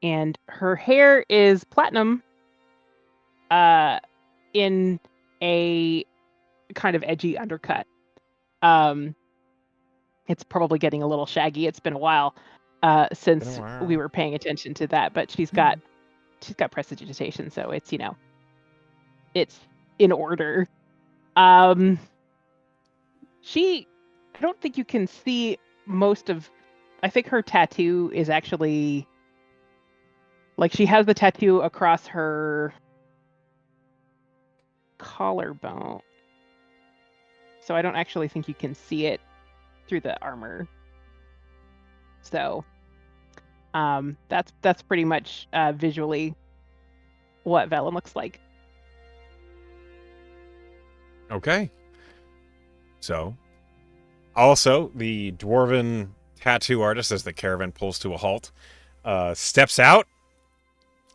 [SPEAKER 3] and her hair is platinum, in a kind of edgy undercut. It's probably getting a little shaggy. It's been a while since we were paying attention to that, but she's got prestidigitation, so it's it's in order. I don't think you can see most of. I think her tattoo is actually like she has the tattoo across her collarbone, so I don't actually think you can see it through the armor. So that's pretty much visually what Velen looks like.
[SPEAKER 6] Okay. So, also, the dwarven tattoo artist, as the caravan pulls to a halt, steps out,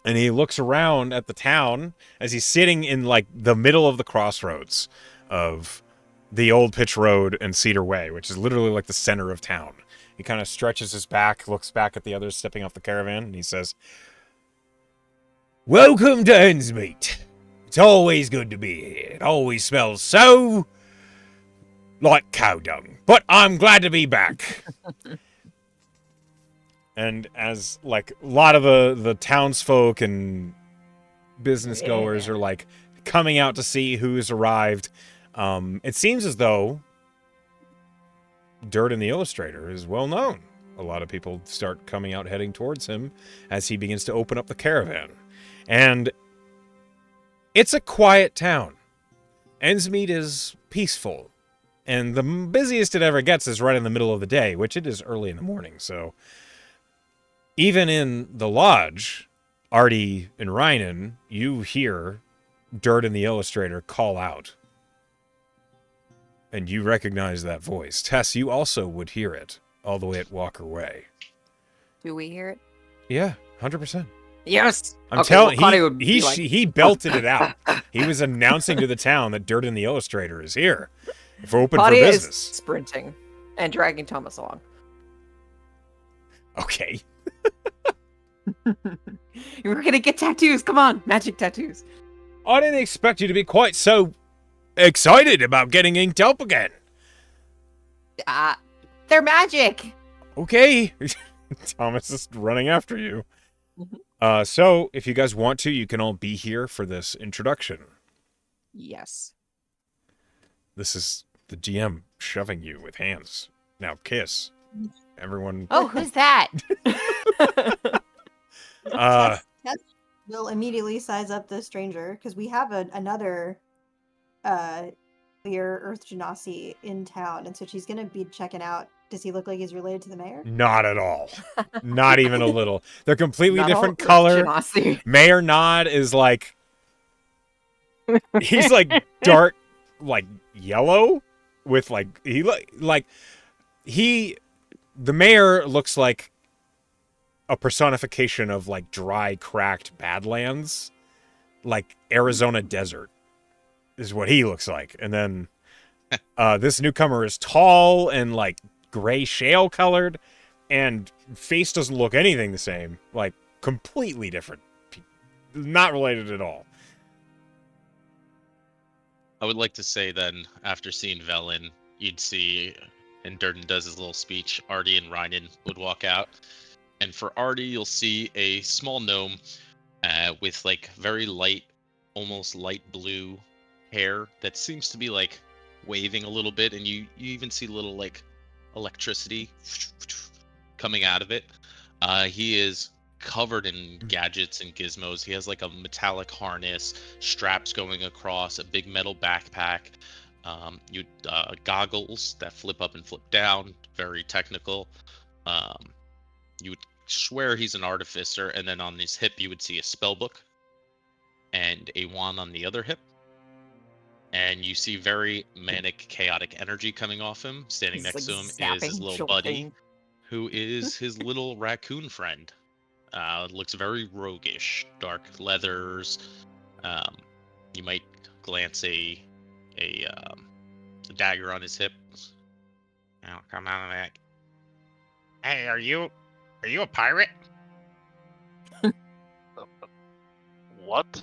[SPEAKER 6] and he looks around at the town as he's sitting in, like, the middle of the crossroads of the Old Pitch Road and Cedar Way, which is literally like the center of town. He kind of stretches his back, looks back at the others stepping off the caravan, and he says, "Welcome to Endsmeet. It's always good to be here. It always smells so like cow dung, but I'm glad to be back." And as like a lot of the townsfolk and business goers are like coming out to see who's arrived, it seems as though Durden the Illustrator is well known. A lot of people start coming out heading towards him as he begins to open up the caravan. And it's a quiet town. Endsmeet is peaceful. And the busiest it ever gets is right in the middle of the day, which it is early in the morning. So even in the lodge, Artie and Rynan, you hear Durden the Illustrator call out. And you recognize that voice. Tess, you also would hear it all the way at Walker Way.
[SPEAKER 2] Do we hear it?
[SPEAKER 6] Yeah, 100%.
[SPEAKER 2] Yes.
[SPEAKER 6] I'm telling he belted it out. He was announcing to the town that Durden the Illustrator is here. If we're open for
[SPEAKER 2] Claudia
[SPEAKER 6] business.
[SPEAKER 2] is sprinting and dragging Thomas along.
[SPEAKER 6] Okay.
[SPEAKER 2] We're gonna get tattoos. Come on, magic tattoos.
[SPEAKER 6] I didn't expect you to be quite so excited about getting inked up again.
[SPEAKER 2] They're magic.
[SPEAKER 6] Okay. Thomas is running after you. So, if you guys want to, you can all be here for this introduction.
[SPEAKER 2] Yes.
[SPEAKER 6] This is the GM shoving you with hands. Now kiss. Everyone.
[SPEAKER 2] Oh, who's that?
[SPEAKER 4] Tess will immediately size up the stranger because we have another clear Earth Genasi in town, and so she's gonna be checking out. Does he look like he's related to the mayor?
[SPEAKER 6] Not at all. Not even a little. They're completely
[SPEAKER 2] Not
[SPEAKER 6] different
[SPEAKER 2] all
[SPEAKER 6] color.
[SPEAKER 2] Genasi.
[SPEAKER 6] Mayor Nod is like he's like dark like yellow with like the mayor looks like a personification of like dry, cracked badlands, like Arizona desert is what he looks like. And then this newcomer is tall and like gray shale colored, and face doesn't look anything the same, like completely different. Not related at all.
[SPEAKER 5] I would like to say then, after seeing Velen, you'd see, and Durden does his little speech, Artie and Rynan would walk out. And for Artie, you'll see a small gnome with like very light, almost light blue hair that seems to be like waving a little bit, and you even see little like electricity coming out of it. He is covered in gadgets and gizmos. He has like a metallic harness, straps going across, a big metal backpack, goggles that flip up and flip down, very technical. You would swear he's an artificer, and then on his hip you would see a spell book and a wand on the other hip. And you see very manic, chaotic energy coming off him. Standing
[SPEAKER 2] He's,
[SPEAKER 5] next
[SPEAKER 2] like,
[SPEAKER 5] to him is
[SPEAKER 2] zapping,
[SPEAKER 5] his little buddy,
[SPEAKER 2] jolting.
[SPEAKER 5] who is his little raccoon friend. Looks very roguish, dark leathers. You might glance a dagger on his hip. Oh, come out of that. Hey, are you a pirate?
[SPEAKER 7] What?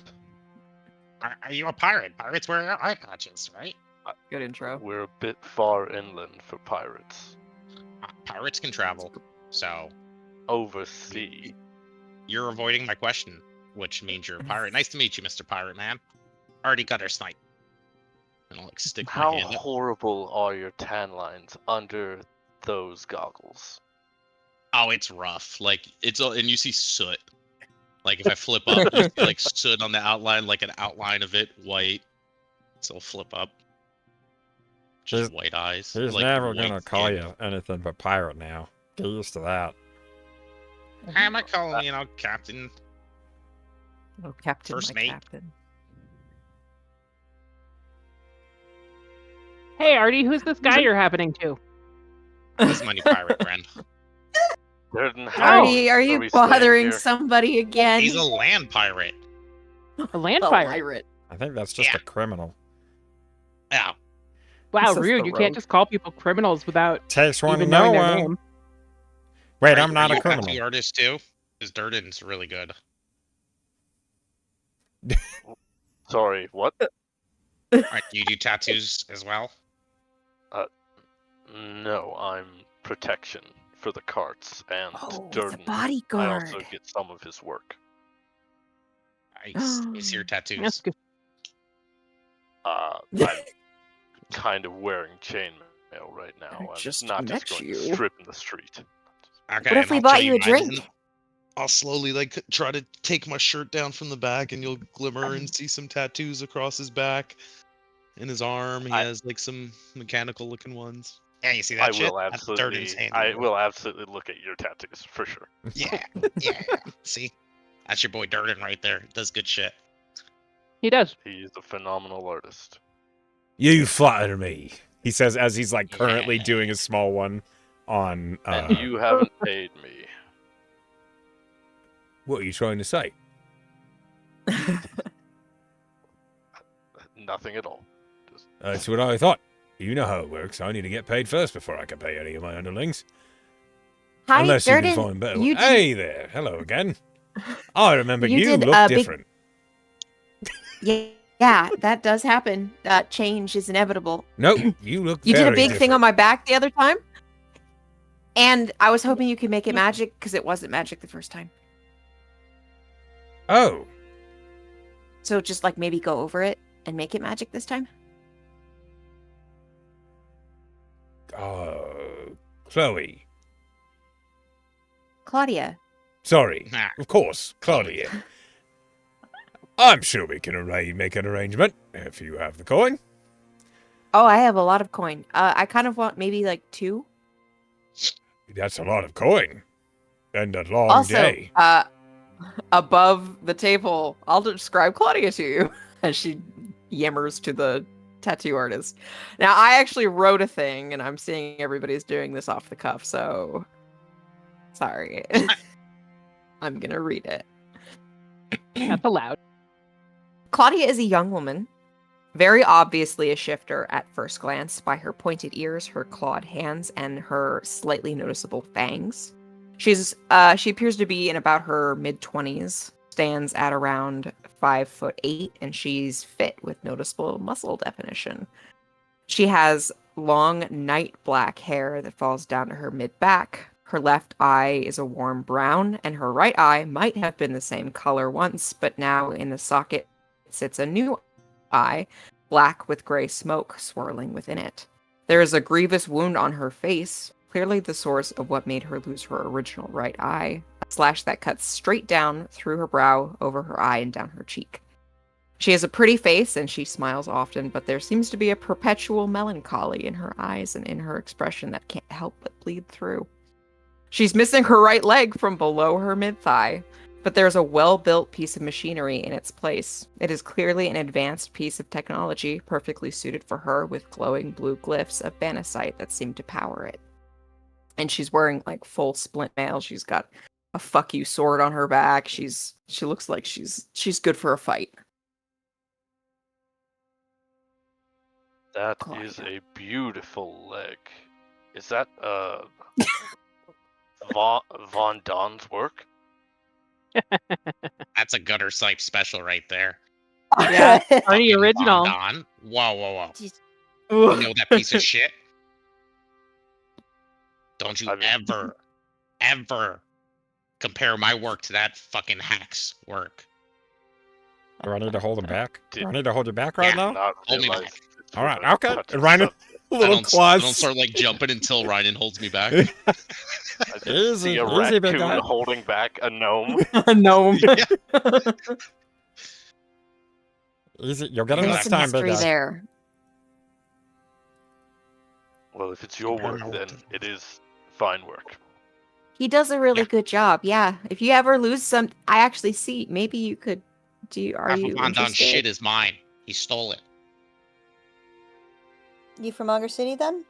[SPEAKER 5] Are you a pirate? Pirates wear eye patches, right?
[SPEAKER 2] Good intro.
[SPEAKER 7] We're a bit far inland for pirates.
[SPEAKER 5] Pirates can travel, so
[SPEAKER 7] Oversea.
[SPEAKER 5] you're avoiding my question, which means you're a pirate. Nice to meet you, Mr. Pirate Man. Already got our snipe. And I'll like stick my
[SPEAKER 7] How
[SPEAKER 5] hand up.
[SPEAKER 7] horrible are your tan lines under those goggles?
[SPEAKER 5] Oh, it's rough. Like it's all, and you see soot. Like if I flip up, you see like soot on the outline, like an outline of it, white. So I'll flip up. Just white eyes.
[SPEAKER 6] He's
[SPEAKER 5] like
[SPEAKER 6] never
[SPEAKER 5] white
[SPEAKER 6] gonna call
[SPEAKER 5] skin.
[SPEAKER 6] you anything but pirate now. Get used to that.
[SPEAKER 5] I might call him, Captain.
[SPEAKER 2] Oh, Captain,
[SPEAKER 5] First
[SPEAKER 2] my
[SPEAKER 5] mate.
[SPEAKER 2] captain.
[SPEAKER 3] Hey, Artie, who's this guy you're happening to?
[SPEAKER 5] This is my new pirate friend.
[SPEAKER 7] Durden, how
[SPEAKER 2] Artie, are you
[SPEAKER 7] we staying
[SPEAKER 2] bothering
[SPEAKER 7] here?
[SPEAKER 2] somebody again?
[SPEAKER 5] He's a land pirate.
[SPEAKER 3] A land
[SPEAKER 2] A
[SPEAKER 3] pirate.
[SPEAKER 2] pirate.
[SPEAKER 6] I think that's just
[SPEAKER 5] Yeah.
[SPEAKER 6] a criminal.
[SPEAKER 5] Yeah.
[SPEAKER 3] Wow,
[SPEAKER 2] This is
[SPEAKER 3] rude.
[SPEAKER 2] the
[SPEAKER 3] You can't
[SPEAKER 2] rogue.
[SPEAKER 3] just call people criminals without
[SPEAKER 6] Takes one to
[SPEAKER 3] even
[SPEAKER 6] know
[SPEAKER 3] knowing their
[SPEAKER 6] one.
[SPEAKER 3] name.
[SPEAKER 6] Wait,
[SPEAKER 5] Are
[SPEAKER 6] I'm not
[SPEAKER 5] you
[SPEAKER 6] a criminal.
[SPEAKER 5] tattoo artist too? Because Durden's really good.
[SPEAKER 7] Sorry, what?
[SPEAKER 5] Alright, do you do tattoos as well?
[SPEAKER 7] No, I'm protection for the carts, and
[SPEAKER 2] Oh, he's a
[SPEAKER 7] Durden. I
[SPEAKER 2] bodyguard.
[SPEAKER 7] also get some of his work.
[SPEAKER 5] Nice. Let see your
[SPEAKER 3] That's
[SPEAKER 5] tattoos.
[SPEAKER 3] good.
[SPEAKER 7] I'm kind of wearing chainmail right now.
[SPEAKER 2] I
[SPEAKER 7] I'm
[SPEAKER 2] just
[SPEAKER 7] not
[SPEAKER 2] met
[SPEAKER 7] just going
[SPEAKER 2] you.
[SPEAKER 7] to strip in the street.
[SPEAKER 5] Okay,
[SPEAKER 2] What if
[SPEAKER 5] and
[SPEAKER 2] we
[SPEAKER 5] I'll
[SPEAKER 2] bought
[SPEAKER 5] show
[SPEAKER 2] you a
[SPEAKER 5] mine,
[SPEAKER 2] drink?
[SPEAKER 5] and I'll slowly try to take my shirt down from the back, and you'll glimmer and see some tattoos across his back. In his arm, he has like some mechanical looking ones. Yeah, you see that
[SPEAKER 7] I
[SPEAKER 5] shit?
[SPEAKER 7] will
[SPEAKER 5] That's Durden's
[SPEAKER 7] absolutely. I
[SPEAKER 5] handiwork.
[SPEAKER 7] will absolutely look at your tattoos for sure.
[SPEAKER 5] Yeah, yeah. See, that's your boy Durden right there. Does good shit.
[SPEAKER 3] He does.
[SPEAKER 7] He's a phenomenal artist.
[SPEAKER 6] You flatter me, he says as he's like currently
[SPEAKER 5] Yeah.
[SPEAKER 6] doing a small one on.
[SPEAKER 7] And you haven't paid me.
[SPEAKER 6] What are you trying to say?
[SPEAKER 7] Nothing at all. Just,
[SPEAKER 6] That's what I thought. You know how it works. I need to get paid first before I can pay any of my underlings.
[SPEAKER 2] Hi,
[SPEAKER 6] Unless you
[SPEAKER 2] Durden.
[SPEAKER 6] can find better.
[SPEAKER 2] You
[SPEAKER 6] Hey there. Hello again. I remember
[SPEAKER 2] You
[SPEAKER 6] you
[SPEAKER 2] did
[SPEAKER 6] look
[SPEAKER 2] a big-
[SPEAKER 6] different.
[SPEAKER 2] Yeah, that does happen. Change is inevitable.
[SPEAKER 6] Nope, you look
[SPEAKER 2] You
[SPEAKER 6] very
[SPEAKER 2] did a big thing on
[SPEAKER 6] different.
[SPEAKER 2] my back the other time, and I was hoping you could make it magic because it wasn't magic the first time.
[SPEAKER 6] Oh,
[SPEAKER 2] So just like maybe go over it and make it magic this time.
[SPEAKER 6] Chloe.
[SPEAKER 2] Claudia.
[SPEAKER 6] Sorry,
[SPEAKER 5] Nah.
[SPEAKER 6] of course, Claudia. I'm sure we can make an arrangement if you have the coin.
[SPEAKER 2] Oh, I have a lot of coin. I kind of want maybe like 2.
[SPEAKER 6] That's a lot of coin. And a long
[SPEAKER 2] Also,
[SPEAKER 6] day.
[SPEAKER 2] above the table, I'll describe Claudia to you as she yammers to the tattoo artist. Now, I actually wrote a thing, and I'm seeing everybody's doing this off the cuff, so sorry. I'm gonna read it.
[SPEAKER 3] That's allowed.
[SPEAKER 2] Claudia is a young woman, very obviously a shifter at first glance by her pointed ears, her clawed hands, and her slightly noticeable fangs. She appears to be in about her mid-20s, stands at around 5'8", and she's fit with noticeable muscle definition. She has long night black hair that falls down to her mid-back. Her left eye is a warm brown, and her right eye might have been the same color once, but now in the socket sits a new eye, black with gray smoke swirling within it. There is a grievous wound on her face, clearly the source of what made her lose her original right eye, a slash that cuts straight down through her brow, over her eye, and down her cheek. She has a pretty face and she smiles often, but there seems to be a perpetual melancholy in her eyes and in her expression that can't help but bleed through. She's missing her right leg from below her mid-thigh, but there's a well-built piece of machinery in its place. It is clearly an advanced piece of technology, perfectly suited for her, with glowing blue glyphs of banasite that seem to power it. And she's wearing like full splint mail. She's got a fuck you sword on her back. She looks like she's good for a fight.
[SPEAKER 7] That
[SPEAKER 2] Claudia.
[SPEAKER 7] is a beautiful leg. Is that Von Don's work?
[SPEAKER 5] That's a gutter snipe special right there.
[SPEAKER 3] Yeah, pretty
[SPEAKER 5] Fucking
[SPEAKER 3] original.
[SPEAKER 5] Don. Whoa, whoa, whoa.
[SPEAKER 2] Ugh.
[SPEAKER 5] You know that piece of shit? Don't you
[SPEAKER 7] I mean-
[SPEAKER 5] ever compare my work to that fucking hack's work.
[SPEAKER 6] Do I need to hold him back? Do I
[SPEAKER 7] Did-
[SPEAKER 6] need to hold you back right
[SPEAKER 5] Yeah.
[SPEAKER 6] now?
[SPEAKER 7] Not
[SPEAKER 5] Hold me
[SPEAKER 7] realize
[SPEAKER 5] back.
[SPEAKER 7] this
[SPEAKER 6] All
[SPEAKER 7] was
[SPEAKER 6] right,
[SPEAKER 7] a
[SPEAKER 6] okay.
[SPEAKER 7] touchy
[SPEAKER 6] And Ryan,
[SPEAKER 7] subject.
[SPEAKER 6] little
[SPEAKER 5] I
[SPEAKER 6] claws.
[SPEAKER 5] don't start like jumping until Ryan holds me back.
[SPEAKER 7] I just
[SPEAKER 6] Easy,
[SPEAKER 7] see a
[SPEAKER 6] easy, big
[SPEAKER 7] raccoon
[SPEAKER 6] guy.
[SPEAKER 7] holding back a gnome.
[SPEAKER 2] Gnome.
[SPEAKER 6] Easy. You'll get him
[SPEAKER 5] There's
[SPEAKER 6] next
[SPEAKER 2] some
[SPEAKER 6] time, big
[SPEAKER 2] history
[SPEAKER 6] guy.
[SPEAKER 2] there.
[SPEAKER 7] Well, if it's your work, then it is fine work.
[SPEAKER 2] He does a really
[SPEAKER 5] Yeah.
[SPEAKER 2] good job. Yeah. If you ever lose some, I actually see. Maybe you could. Are
[SPEAKER 5] Half
[SPEAKER 2] you
[SPEAKER 5] of Von Don's
[SPEAKER 2] interested?
[SPEAKER 5] shit is mine. He stole it.
[SPEAKER 4] You from Monger City then?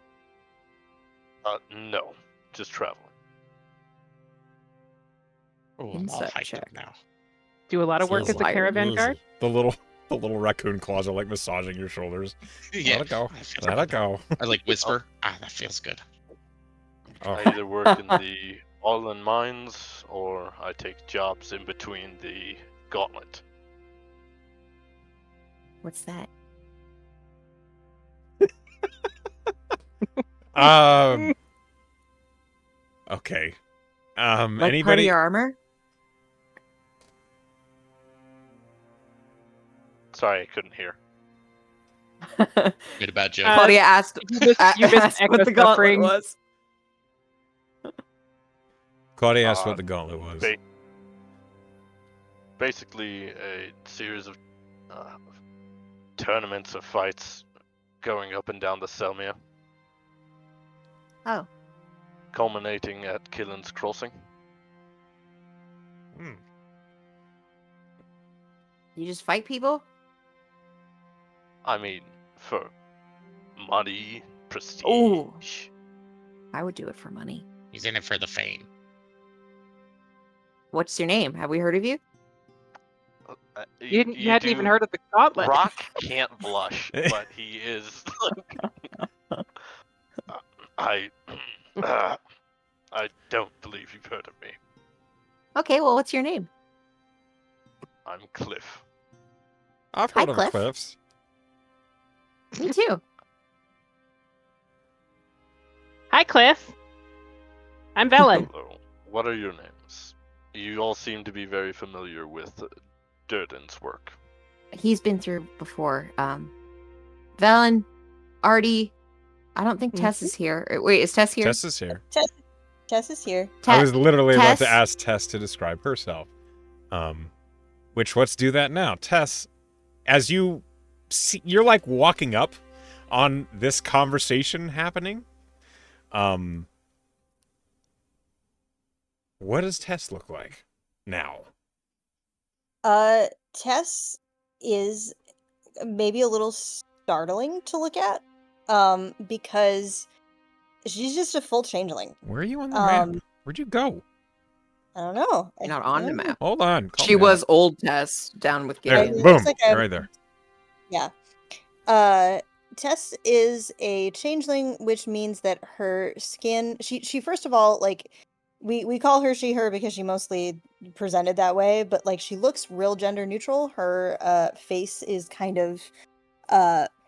[SPEAKER 7] No, just traveling.
[SPEAKER 5] Oh, I'm all
[SPEAKER 2] Insight
[SPEAKER 5] hyped
[SPEAKER 2] check.
[SPEAKER 5] up now.
[SPEAKER 3] Do a lot of work
[SPEAKER 2] Easy.
[SPEAKER 3] as a caravan guard.
[SPEAKER 6] Easy. The little raccoon claws are like massaging your shoulders.
[SPEAKER 5] Yeah.
[SPEAKER 6] Let it go.
[SPEAKER 5] that feels
[SPEAKER 6] Let
[SPEAKER 5] good.
[SPEAKER 6] it go.
[SPEAKER 5] I like whisper. That feels good.
[SPEAKER 6] Oh.
[SPEAKER 7] I either work in the Allen mines or I take jobs in between the gauntlet.
[SPEAKER 2] What's that?
[SPEAKER 6] Okay.
[SPEAKER 2] Like part of
[SPEAKER 6] Anybody?
[SPEAKER 2] your armor?
[SPEAKER 7] Sorry, I couldn't hear.
[SPEAKER 5] Made a bad joke.
[SPEAKER 2] Claudia asked,
[SPEAKER 3] You missed
[SPEAKER 2] asked what the
[SPEAKER 3] Echo
[SPEAKER 2] gauntlet
[SPEAKER 3] suffering.
[SPEAKER 2] was.
[SPEAKER 6] Claudia asked
[SPEAKER 7] Uh,
[SPEAKER 6] what the gauntlet was.
[SPEAKER 7] ba- Basically, a series of tournaments of fights going up and down the Selmia,
[SPEAKER 2] Oh.
[SPEAKER 7] culminating at Killen's Crossing.
[SPEAKER 6] Hmm.
[SPEAKER 2] You just fight people?
[SPEAKER 7] I mean, for money, prestige.
[SPEAKER 2] Ooh. I would do it for money.
[SPEAKER 5] He's in it for the fame.
[SPEAKER 2] What's your name? Have we heard of you?
[SPEAKER 3] You hadn't even heard of the gauntlet.
[SPEAKER 7] Rock can't blush, but he is. I don't believe you've heard of me.
[SPEAKER 2] Okay, well, what's your name?
[SPEAKER 7] I'm Cliff.
[SPEAKER 1] I've
[SPEAKER 2] Hi,
[SPEAKER 1] heard of
[SPEAKER 2] Cliff.
[SPEAKER 1] cliffs.
[SPEAKER 2] Me too.
[SPEAKER 3] Hi, Cliff. I'm Velen.
[SPEAKER 7] Hello. What are your names? You all seem to be very familiar with Durden's work.
[SPEAKER 2] He's been through before. Valen, Artie. I don't think Tess is here. Wait, is Tess here?
[SPEAKER 1] Tess is here.
[SPEAKER 4] Tess is here.
[SPEAKER 1] I was literally about to
[SPEAKER 2] Tess?
[SPEAKER 1] ask Tess to describe herself. Which let's do that now. Tess, as you see, you're like walking up on this conversation happening. What does Tess look like now?
[SPEAKER 4] Tess is maybe a little startling to look at, because she's just a full changeling.
[SPEAKER 1] Where are you on the map?
[SPEAKER 4] Um,
[SPEAKER 1] Where'd you go?
[SPEAKER 4] I don't know.
[SPEAKER 2] You're not
[SPEAKER 4] I
[SPEAKER 2] on the
[SPEAKER 4] don't know.
[SPEAKER 2] map.
[SPEAKER 1] Hold on. calm
[SPEAKER 2] She
[SPEAKER 1] down.
[SPEAKER 2] was old Tess down with
[SPEAKER 1] There,
[SPEAKER 2] Gideon.
[SPEAKER 4] It
[SPEAKER 1] boom.
[SPEAKER 4] looks like I'm-
[SPEAKER 1] right there.
[SPEAKER 4] Yeah. Tess is a changeling, which means that her skin. She first of all, like, we call her she her because she mostly presented that way, but like she looks real gender neutral. Her face is kind of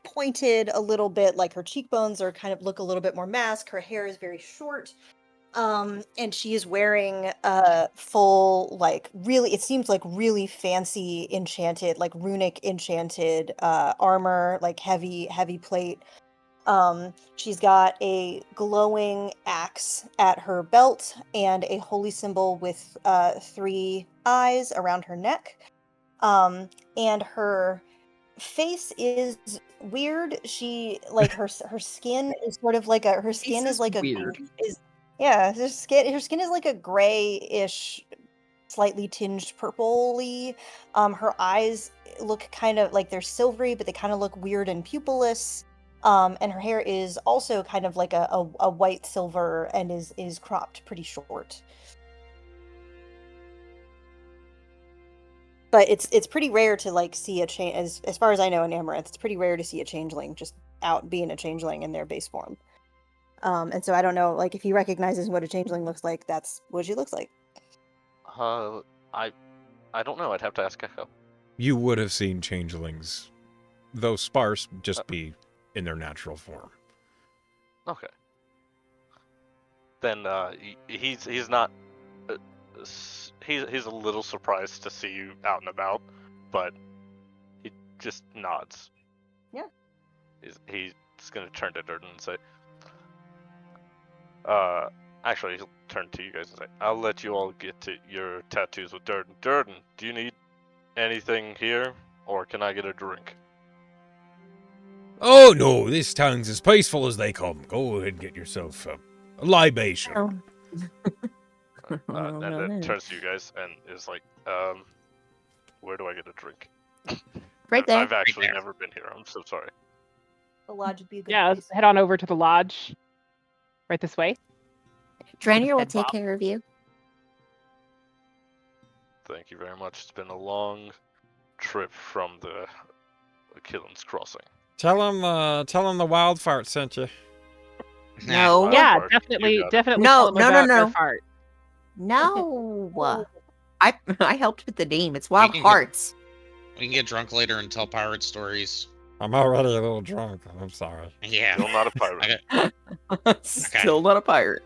[SPEAKER 4] pointed a little bit, like her cheekbones are kind of look a little bit more masked. Her hair is very short. And she is wearing full, like, really, it seems like really fancy enchanted, like runic enchanted armor, like heavy plate. She's got a glowing axe at her belt and a holy symbol with 3 eyes around her neck. And her face is weird. She, like, her skin is sort of like her skin
[SPEAKER 2] Face
[SPEAKER 4] is like a
[SPEAKER 2] weird.
[SPEAKER 4] yeah, her skin is like a grayish, slightly tinged purpley. Her eyes look kind of like they're silvery, but they kind of look weird and pupilless. And her hair is also kind of like a white silver and is cropped pretty short. But it's pretty rare to like see a change, as far as I know in Amaranth, it's pretty rare to see a changeling just out being a changeling in their base form. And so I don't know, like, if he recognizes what a changeling looks like, that's what she looks like.
[SPEAKER 7] I don't know. I'd have to ask Echo.
[SPEAKER 1] You would have seen changelings, though sparse, just be in their natural form.
[SPEAKER 7] Okay. Then he's not. He's a little surprised to see you out and about, but he just nods.
[SPEAKER 4] Yeah.
[SPEAKER 7] He's gonna turn to Durden and say, actually, he'll turn to you guys and say, I'll let you all get to your tattoos with Durden. Durden, do you need anything here, or can I get a drink?
[SPEAKER 1] Oh no, this town's as peaceful as they come. Go ahead and get yourself a libation.
[SPEAKER 2] Oh.
[SPEAKER 7] And then turns to you guys and is like, where do I get a drink?
[SPEAKER 2] Right there.
[SPEAKER 7] I've actually
[SPEAKER 5] there.
[SPEAKER 7] never been here. I'm so sorry.
[SPEAKER 4] The lodge would be a good
[SPEAKER 3] Yeah,
[SPEAKER 4] place.
[SPEAKER 3] head on over to the lodge. Right this way.
[SPEAKER 2] Dranier will
[SPEAKER 3] Head
[SPEAKER 2] take
[SPEAKER 3] bop.
[SPEAKER 2] care of you.
[SPEAKER 7] Thank you very much. It's been a long trip from the Killen's Crossing.
[SPEAKER 1] Tell him the wild fart sent you.
[SPEAKER 2] No.
[SPEAKER 7] Wild
[SPEAKER 3] Yeah,
[SPEAKER 7] card, you
[SPEAKER 3] definitely
[SPEAKER 7] got it.
[SPEAKER 3] definitely
[SPEAKER 2] No,
[SPEAKER 3] tell him
[SPEAKER 2] no, no,
[SPEAKER 3] about
[SPEAKER 2] no.
[SPEAKER 3] your fart.
[SPEAKER 2] No. I helped with the name. It's Wild
[SPEAKER 5] can get-
[SPEAKER 2] Hearts.
[SPEAKER 5] We can get drunk later and tell pirate stories.
[SPEAKER 1] I'm already a little drunk. I'm sorry.
[SPEAKER 5] Yeah.
[SPEAKER 7] Still not a pirate.
[SPEAKER 2] Still not a pirate.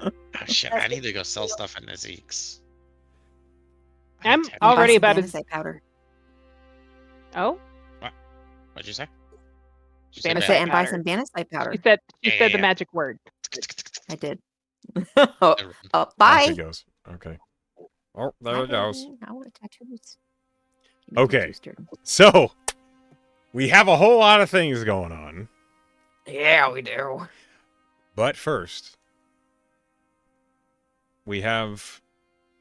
[SPEAKER 5] Oh shit! I need to go sell stuff in the Zeeks.
[SPEAKER 3] I'm
[SPEAKER 5] Buy
[SPEAKER 3] already
[SPEAKER 5] some
[SPEAKER 3] about to.
[SPEAKER 2] Banasite powder.
[SPEAKER 3] Oh,
[SPEAKER 5] What'd you say? Did you say
[SPEAKER 2] I
[SPEAKER 3] Banasite
[SPEAKER 2] said,
[SPEAKER 5] bad?
[SPEAKER 2] and buy
[SPEAKER 3] powder.
[SPEAKER 2] some Banasite powder.
[SPEAKER 3] she said
[SPEAKER 5] Yeah,
[SPEAKER 3] the
[SPEAKER 5] yeah.
[SPEAKER 3] magic word.
[SPEAKER 2] I did. Oh,
[SPEAKER 1] Out
[SPEAKER 2] bye.
[SPEAKER 1] it goes. Okay. Oh, there it goes.
[SPEAKER 2] I want tattoos. Give me
[SPEAKER 1] Okay.
[SPEAKER 2] tattoos, Durden.
[SPEAKER 1] So, we have a whole lot of things going on.
[SPEAKER 2] Yeah, we do.
[SPEAKER 1] But first, we have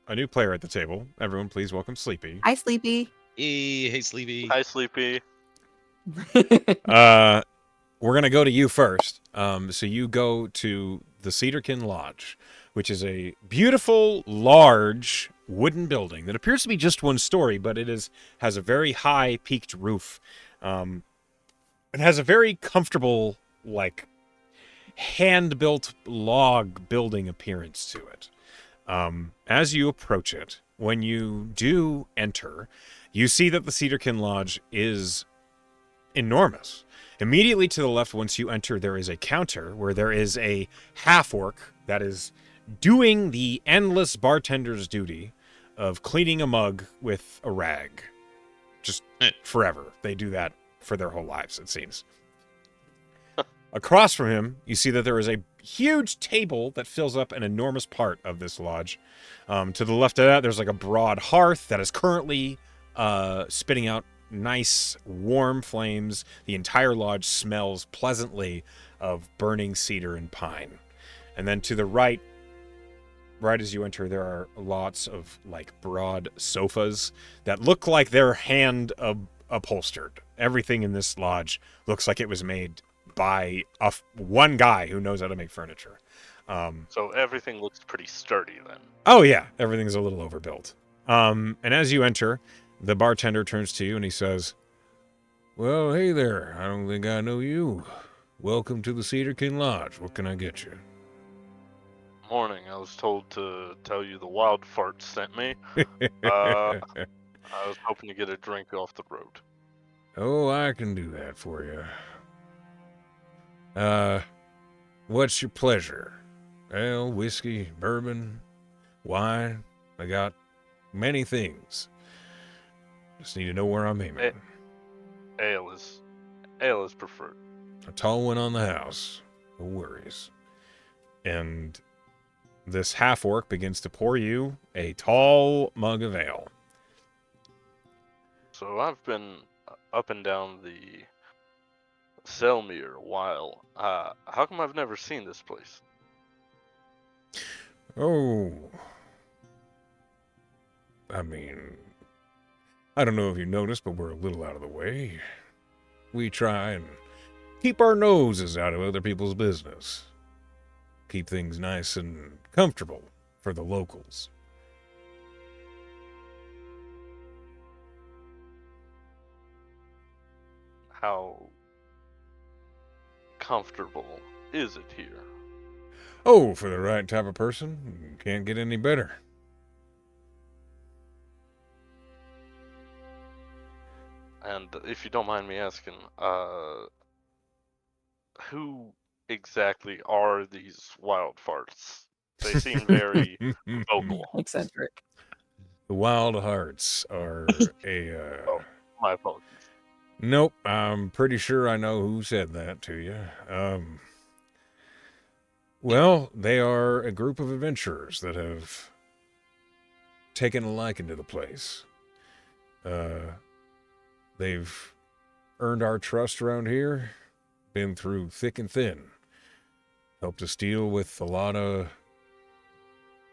[SPEAKER 1] a new player at the table. Everyone, please welcome Sleepy.
[SPEAKER 2] Hi, Sleepy.
[SPEAKER 5] Hey, Sleepy.
[SPEAKER 7] Hi, Sleepy.
[SPEAKER 1] We're going to go to you first. So you go to the Cedarkin Lodge, which is a beautiful, large wooden building that appears to be just one story, but it has a very high peaked roof. And has a very comfortable, like, hand-built log building appearance to it. As you approach it,
[SPEAKER 6] when you do enter, you see that the Cedarkin Lodge is enormous. Immediately to the left, once you enter, there is a counter where there is a half-orc that is doing the endless bartender's duty of cleaning a mug with a rag. Just forever. They do that for their whole lives, it seems. Across from him, you see that there is a huge table that fills up an enormous part of this lodge. To the left of that, there's like a broad hearth that is currently spitting out nice, warm flames. The entire lodge smells pleasantly of burning cedar and pine. And then to the right as you enter, there are lots of like broad sofas that look like they're hand upholstered. Everything in this lodge looks like it was made by one guy who knows how to make furniture.
[SPEAKER 7] So everything looks pretty sturdy then.
[SPEAKER 6] Oh yeah, everything's a little overbuilt. And as you enter, the bartender turns to you and he says, "Well, hey there. I don't think I know you. Welcome to the Cedarkin Lodge. What can I get you?"
[SPEAKER 7] Morning, I was told to tell you the wild fart sent me. I was hoping to get a drink off the road.
[SPEAKER 1] Oh, I can do that for you. What's your pleasure? Ale, whiskey, bourbon, wine? I got many things. Just need to know where I'm aiming.
[SPEAKER 7] Ale is preferred.
[SPEAKER 1] A tall one on the house. No worries.
[SPEAKER 6] And this half-orc begins to pour you a tall mug of ale.
[SPEAKER 7] So I've been up and down the Selmere a while. How come I've never seen this place?
[SPEAKER 1] Oh. I mean, I don't know if you noticed, but we're a little out of the way. We try and keep our noses out of other people's business. Keep things nice and comfortable for the locals.
[SPEAKER 7] How comfortable is it here?
[SPEAKER 1] Oh, for the right type of person, can't get any better.
[SPEAKER 7] And if you don't mind me asking, who exactly are these wild farts? They seem very vocal.
[SPEAKER 2] Eccentric.
[SPEAKER 1] The Wild Hearts are
[SPEAKER 7] Oh, my apologies.
[SPEAKER 1] Nope, I'm pretty sure I know who said that to you. Well, they are a group of adventurers that have taken a liking to the place. They've earned our trust around here, been through thick and thin, helped us deal with a lot of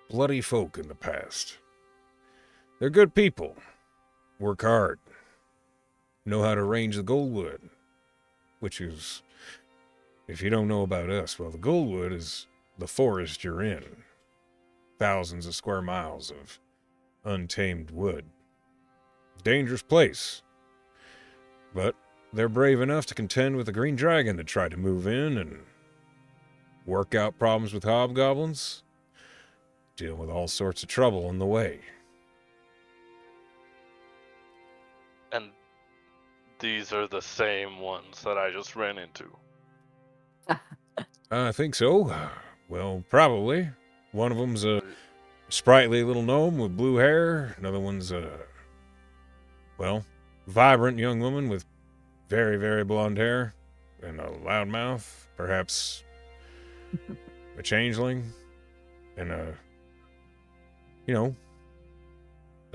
[SPEAKER 1] bloody folk in the past. They're good people, work hard, know how to range the goldwood, which is, if you don't know about us, well, the goldwood is the forest you're in. Thousands of square miles of untamed wood. Dangerous place. But they're brave enough to contend with the green dragon that tried to move in and work out problems with hobgoblins, deal with all sorts of trouble on the way.
[SPEAKER 7] And these are the same ones that I just ran into.
[SPEAKER 1] I think so. Well, probably. One of them's a sprightly little gnome with blue hair. Another one's a, well, vibrant young woman with very, very blonde hair and a loud mouth. Perhaps a changeling and a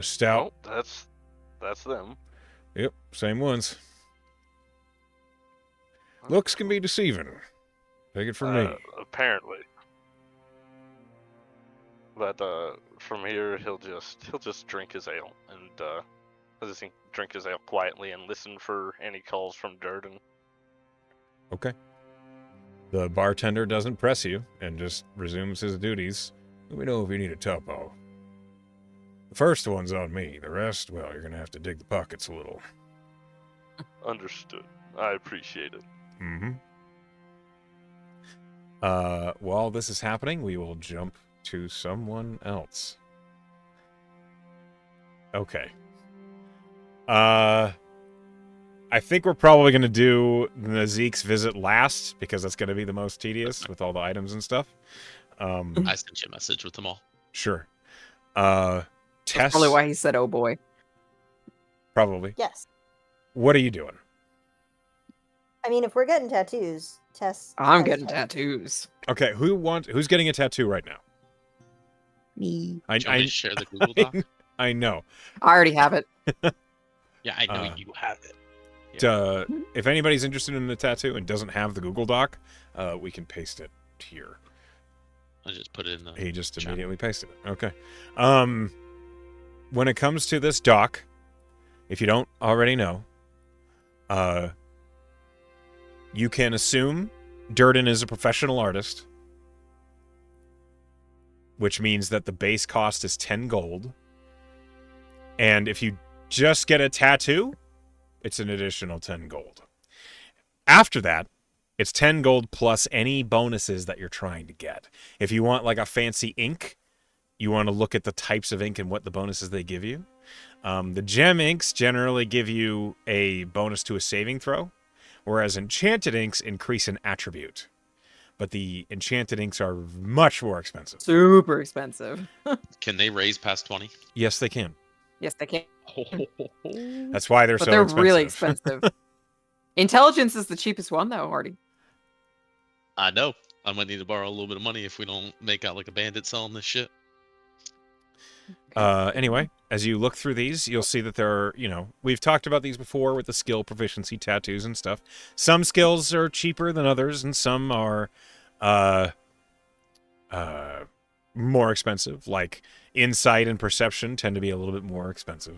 [SPEAKER 1] stout.
[SPEAKER 7] Oh, that's them.
[SPEAKER 1] Yep, same ones. Looks can be deceiving. Take it from me.
[SPEAKER 7] Apparently. But from here he'll just drink his ale and he'll just drink his ale quietly and listen for any calls from Durden.
[SPEAKER 6] Okay. The bartender doesn't press you and just resumes his duties.
[SPEAKER 1] Let me know if you need a topo. The first one's on me. The rest, well, you're gonna have to dig the pockets a little.
[SPEAKER 7] Understood. I appreciate it.
[SPEAKER 6] Mm-hmm. While this is happening, we will jump to someone else. Okay. I think we're probably going to do Zeke's visit last because that's going to be the most tedious with all the items and stuff.
[SPEAKER 5] I sent you a message with them all.
[SPEAKER 6] Sure.
[SPEAKER 2] That's
[SPEAKER 6] Tess,
[SPEAKER 2] probably why he said, "Oh boy."
[SPEAKER 6] probably.
[SPEAKER 4] Yes.
[SPEAKER 6] What are you doing?
[SPEAKER 4] I mean, if we're getting tattoos, Tess.
[SPEAKER 2] I'm
[SPEAKER 4] has
[SPEAKER 2] getting tattoos.
[SPEAKER 6] Okay, who's getting a tattoo right now?
[SPEAKER 2] Me.
[SPEAKER 5] Do you want me to share the Google Doc?
[SPEAKER 6] I know.
[SPEAKER 2] I already have it.
[SPEAKER 5] Yeah, I know
[SPEAKER 6] Uh,
[SPEAKER 5] you have it.
[SPEAKER 6] If anybody's interested in a tattoo and doesn't have the Google Doc, we can paste it here.
[SPEAKER 5] I just put it in the.
[SPEAKER 6] He just
[SPEAKER 5] chat.
[SPEAKER 6] immediately pasted it. Okay. When it comes to this doc, if you don't already know, you can assume Durden is a professional artist, which means that the base cost is 10 gold. And if you just get a tattoo, it's an additional 10 gold. After that, it's 10 gold plus any bonuses that you're trying to get. If you want like a fancy ink, you want to look at the types of ink and what the bonuses they give you. The gem inks generally give you a bonus to a saving throw, whereas enchanted inks increase an attribute. But the enchanted inks are much more expensive.
[SPEAKER 2] Super expensive.
[SPEAKER 5] Can they raise past 20?
[SPEAKER 6] Yes, they can.
[SPEAKER 2] Yes, they can.
[SPEAKER 6] That's why they're
[SPEAKER 2] But
[SPEAKER 6] so
[SPEAKER 2] they're
[SPEAKER 6] expensive.
[SPEAKER 2] really expensive. Intelligence is the cheapest one, though, Hardy.
[SPEAKER 5] I know. I might need to borrow a little bit of money if we don't make out like a bandit selling this shit.
[SPEAKER 6] Anyway, as you look through these, you'll see that there are, we've talked about these before with the skill proficiency tattoos and stuff. Some skills are cheaper than others, and some are more expensive. Like insight and perception tend to be a little bit more expensive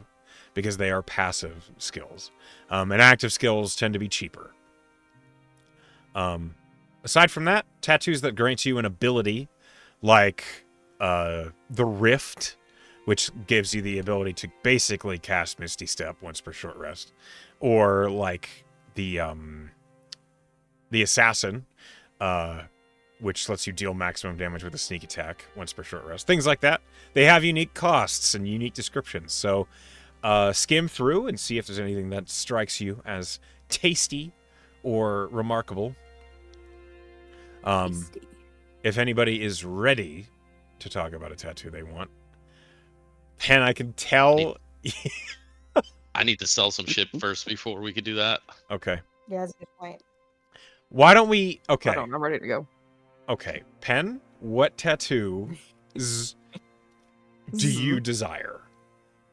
[SPEAKER 6] because they are passive skills. And active skills tend to be cheaper. Aside from that, tattoos that grant you an ability, like the Rift, which gives you the ability to basically cast Misty Step once per short rest, or like the Assassin, which lets you deal maximum damage with a sneak attack once per short rest. Things like that. They have unique costs and unique descriptions. So skim through and see if there's anything that strikes you as tasty or remarkable. If anybody is ready to talk about a tattoo they want, Pen, I can tell.
[SPEAKER 5] I need to sell some shit first before we could do that.
[SPEAKER 6] Okay.
[SPEAKER 4] Yeah, that's a good point.
[SPEAKER 6] Why don't we? Okay.
[SPEAKER 2] Hold on, I'm ready to go.
[SPEAKER 6] Okay. Pen, what tattoos do you desire?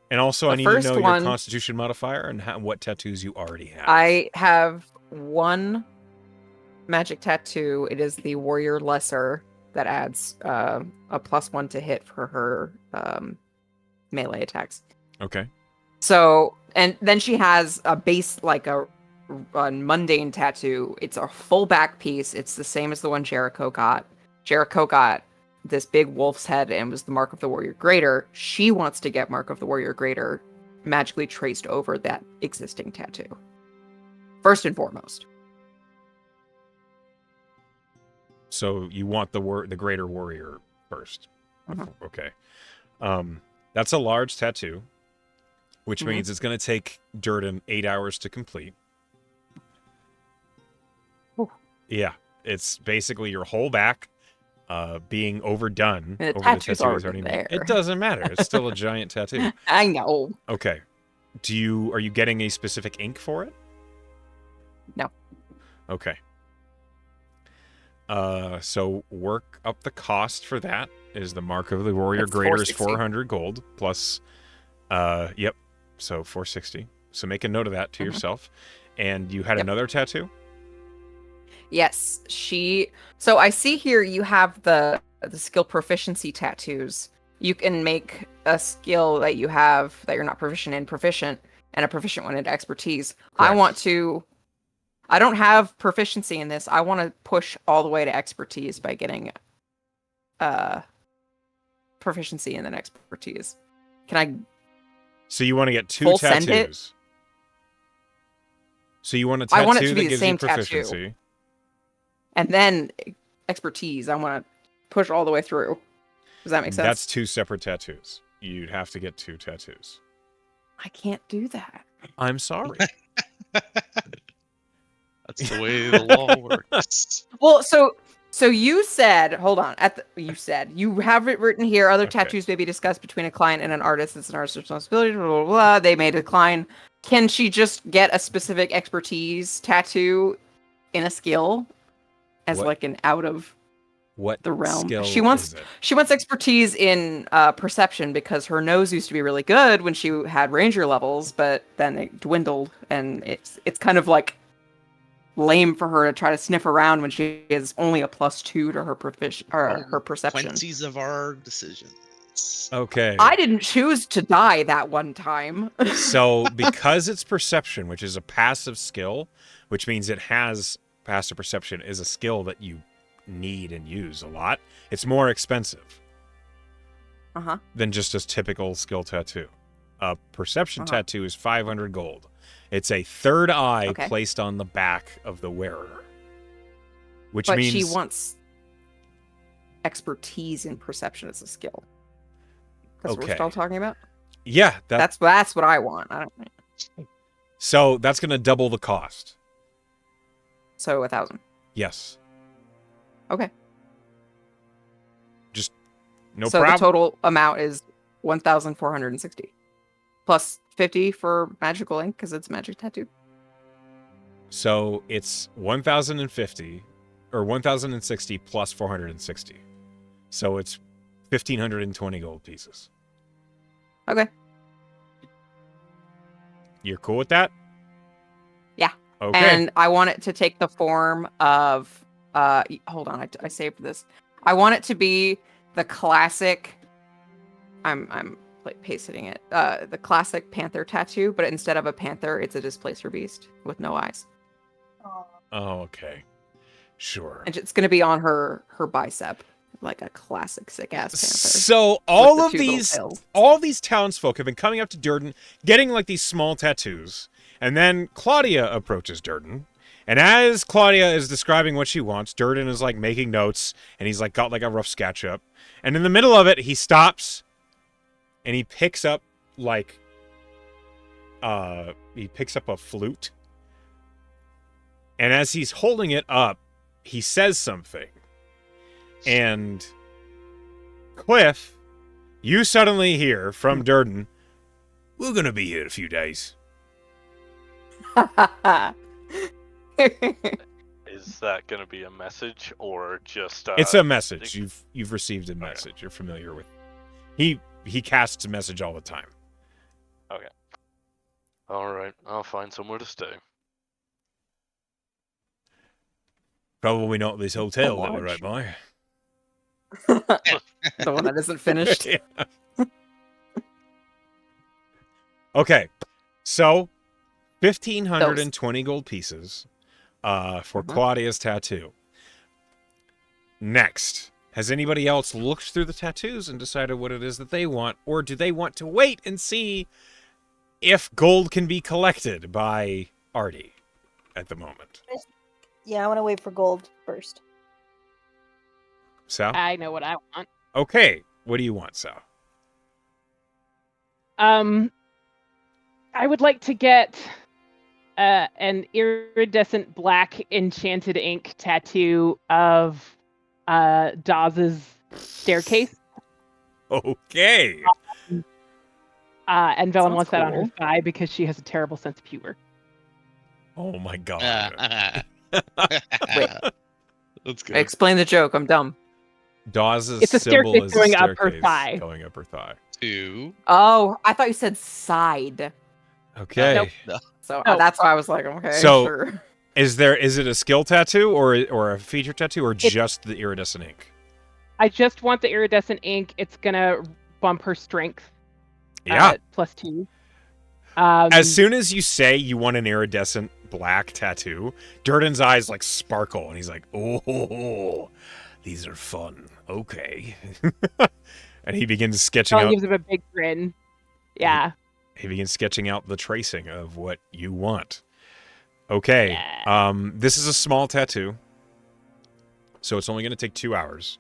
[SPEAKER 6] And also, I
[SPEAKER 2] The
[SPEAKER 6] need to
[SPEAKER 2] first
[SPEAKER 6] know your
[SPEAKER 2] one-
[SPEAKER 6] Constitution modifier and what tattoos you already have.
[SPEAKER 2] I have one magic tattoo. It is the Warrior Lesser that adds a +1 to hit for her melee attacks.
[SPEAKER 6] Okay.
[SPEAKER 2] So, and then she has a base, like a mundane tattoo. It's a full back piece. It's the same as the one Jericho got. Jericho got this big wolf's head and was the Mark of the Warrior Greater. She wants to get Mark of the Warrior Greater magically traced over that existing tattoo. First and foremost.
[SPEAKER 6] So you want the Greater Warrior first.
[SPEAKER 2] Mhm.
[SPEAKER 6] Okay. That's a large tattoo, which
[SPEAKER 2] Mhm.
[SPEAKER 6] means it's going to take Durden 8 hours to complete.
[SPEAKER 2] Ooh.
[SPEAKER 6] Yeah, it's basically your whole back being overdone
[SPEAKER 2] And the
[SPEAKER 6] over
[SPEAKER 2] tattoo's
[SPEAKER 6] the tattoo is
[SPEAKER 2] already
[SPEAKER 6] made.
[SPEAKER 2] there.
[SPEAKER 6] It doesn't matter. It's still a giant tattoo.
[SPEAKER 2] I know.
[SPEAKER 6] Okay. Are you getting a specific ink for it?
[SPEAKER 2] No.
[SPEAKER 6] Okay. So work up the cost for that is the Mark of the Warrior
[SPEAKER 2] That's
[SPEAKER 6] Greater is
[SPEAKER 2] 460.
[SPEAKER 6] 400 gold plus, yep, so 460. So make a note of that to
[SPEAKER 2] Mhm.
[SPEAKER 6] yourself. And you had
[SPEAKER 2] Yep.
[SPEAKER 6] another tattoo?
[SPEAKER 2] Yes, so I see here you have the skill proficiency tattoos. You can make a skill that you have that you're not proficient in proficient, and a proficient one in expertise.
[SPEAKER 6] Correct.
[SPEAKER 2] I don't have proficiency in this. I want to push all the way to expertise by getting proficiency and then expertise. Can I
[SPEAKER 6] So you want to get two
[SPEAKER 2] Full send it?
[SPEAKER 6] tattoos. So you want a
[SPEAKER 2] I want it
[SPEAKER 6] tattoo
[SPEAKER 2] to
[SPEAKER 6] that
[SPEAKER 2] be the
[SPEAKER 6] gives
[SPEAKER 2] same
[SPEAKER 6] you proficiency.
[SPEAKER 2] and then expertise? I want to push all the way through. Does that make sense?
[SPEAKER 6] That's two separate tattoos. You'd have to get two tattoos.
[SPEAKER 2] I can't do that.
[SPEAKER 1] I'm sorry.
[SPEAKER 5] That's the way the law works.
[SPEAKER 2] Well, so you said, hold on. You said you have it written here. Other
[SPEAKER 1] Okay.
[SPEAKER 2] tattoos may be discussed between a client and an artist. It's an artist's responsibility. Blah, blah, blah. They may decline. Can she just get a specific expertise tattoo in a skill as
[SPEAKER 1] What-
[SPEAKER 2] like an out of
[SPEAKER 1] What
[SPEAKER 2] the realm?
[SPEAKER 1] skill
[SPEAKER 2] She wants
[SPEAKER 1] is it?
[SPEAKER 2] she wants expertise in perception because her nose used to be really good when she had ranger levels, but then it dwindled, and it's kind of like lame for her to try to sniff around when she is only a +2 to her her perception.
[SPEAKER 5] Consequences of our decisions.
[SPEAKER 1] Okay.
[SPEAKER 2] I didn't choose to die that one time.
[SPEAKER 1] So, because it's perception, which is a passive skill, which means it has passive perception is a skill that you need and use a lot, it's more expensive
[SPEAKER 2] Uh-huh.
[SPEAKER 1] than just a typical skill tattoo. A perception
[SPEAKER 2] Uh-huh.
[SPEAKER 1] tattoo is 500 gold. It's a third eye
[SPEAKER 2] Okay.
[SPEAKER 1] placed on the back of the wearer. Which
[SPEAKER 2] But
[SPEAKER 1] means
[SPEAKER 2] she wants expertise in perception as a skill. That's what
[SPEAKER 1] Okay.
[SPEAKER 2] we're still talking about?
[SPEAKER 1] yeah,
[SPEAKER 2] That's what I want. I don't
[SPEAKER 1] so that's going to double the cost.
[SPEAKER 2] So 1,000.
[SPEAKER 1] Yes.
[SPEAKER 2] Okay.
[SPEAKER 1] Just no
[SPEAKER 2] so
[SPEAKER 1] problem.
[SPEAKER 2] the total amount is 1,460 plus 50 for magical ink because it's magic tattoo.
[SPEAKER 1] So it's 1,050 or 1,060 plus 460. So it's 1,520 gold pieces.
[SPEAKER 2] Okay.
[SPEAKER 1] You're cool with that?
[SPEAKER 2] Yeah.
[SPEAKER 1] Okay.
[SPEAKER 2] And I want it to take the form of hold on, I saved this. I want it to be the classic I'm like pasting it. The classic panther tattoo, but instead of a panther, it's a displacer beast with no eyes.
[SPEAKER 1] Oh, okay. Sure.
[SPEAKER 2] And it's going to be on her bicep, like a classic sick ass panther.
[SPEAKER 1] So all
[SPEAKER 2] the
[SPEAKER 1] of
[SPEAKER 2] two little
[SPEAKER 1] these
[SPEAKER 2] tails.
[SPEAKER 1] all these townsfolk have been coming up to Durden, getting like these small tattoos, and then Claudia approaches Durden. And as Claudia is describing what she wants, Durden is like making notes, and he's like got like a rough sketch up. And in the middle of it, he stops and he picks up like a flute. And as he's holding it up, he says something. And Cliff, you suddenly hear from Durden, "We're going to be here in a few days."
[SPEAKER 7] Is that going to be a message or just?
[SPEAKER 1] It's a message. You've received a message. You're familiar with. He casts a message all the time.
[SPEAKER 7] All right, I'll find somewhere to stay.
[SPEAKER 1] Probably not this hotel that we're right
[SPEAKER 2] lodge.
[SPEAKER 1] by.
[SPEAKER 2] The one that isn't finished.
[SPEAKER 1] Yeah. Okay, so 1,520 gold pieces for Claudia's tattoo. Next, has anybody else looked through the tattoos and decided what it is that they want, or do they want to wait and see if gold can be collected by Artie at the moment?
[SPEAKER 4] Yeah, I want to wait for gold first.
[SPEAKER 1] Sal?
[SPEAKER 3] I know what I want.
[SPEAKER 1] Okay, what do you want, Sal?
[SPEAKER 3] I would like to get an iridescent black enchanted ink tattoo of Dawes's staircase.
[SPEAKER 1] Okay.
[SPEAKER 3] And Velen
[SPEAKER 2] Sounds
[SPEAKER 3] wants that on her
[SPEAKER 2] cool.
[SPEAKER 3] thigh because she has a terrible sense of humor.
[SPEAKER 1] Oh my god.
[SPEAKER 2] Wait.
[SPEAKER 5] That's good.
[SPEAKER 2] Explain the joke. I'm dumb.
[SPEAKER 1] Dawes's
[SPEAKER 3] It's a
[SPEAKER 1] symbol
[SPEAKER 3] staircase
[SPEAKER 1] is
[SPEAKER 3] going
[SPEAKER 1] a
[SPEAKER 3] up her
[SPEAKER 1] staircase
[SPEAKER 3] thigh.
[SPEAKER 1] going up her thigh.
[SPEAKER 5] 2.
[SPEAKER 2] Oh, I thought you said side.
[SPEAKER 1] Okay.
[SPEAKER 3] Nope.
[SPEAKER 2] So
[SPEAKER 3] Oh.
[SPEAKER 2] that's why I was like, okay,
[SPEAKER 1] So-
[SPEAKER 2] sure.
[SPEAKER 1] Is it a skill tattoo or a feature tattoo or just the iridescent ink?
[SPEAKER 3] I just want the iridescent ink. It's gonna bump her strength.
[SPEAKER 1] Yeah.
[SPEAKER 3] +2.
[SPEAKER 1] As soon as you say you want an iridescent black tattoo, Durden's eyes like sparkle and he's like, "Oh, these are fun. Okay." And he begins sketching
[SPEAKER 3] Velen
[SPEAKER 1] out
[SPEAKER 3] gives him a big grin. Yeah.
[SPEAKER 1] he begins sketching out the tracing of what you want. Okay.
[SPEAKER 3] Yeah.
[SPEAKER 1] This is a small tattoo. So it's only going to take 2 hours.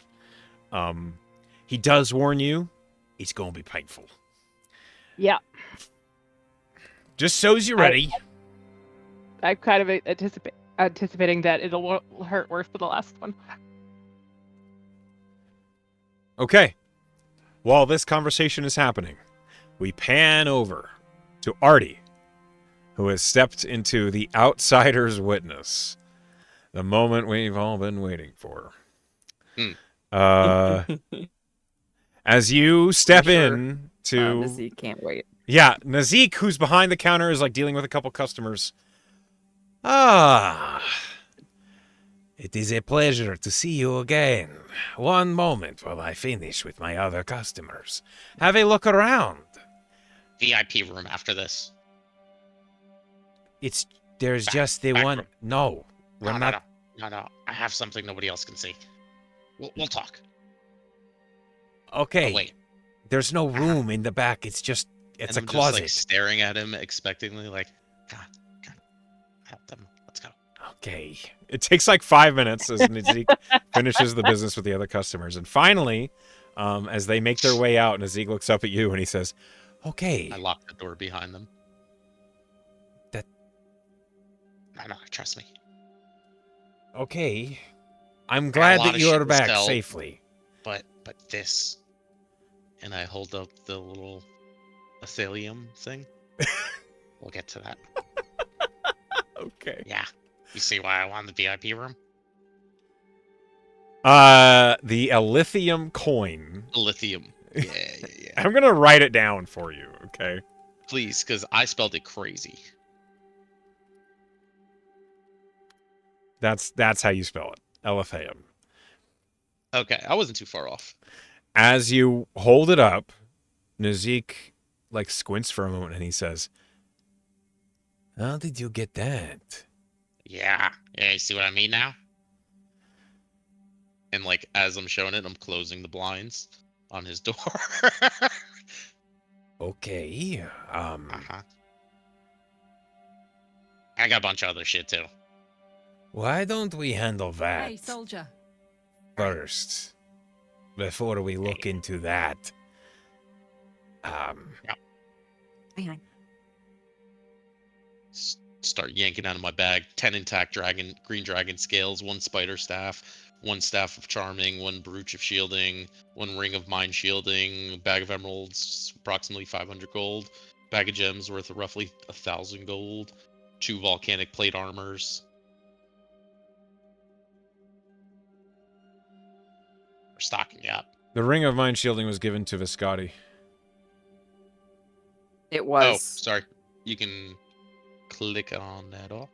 [SPEAKER 1] He does warn you, it's going to be painful.
[SPEAKER 3] Yeah.
[SPEAKER 6] Just so's you're ready.
[SPEAKER 3] I'm kind of anticipating that it'll hurt worse than the last one.
[SPEAKER 6] Okay. While this conversation is happening, we pan over to Artie, who has stepped into the outsider's witness. The moment we've all been waiting for. As you step in to...
[SPEAKER 2] Nazik can't wait.
[SPEAKER 6] Yeah, Nazik, who's behind the counter, is like dealing with a couple customers. Ah, it is a pleasure to see you again. One moment while I finish with my other customers. Have a look around.
[SPEAKER 5] VIP room after this.
[SPEAKER 6] There's just the
[SPEAKER 5] back
[SPEAKER 6] one.
[SPEAKER 5] room.
[SPEAKER 6] No, we're not.
[SPEAKER 5] No. I have something nobody else can see. We'll talk.
[SPEAKER 6] Okay.
[SPEAKER 5] Oh, wait.
[SPEAKER 6] There's no room in the back. It's a
[SPEAKER 5] I'm
[SPEAKER 6] closet.
[SPEAKER 5] just like staring at him expectingly, like, come on, help them. Let's go.
[SPEAKER 6] Okay. It takes like 5 minutes as Nazik finishes the business with the other customers. And finally, as they make their way out, Nazik looks up at you and he says, okay.
[SPEAKER 5] I lock the door behind them. No, trust me.
[SPEAKER 6] Okay. I'm glad that you are back safely.
[SPEAKER 5] But this. And I hold up the little Athelium thing. We'll get to that.
[SPEAKER 6] Okay.
[SPEAKER 5] Yeah. You see why I wanted the VIP room?
[SPEAKER 6] The Elithium coin.
[SPEAKER 5] Lithium. Yeah.
[SPEAKER 6] I'm going to write it down for you, okay?
[SPEAKER 5] Please, because I spelled it crazy.
[SPEAKER 6] That's how you spell it. Elithium.
[SPEAKER 5] Okay, I wasn't too far off.
[SPEAKER 6] As you hold it up, Nazik like squints for a moment and he says, how did you get that?
[SPEAKER 5] Yeah, you see what I mean now? And like as I'm showing it, I'm closing the blinds on his door.
[SPEAKER 6] Okay.
[SPEAKER 5] Uh-huh. I got a bunch of other shit too.
[SPEAKER 6] Why don't we handle that
[SPEAKER 8] Hey, soldier.
[SPEAKER 6] first before we look into that?
[SPEAKER 2] Behind.
[SPEAKER 5] Start yanking out of my bag 10 intact green dragon scales, 1 spider staff, 1 staff of charming, 1 brooch of shielding, 1 ring of mind shielding, bag of emeralds, approximately 500 gold, bag of gems worth roughly 1,000 gold, 2 volcanic plate armors. We're stocking up.
[SPEAKER 6] The ring of mind shielding was given to Viscotti.
[SPEAKER 2] It
[SPEAKER 5] Oh,
[SPEAKER 2] was.
[SPEAKER 5] sorry. You can click on that off.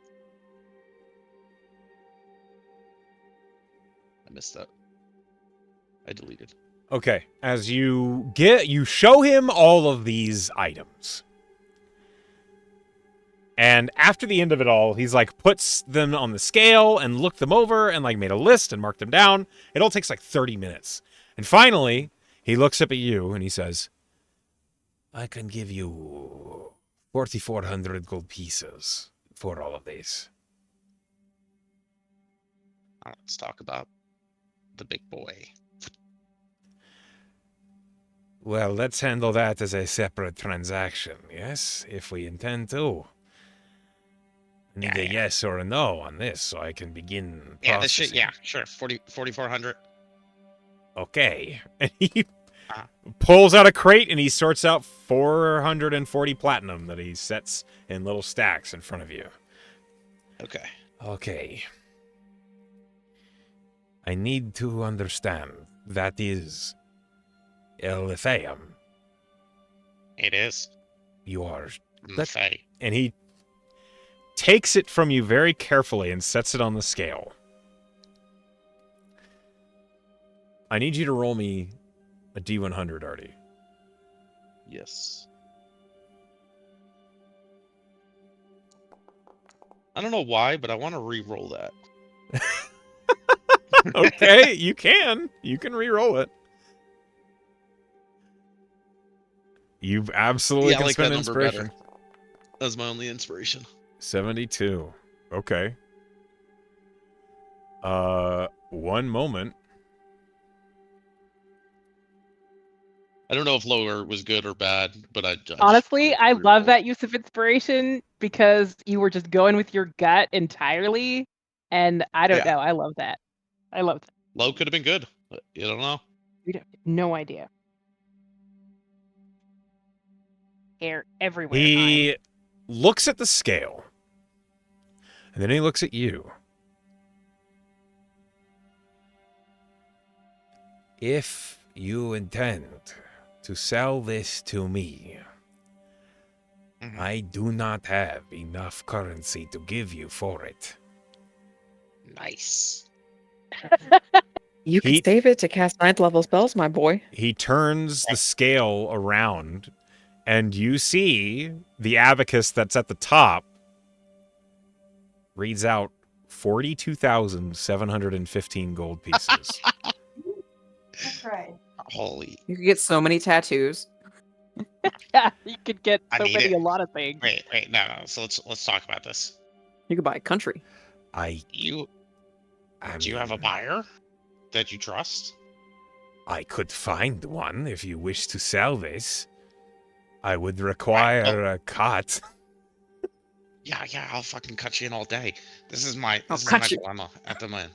[SPEAKER 5] I missed that. I deleted.
[SPEAKER 6] Okay, as you show him all of these items. And after the end of it all, he's like puts them on the scale and looked them over and like made a list and marked them down. It all takes like 30 minutes. And finally, he looks up at you and he says, I can give you 4,400 gold pieces for all of these.
[SPEAKER 5] Let's talk about the big boy.
[SPEAKER 6] Well, let's handle that as a separate transaction, yes? If we intend to. I need a yes or a no on this so I can begin processing.
[SPEAKER 5] Yeah, this shit, yeah, sure. 4,400.
[SPEAKER 6] Okay. And he pulls out a crate and he sorts out 440 platinum that he sets in little stacks in front of you.
[SPEAKER 5] Okay.
[SPEAKER 6] Okay. I need to understand. That is Elithium.
[SPEAKER 5] It is.
[SPEAKER 6] You are...
[SPEAKER 5] Faye.
[SPEAKER 6] And he takes it from you very carefully and sets it on the scale. I need you to roll me a D100, Artie.
[SPEAKER 5] Yes. I don't know why, but I want to re-roll that.
[SPEAKER 6] Okay, you can. You can re-roll it. You absolutely can
[SPEAKER 5] I like
[SPEAKER 6] spend
[SPEAKER 5] that number
[SPEAKER 6] inspiration.
[SPEAKER 5] better. That's my only inspiration.
[SPEAKER 6] 72. Okay. One moment.
[SPEAKER 5] I don't know if lower was good or bad, but I just
[SPEAKER 3] Honestly, I
[SPEAKER 5] really
[SPEAKER 3] love
[SPEAKER 5] low.
[SPEAKER 3] that use of inspiration because you were just going with your gut entirely. And I don't
[SPEAKER 5] Yeah.
[SPEAKER 3] know. I love that. I love that.
[SPEAKER 5] Low could have been good. But you don't know.
[SPEAKER 3] We have no idea. Hair everywhere.
[SPEAKER 6] He looks at the scale, and then he looks at you. If you intend to sell this to me,
[SPEAKER 5] Mhm.
[SPEAKER 6] I do not have enough currency to give you for it.
[SPEAKER 5] Nice.
[SPEAKER 2] You
[SPEAKER 6] He-
[SPEAKER 2] could save it to cast 9th level spells, my boy.
[SPEAKER 6] He turns the scale around, and you see the abacus that's at the top reads out 42,715 gold pieces.
[SPEAKER 4] That's right.
[SPEAKER 5] Holy.
[SPEAKER 2] You could get so many tattoos.
[SPEAKER 3] Yeah, you could get
[SPEAKER 5] I
[SPEAKER 3] so
[SPEAKER 5] need
[SPEAKER 3] many
[SPEAKER 5] it.
[SPEAKER 3] a lot of things.
[SPEAKER 5] Wait, no. So let's talk about this.
[SPEAKER 2] You could buy a country.
[SPEAKER 6] I
[SPEAKER 5] Do
[SPEAKER 6] mean,
[SPEAKER 5] you have a buyer that you trust?
[SPEAKER 6] I could find one if you wish to sell this. I would require a cut.
[SPEAKER 5] Yeah, I'll fucking cut you in all day. This is my
[SPEAKER 2] I'll cut you.
[SPEAKER 5] dilemma at the moment.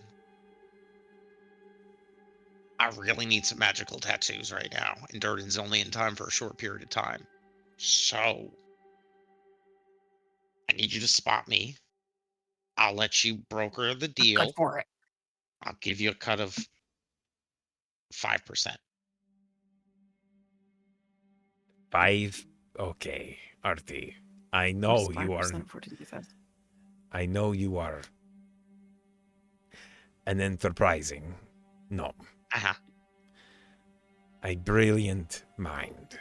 [SPEAKER 5] I really need some magical tattoos right now, and Durden's only in time for a short period of time. So I need you to spot me. I'll let you broker the
[SPEAKER 2] Good
[SPEAKER 5] deal.
[SPEAKER 2] for it.
[SPEAKER 5] I'll give you a cut of 5%.
[SPEAKER 6] 5? Okay, Artie. I
[SPEAKER 2] What
[SPEAKER 6] know
[SPEAKER 2] is
[SPEAKER 6] you are.
[SPEAKER 2] 5% of 42,000?
[SPEAKER 6] I know you are an enterprising gnome.
[SPEAKER 5] Uh-huh.
[SPEAKER 6] A brilliant mind.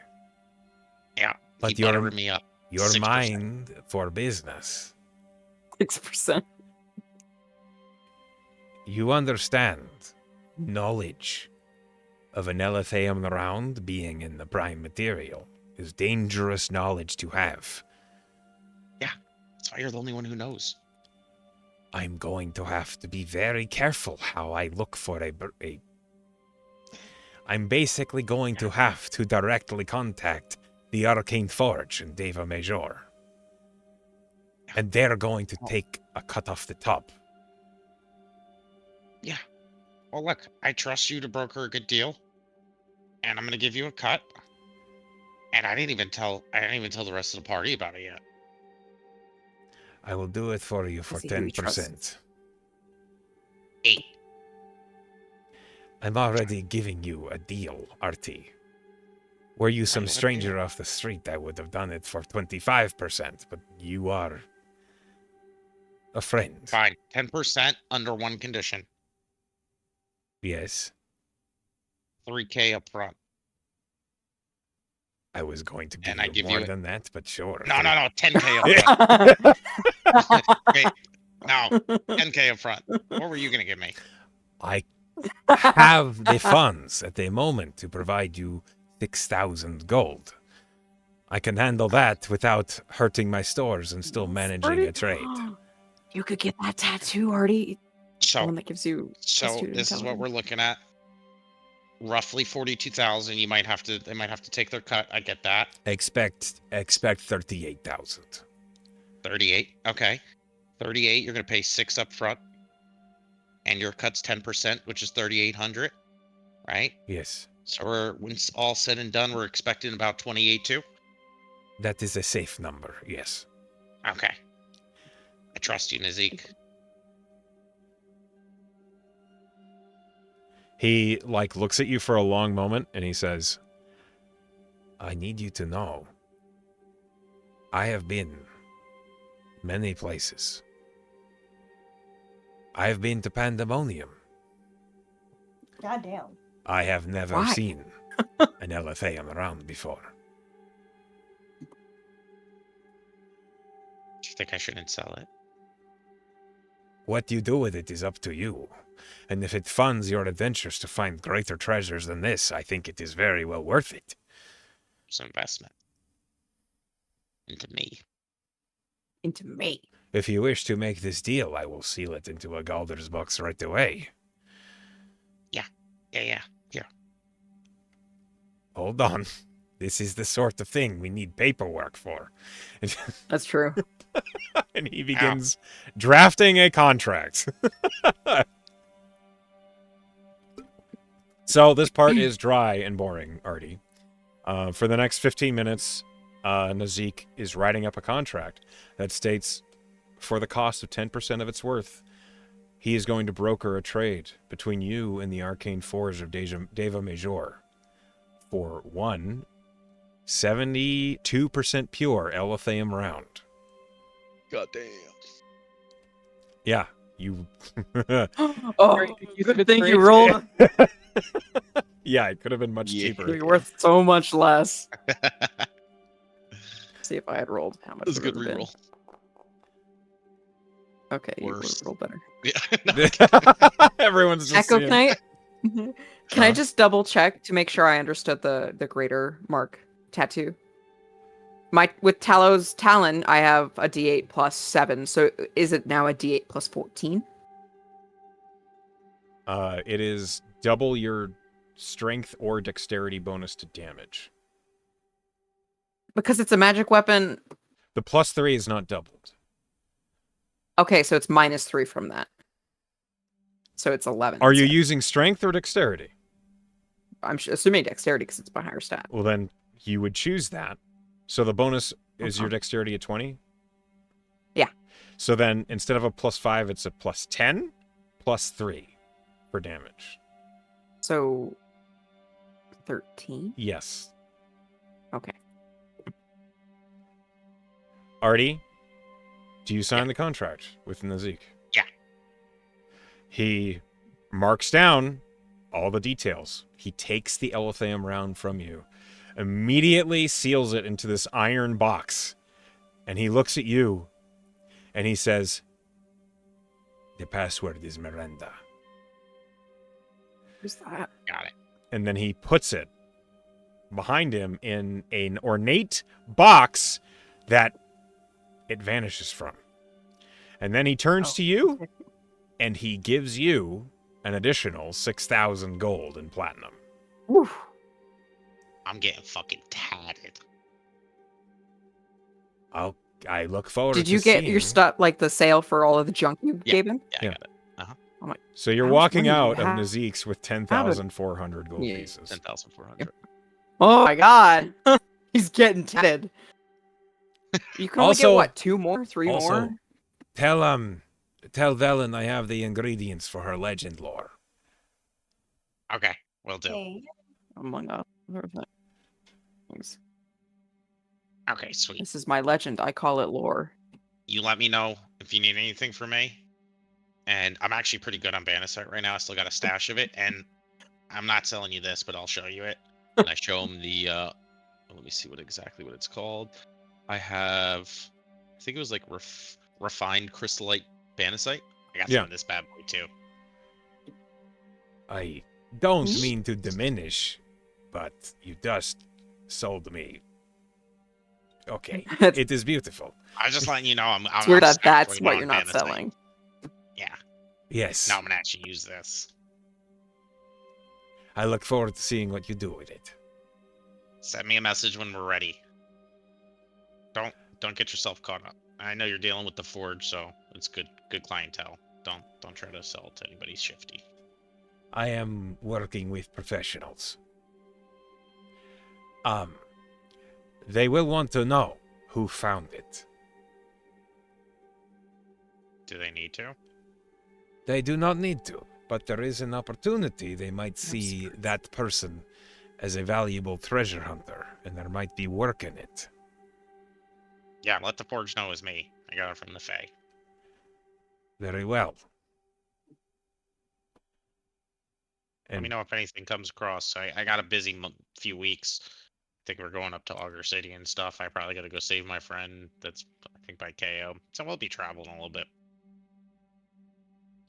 [SPEAKER 5] Yeah.
[SPEAKER 6] But
[SPEAKER 5] He buttered me up.
[SPEAKER 6] your
[SPEAKER 5] 6%.
[SPEAKER 6] mind for business.
[SPEAKER 2] 6%.
[SPEAKER 6] You understand knowledge of an Eletheum round being in the prime material is dangerous knowledge to have.
[SPEAKER 5] That's why you're the only one who knows.
[SPEAKER 6] I'm going to have to be very careful how I look for a I'm basically going to have to directly contact the Arcane Forge in Deva Major. And they're going to take a cut off the top.
[SPEAKER 5] Yeah. Well, look, I trust you to broker a good deal, and I'm gonna give you a cut. And I didn't even tell the rest of the party about it yet.
[SPEAKER 6] I will do it for you for
[SPEAKER 2] Let's see who he
[SPEAKER 6] 10%.
[SPEAKER 2] trusts.
[SPEAKER 5] 8.
[SPEAKER 6] I'm already giving you a deal, Artie. Were you some
[SPEAKER 5] what
[SPEAKER 6] stranger off the street, I would have done it for 25%, but you are a friend.
[SPEAKER 5] Fine. 10% under one condition.
[SPEAKER 6] Yes,
[SPEAKER 5] 3K up front.
[SPEAKER 6] I was going to give
[SPEAKER 5] And I
[SPEAKER 6] you
[SPEAKER 5] give
[SPEAKER 6] more
[SPEAKER 5] you-
[SPEAKER 6] than that, but sure.
[SPEAKER 5] No, 10K up front. Wait, no, 10K up front. What were you gonna give me?
[SPEAKER 6] I have the funds at the moment to provide you 6,000 gold. I can handle that without hurting my stores and still managing a trade.
[SPEAKER 2] You could get that tattoo, Artie. The
[SPEAKER 5] So,
[SPEAKER 2] one that gives you
[SPEAKER 5] this is what we're looking at. Roughly 42,000. They might have to take their cut. I get that.
[SPEAKER 6] Expect 38,000.
[SPEAKER 5] 38. Okay. 38. You're gonna pay 6 up front, and your cut's 10%, which is 3,800, right?
[SPEAKER 6] Yes,
[SPEAKER 5] So when it's all said and done, we're expecting about 28 too.
[SPEAKER 6] that is a safe number, yes.
[SPEAKER 5] Okay. I trust you, Nazik.
[SPEAKER 6] He, looks at you for a long moment, and he says, I need you to know, I have been many places. I have been to Pandemonium.
[SPEAKER 4] Goddamn.
[SPEAKER 6] I have never
[SPEAKER 2] Why?
[SPEAKER 6] seen an Eletheum around before.
[SPEAKER 5] Do you think I shouldn't sell it?
[SPEAKER 6] What you do with it is up to you. And if it funds your adventures to find greater treasures than this, I think it is very well worth it.
[SPEAKER 5] It's an investment into me.
[SPEAKER 2] into me.
[SPEAKER 6] If you wish to make this deal, I will seal it into a Galder's box right away.
[SPEAKER 5] Yeah. Here.
[SPEAKER 6] hold on. This is the sort of thing we need paperwork for.
[SPEAKER 2] That's true.
[SPEAKER 6] And he begins drafting a contract. So this part is dry and boring, Artie. For the next 15 minutes, Nazik is writing up a contract that states, for the cost of 10% of its worth, he is going to broker a trade between you and the arcane forge of Deva Major for one 72% pure Elithaeum round.
[SPEAKER 5] Goddamn.
[SPEAKER 6] Yeah, you...
[SPEAKER 2] Oh, good thing you rolled.
[SPEAKER 6] Yeah, it could have been much
[SPEAKER 5] Yeah.
[SPEAKER 6] cheaper.
[SPEAKER 2] You're worth so much less. See if I had rolled how much
[SPEAKER 5] That's a
[SPEAKER 2] it
[SPEAKER 5] good
[SPEAKER 2] would have been.
[SPEAKER 5] reroll.
[SPEAKER 2] Okay, you
[SPEAKER 5] Worst.
[SPEAKER 2] roll better.
[SPEAKER 5] Yeah.
[SPEAKER 6] Everyone's just
[SPEAKER 2] Echo,
[SPEAKER 6] seeing-
[SPEAKER 2] can I
[SPEAKER 6] Huh?
[SPEAKER 2] just double check to make sure I understood the greater mark tattoo? With Talon's Talon, I have a D8 plus 7, so is it now a D8 plus 14?
[SPEAKER 6] It is double your strength or dexterity bonus to damage.
[SPEAKER 2] Because it's a magic weapon.
[SPEAKER 6] The +3 is not doubled.
[SPEAKER 2] Okay, so it's -3 from that. So it's 11.
[SPEAKER 6] Are you
[SPEAKER 2] instead.
[SPEAKER 6] using strength or dexterity?
[SPEAKER 2] I'm assuming dexterity because it's my higher stat.
[SPEAKER 6] Well, then you would choose that. So the bonus is your
[SPEAKER 2] Okay.
[SPEAKER 6] dexterity at 20?
[SPEAKER 2] Yeah.
[SPEAKER 6] So then instead of a +5, it's a +10, +3 for damage.
[SPEAKER 2] So 13?
[SPEAKER 6] Yes.
[SPEAKER 2] Okay.
[SPEAKER 6] Artie, do you sign the contract with Nazik?
[SPEAKER 5] Yeah.
[SPEAKER 6] He marks down all the details. He takes the Elithaeum round from you, immediately seals it into this iron box, and he looks at you, and he says, "The password is Miranda."
[SPEAKER 2] Who's that?
[SPEAKER 5] Got it.
[SPEAKER 6] And then he puts it behind him in an ornate box that it vanishes from. And then he turns to you, and he gives you an additional 6,000 gold and platinum.
[SPEAKER 2] Woo.
[SPEAKER 5] I'm getting fucking tatted.
[SPEAKER 6] I look forward
[SPEAKER 2] Did
[SPEAKER 6] to
[SPEAKER 2] you get your
[SPEAKER 6] seeing-
[SPEAKER 2] stuff, like the sale for all of the junk you
[SPEAKER 5] Yeah.
[SPEAKER 2] gave him?
[SPEAKER 5] Yeah,
[SPEAKER 6] Yeah.
[SPEAKER 5] I got it.
[SPEAKER 6] So you're
[SPEAKER 2] How much
[SPEAKER 6] walking
[SPEAKER 2] money do you
[SPEAKER 6] out of
[SPEAKER 2] have?
[SPEAKER 6] Nazik's with 10,400 gold
[SPEAKER 2] Yeah.
[SPEAKER 6] pieces.
[SPEAKER 5] 10,400.
[SPEAKER 2] Oh my god. He's getting tatted. You can only get
[SPEAKER 6] Also-
[SPEAKER 2] what, 2 more? 3
[SPEAKER 6] also-
[SPEAKER 2] more?
[SPEAKER 6] Tell Velen I have the ingredients for her legend lore.
[SPEAKER 5] Okay, will do.
[SPEAKER 4] Okay.
[SPEAKER 2] Among other things.
[SPEAKER 5] Okay, sweet.
[SPEAKER 2] This is my legend. I call it lore.
[SPEAKER 5] You let me know if you need anything from me. And I'm actually pretty good on Banasite right now. I still got a stash of it. And I'm not selling you this, but I'll show you it. And I show him the, let me see exactly what it's called. I think it was like refined crystallite Banasite. I got
[SPEAKER 6] Yeah.
[SPEAKER 5] some of this bad boy too.
[SPEAKER 6] I don't mean to diminish, but you just sold me. Okay, it is beautiful.
[SPEAKER 5] I was just letting you know I'm
[SPEAKER 2] It's weird that
[SPEAKER 5] stacked
[SPEAKER 2] that's
[SPEAKER 5] right
[SPEAKER 2] what
[SPEAKER 5] now
[SPEAKER 2] you're
[SPEAKER 5] on
[SPEAKER 2] not
[SPEAKER 5] Banasite.
[SPEAKER 2] selling.
[SPEAKER 5] Yeah.
[SPEAKER 6] Yes,
[SPEAKER 5] Now I'm gonna actually use this.
[SPEAKER 6] I look forward to seeing what you do with it.
[SPEAKER 5] Send me a message when we're ready. Don't get yourself caught up. I know you're dealing with the forge, so it's good clientele. Don't try to sell to anybody shifty.
[SPEAKER 6] I am working with professionals. They will want to know who found it.
[SPEAKER 5] Do they need to?
[SPEAKER 6] They do not need to, but there is an opportunity they might see that person as a valuable treasure hunter, and there might be work in it.
[SPEAKER 5] Yeah, let the forge know it's me. I got it from the Fae.
[SPEAKER 6] Very well.
[SPEAKER 5] Let me know if anything comes across. I got a busy few weeks. I think we're going up to Augur City and stuff. I probably got to go save my friend that's, I think, by KO. So we'll be traveling a little bit.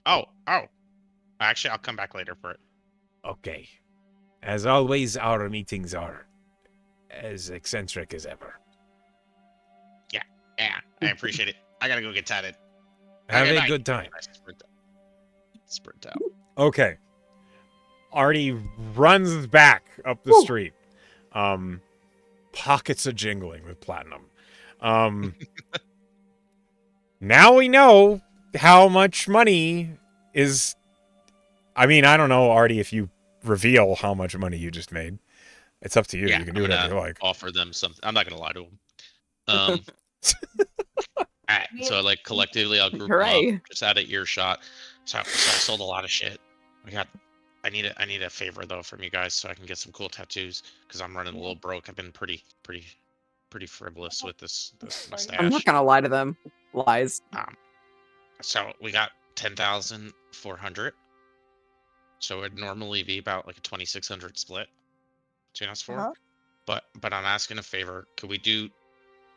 [SPEAKER 5] Oh. Actually, I'll come back later for it.
[SPEAKER 6] Okay. As always, our meetings are as eccentric as ever.
[SPEAKER 5] Yeah, I appreciate it. I got to go get tatted.
[SPEAKER 6] Have
[SPEAKER 5] Okay,
[SPEAKER 6] a
[SPEAKER 5] bye.
[SPEAKER 6] good time.
[SPEAKER 5] Sprint out.
[SPEAKER 6] Okay. Artie runs back up the
[SPEAKER 2] Whew.
[SPEAKER 6] street. Pockets are jingling with platinum. Now we know how much money is... I mean, I don't know, Artie, if you reveal how much money you just made. It's up to you.
[SPEAKER 5] Yeah,
[SPEAKER 6] You can do
[SPEAKER 5] I'm
[SPEAKER 6] whatever
[SPEAKER 5] gonna
[SPEAKER 6] you like.
[SPEAKER 5] offer them something. I'm not gonna lie to them. Alright, so like collectively, I'll group them up
[SPEAKER 2] Hooray.
[SPEAKER 5] just out of earshot. So I sold a lot of shit. I need a favor though from you guys so I can get some cool tattoos because I'm running a little broke. I've been pretty frivolous with this mustache.
[SPEAKER 2] I'm not gonna lie to them. Lies.
[SPEAKER 5] So we got 10,400. So it'd normally be about like a 2,600 split between us four.
[SPEAKER 4] Uh-huh.
[SPEAKER 5] But I'm asking a favor. Could we do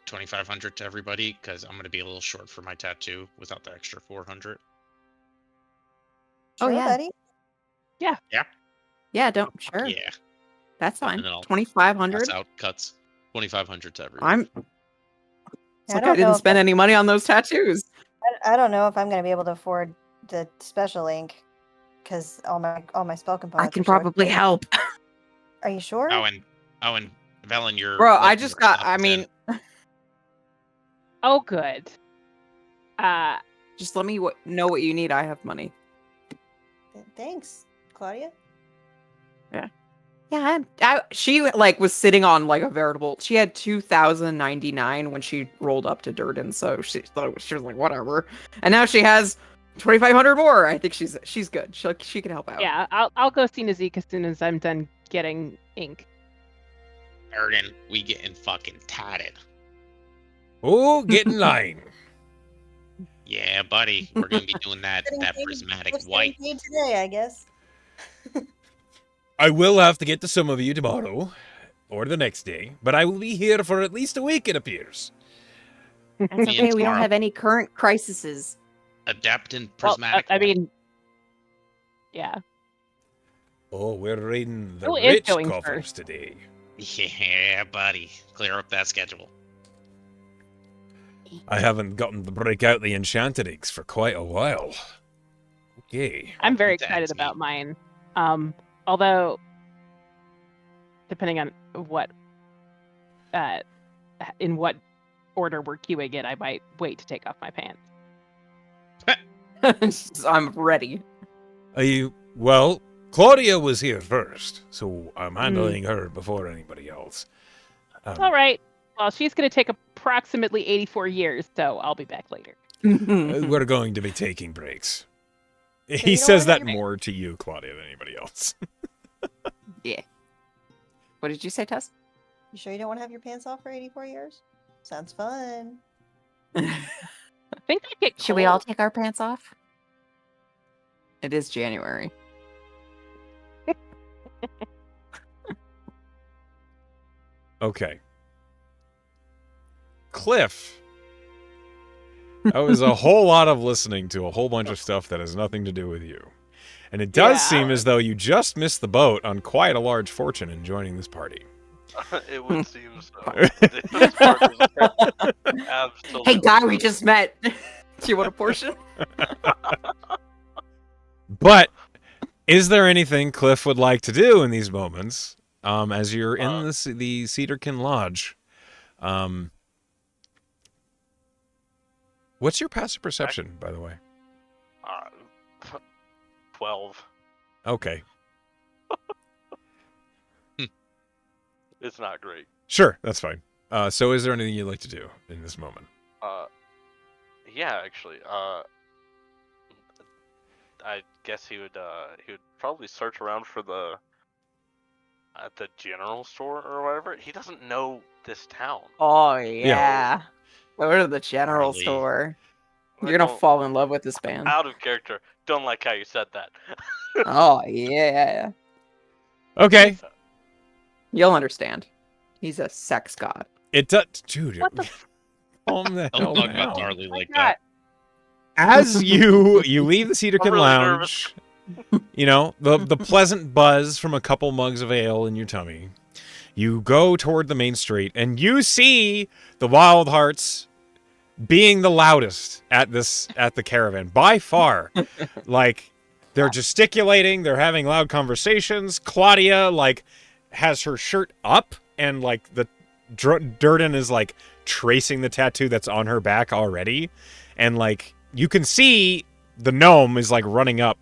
[SPEAKER 5] 2,500 to everybody? Because I'm gonna be a little short for my tattoo without the extra 400.
[SPEAKER 2] Oh,
[SPEAKER 4] Sure,
[SPEAKER 2] yeah.
[SPEAKER 4] buddy.
[SPEAKER 2] Yeah, don't. Sure.
[SPEAKER 5] Yeah.
[SPEAKER 2] That's fine.
[SPEAKER 5] And then I'll
[SPEAKER 2] 2,500.
[SPEAKER 5] Pass out cuts. 2,500 to everybody.
[SPEAKER 2] I'm. It's
[SPEAKER 4] I
[SPEAKER 2] like
[SPEAKER 4] don't
[SPEAKER 2] I didn't
[SPEAKER 4] know if
[SPEAKER 2] spend any money on those tattoos.
[SPEAKER 4] I don't know if I'm going to be able to afford the special ink because all my spell components.
[SPEAKER 2] I can
[SPEAKER 4] are so
[SPEAKER 2] probably
[SPEAKER 4] expensive.
[SPEAKER 2] help.
[SPEAKER 4] Are you sure?
[SPEAKER 5] Oh, and Velen, you're.
[SPEAKER 2] Bro, I
[SPEAKER 5] like,
[SPEAKER 2] just
[SPEAKER 5] more
[SPEAKER 2] got.
[SPEAKER 5] stuff
[SPEAKER 2] I
[SPEAKER 5] is
[SPEAKER 2] mean,
[SPEAKER 5] in.
[SPEAKER 3] Oh, good.
[SPEAKER 2] just let me know what you need. I have money.
[SPEAKER 4] Thanks, Claudia.
[SPEAKER 2] Yeah, she like was sitting on like a veritable. She had 2,099 when she rolled up to Durden, so she was like whatever. And now she has 2,500 more. I think she's good. She can help out.
[SPEAKER 3] Yeah, I'll go see Nazik as soon as I'm done getting ink.
[SPEAKER 5] Erden, we getting fucking tatted.
[SPEAKER 6] Oh, get in line.
[SPEAKER 5] Yeah, buddy. We're gonna be doing that
[SPEAKER 4] Getting paid-
[SPEAKER 5] prismatic
[SPEAKER 4] Cliff's
[SPEAKER 5] white.
[SPEAKER 4] getting paid today, I guess.
[SPEAKER 6] I will have to get to some of you tomorrow or the next day, but I will be here for at least a week, it appears.
[SPEAKER 2] That's
[SPEAKER 5] Me and
[SPEAKER 2] okay. We don't
[SPEAKER 5] tomorrow.
[SPEAKER 2] have any current crises.
[SPEAKER 5] Adept in
[SPEAKER 3] Well,
[SPEAKER 5] prismatic
[SPEAKER 3] I
[SPEAKER 5] white.
[SPEAKER 3] mean, yeah.
[SPEAKER 6] Oh, we're raiding the
[SPEAKER 3] Who is
[SPEAKER 6] rich
[SPEAKER 3] going
[SPEAKER 6] coffers
[SPEAKER 3] first?
[SPEAKER 6] today.
[SPEAKER 5] Yeah, buddy. Clear up that schedule.
[SPEAKER 6] I haven't gotten to break out the enchanted inks for quite a while. Okay.
[SPEAKER 3] I'm very
[SPEAKER 5] to
[SPEAKER 3] excited
[SPEAKER 5] Endsmeet.
[SPEAKER 3] about mine. Although, depending on what, in what order we're queuing it, I might wait to take off my pants.
[SPEAKER 2] I'm ready.
[SPEAKER 6] Well, Claudia was here first, so I'm handling her before anybody else.
[SPEAKER 3] All right. Well, she's going to take approximately 84 years, so I'll be back later.
[SPEAKER 6] We're going to be taking breaks.
[SPEAKER 4] you
[SPEAKER 6] He
[SPEAKER 4] don't
[SPEAKER 6] says
[SPEAKER 4] wanna
[SPEAKER 6] that
[SPEAKER 4] do-
[SPEAKER 6] more to you, Claudia, than anybody else.
[SPEAKER 2] Yeah. What did you say, Tess?
[SPEAKER 4] You sure you don't want to have your pants off for 84 years? Sounds fun.
[SPEAKER 3] I think I get
[SPEAKER 2] Should we all
[SPEAKER 3] cold.
[SPEAKER 2] take our pants off? It is January.
[SPEAKER 6] Okay. Cliff. That was a whole lot of listening to a whole bunch of stuff that has nothing to do with you. And it does
[SPEAKER 3] Yeah.
[SPEAKER 6] seem as though you just missed the boat on quite a large fortune in joining this party.
[SPEAKER 7] It would seem so. This part is absolutely
[SPEAKER 2] Hey, guy, we just met. Do you want a portion?
[SPEAKER 6] But is there anything Cliff would like to do in these moments as you're in the Cedarkin Lodge? What's your passive perception, by the way?
[SPEAKER 7] 12.
[SPEAKER 6] Okay.
[SPEAKER 7] It's not great.
[SPEAKER 6] Sure, that's fine. So is there anything you'd like to do in this moment?
[SPEAKER 7] Yeah, actually. I guess he would probably search around for at the general store or whatever. He doesn't know this town.
[SPEAKER 2] Oh, yeah. Go to the general
[SPEAKER 5] Harley.
[SPEAKER 2] store.
[SPEAKER 7] I
[SPEAKER 2] You're going to
[SPEAKER 7] don't-
[SPEAKER 2] fall in love with this band.
[SPEAKER 7] Out of character. Don't like how you said that.
[SPEAKER 2] Oh, yeah.
[SPEAKER 6] Okay.
[SPEAKER 2] You'll understand. He's a sex god.
[SPEAKER 6] It does, dude.
[SPEAKER 3] What the
[SPEAKER 6] Calm the hell
[SPEAKER 5] Don't talk
[SPEAKER 6] down.
[SPEAKER 5] about Darley
[SPEAKER 3] my
[SPEAKER 5] like
[SPEAKER 3] God.
[SPEAKER 5] that.
[SPEAKER 6] As you leave the Cedarkin
[SPEAKER 7] really
[SPEAKER 6] Lounge, you know, the pleasant buzz from a couple mugs of ale in your tummy, you go toward the main street and you see the Wild Hearts being the loudest at the caravan by far. Like, they're gesticulating, they're having loud conversations. Claudia, like, has her shirt up and like the Durden is like tracing the tattoo that's on her back already, and like you can see the gnome is like running up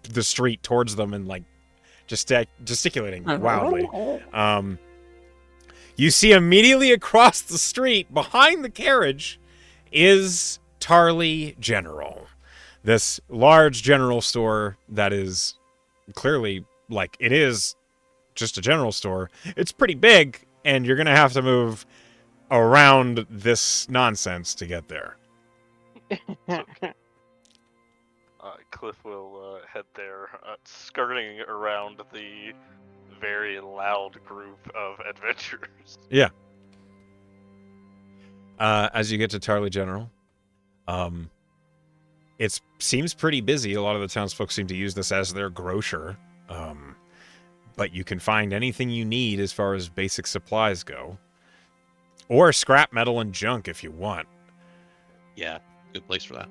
[SPEAKER 6] the street towards them and like gesticulating wildly. You see immediately across the street behind the carriage is Tarley General, this large general store that is clearly like it is just a general store. It's pretty big, and you're gonna have to move around this nonsense to get there.
[SPEAKER 7] Cliff will head there, skirting around the very loud group of adventurers.
[SPEAKER 6] Yeah. As you get to Tarley General, it seems pretty busy. A lot of the townsfolk seem to use this as their grocer. But you can find anything you need as far as basic supplies go. Or scrap metal and junk if you want.
[SPEAKER 5] Yeah, good place for that.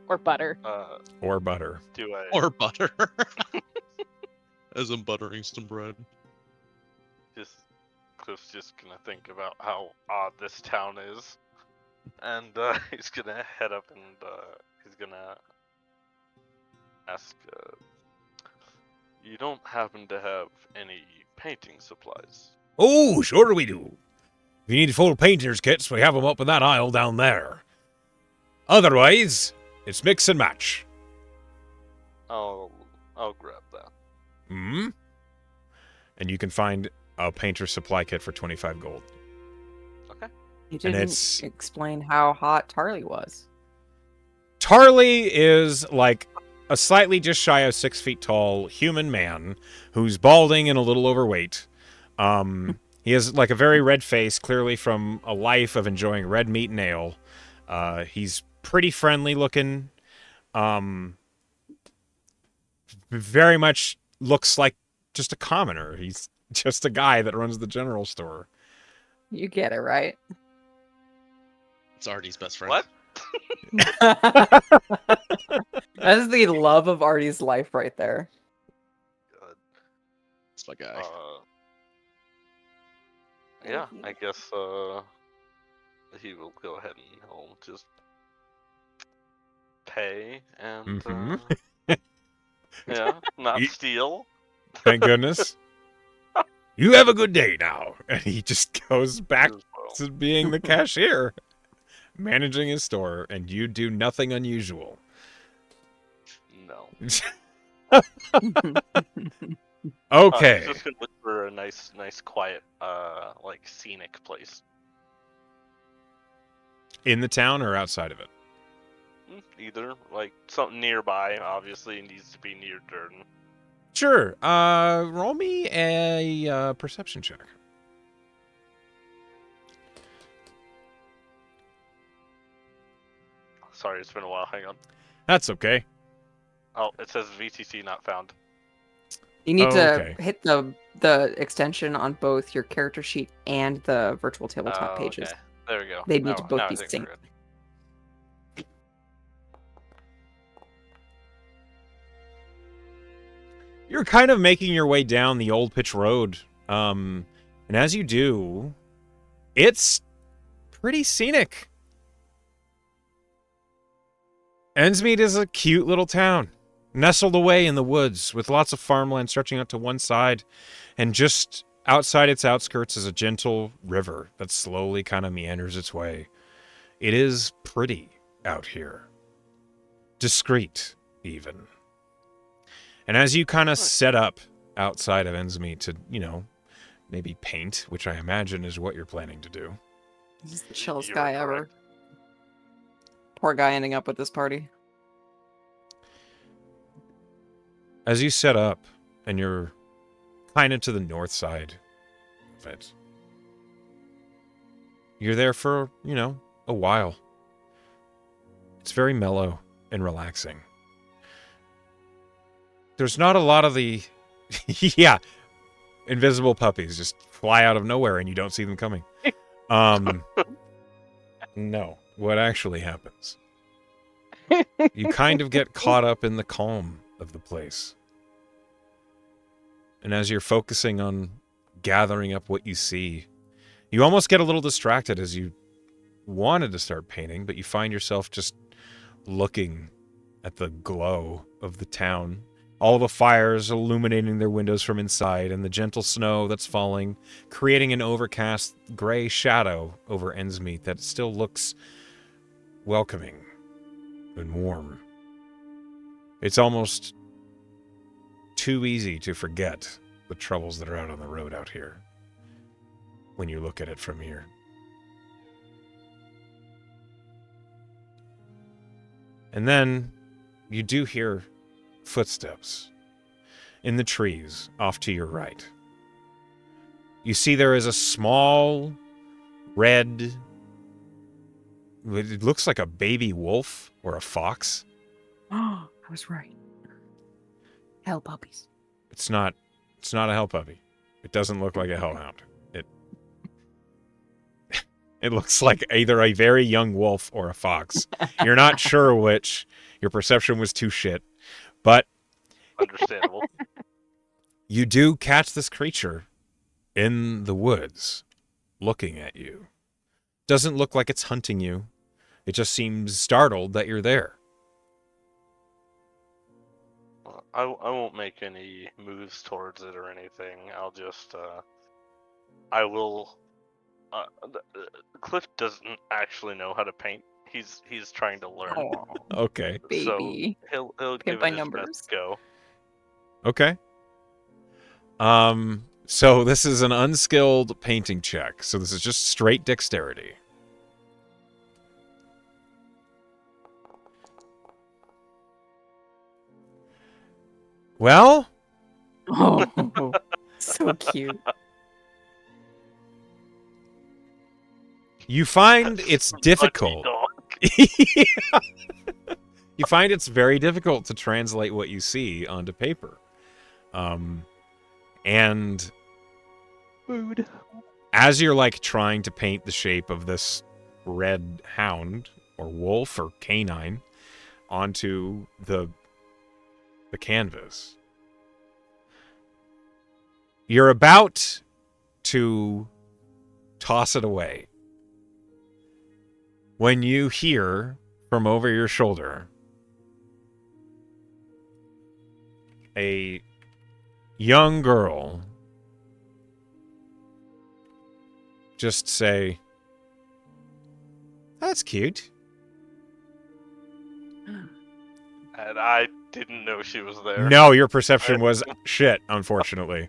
[SPEAKER 3] Or butter.
[SPEAKER 6] Or butter.
[SPEAKER 7] Do I
[SPEAKER 5] Or butter. As I'm buttering some bread.
[SPEAKER 7] Cliff's just gonna think about how odd this town is, and he's gonna head up and he's gonna ask, you don't happen to have any painting supplies?
[SPEAKER 6] Oh, sure we do. If you need full painter's kits, we have them up in that aisle down there. Otherwise, it's mix and match.
[SPEAKER 7] I'll grab that.
[SPEAKER 6] Hmm? And you can find a painter's supply kit for 25 gold.
[SPEAKER 7] Okay.
[SPEAKER 2] You
[SPEAKER 6] And
[SPEAKER 2] didn't
[SPEAKER 6] it's-
[SPEAKER 2] explain how hot Tarley was.
[SPEAKER 6] Tarley is like a slightly just shy of 6 feet tall human man who's balding and a little overweight. He has like a very red face, clearly from a life of enjoying red meat and ale. He's pretty friendly looking. Very much looks like just a commoner. He's just a guy that runs the general store.
[SPEAKER 2] You get it, right?
[SPEAKER 5] It's Artie's best friend.
[SPEAKER 7] What?
[SPEAKER 2] That is the love of Artie's life right there.
[SPEAKER 5] It's my guy.
[SPEAKER 7] Yeah, I guess he will go ahead and he'll just pay and yeah, not
[SPEAKER 6] Ye-
[SPEAKER 7] steal.
[SPEAKER 6] Thank goodness. You have a good day now. And he just goes back
[SPEAKER 7] as well.
[SPEAKER 6] to being the cashier, managing his store, and you do nothing unusual.
[SPEAKER 7] No.
[SPEAKER 6] Okay.
[SPEAKER 7] He's just gonna look for a nice, quiet, like scenic place.
[SPEAKER 6] In the town or outside of it?
[SPEAKER 7] Either like something nearby. Obviously, it needs to be near Durden.
[SPEAKER 6] Sure. Roll me a perception check.
[SPEAKER 7] Sorry, it's been a while. Hang on.
[SPEAKER 6] That's okay.
[SPEAKER 7] Oh, it says VTC not found.
[SPEAKER 2] You need
[SPEAKER 6] Okay.
[SPEAKER 2] to hit the extension on both your character sheet and the virtual tabletop pages.
[SPEAKER 7] Okay. There we go.
[SPEAKER 2] They need to
[SPEAKER 7] Now
[SPEAKER 2] both
[SPEAKER 7] I
[SPEAKER 2] be
[SPEAKER 7] think we're
[SPEAKER 2] synced.
[SPEAKER 7] good.
[SPEAKER 6] You're kind of making your way down the old pitch road. And as you do, it's pretty scenic. Endsmeet is a cute little town, nestled away in the woods with lots of farmland stretching out to one side, and just outside its outskirts is a gentle river that slowly kind of meanders its way. It is pretty out here. Discreet, even. And as you kind of set up outside of Endsmeet to, maybe paint, which I imagine is what you're planning to do.
[SPEAKER 2] This is the chillest
[SPEAKER 7] You are
[SPEAKER 2] guy ever.
[SPEAKER 7] correct.
[SPEAKER 2] Poor guy ending up with this party.
[SPEAKER 6] As you set up, and you're kind of to the north side of it, you're there for, a while. It's very mellow and relaxing. There's not a lot of the, invisible puppies just fly out of nowhere and you don't see them coming. No, what actually happens? You kind of get caught up in the calm of the place.
[SPEAKER 1] And as you're focusing on gathering up what you see, you almost get a little distracted as you wanted to start painting, but you find yourself just looking at the glow of the town. All the fires illuminating their windows from inside, and the gentle snow that's falling, creating an overcast gray shadow over Endsmeet that still looks welcoming and warm. It's almost too easy to forget the troubles that are out on the road out here when you look at it from here. And then you do hear footsteps in the trees off to your right. You see there is a small red, it looks like a baby wolf or a fox.
[SPEAKER 2] Oh, I was right. Hell puppies.
[SPEAKER 1] It's not a hell puppy. It doesn't look like a hellhound. It looks like either a very young wolf or a fox. You're not sure which. Your perception was too shit. But
[SPEAKER 7] Understandable.
[SPEAKER 1] you do catch this creature in the woods looking at you. Doesn't look like it's hunting you. It just seems startled that you're there.
[SPEAKER 7] I won't make any moves towards it or anything. I'll just I will. Cliff doesn't actually know how to paint. He's trying to learn.
[SPEAKER 2] Oh,
[SPEAKER 1] Okay.
[SPEAKER 2] baby.
[SPEAKER 7] So he'll
[SPEAKER 2] Paint
[SPEAKER 7] give
[SPEAKER 2] by
[SPEAKER 7] it his
[SPEAKER 2] numbers.
[SPEAKER 7] best go.
[SPEAKER 1] Okay. So this is an unskilled painting check. So this is just straight dexterity. Well,
[SPEAKER 2] Oh, so cute.
[SPEAKER 1] you find it's
[SPEAKER 7] Lucky
[SPEAKER 1] difficult.
[SPEAKER 7] dog.
[SPEAKER 1] You find it's very difficult to translate what you see onto paper. And
[SPEAKER 3] Food.
[SPEAKER 1] as you're like trying to paint the shape of this red hound or wolf or canine onto the canvas, you're about to toss it away when you hear from over your shoulder a young girl just say, "That's cute."
[SPEAKER 7] And I didn't know she was there.
[SPEAKER 1] No, your perception was shit, unfortunately.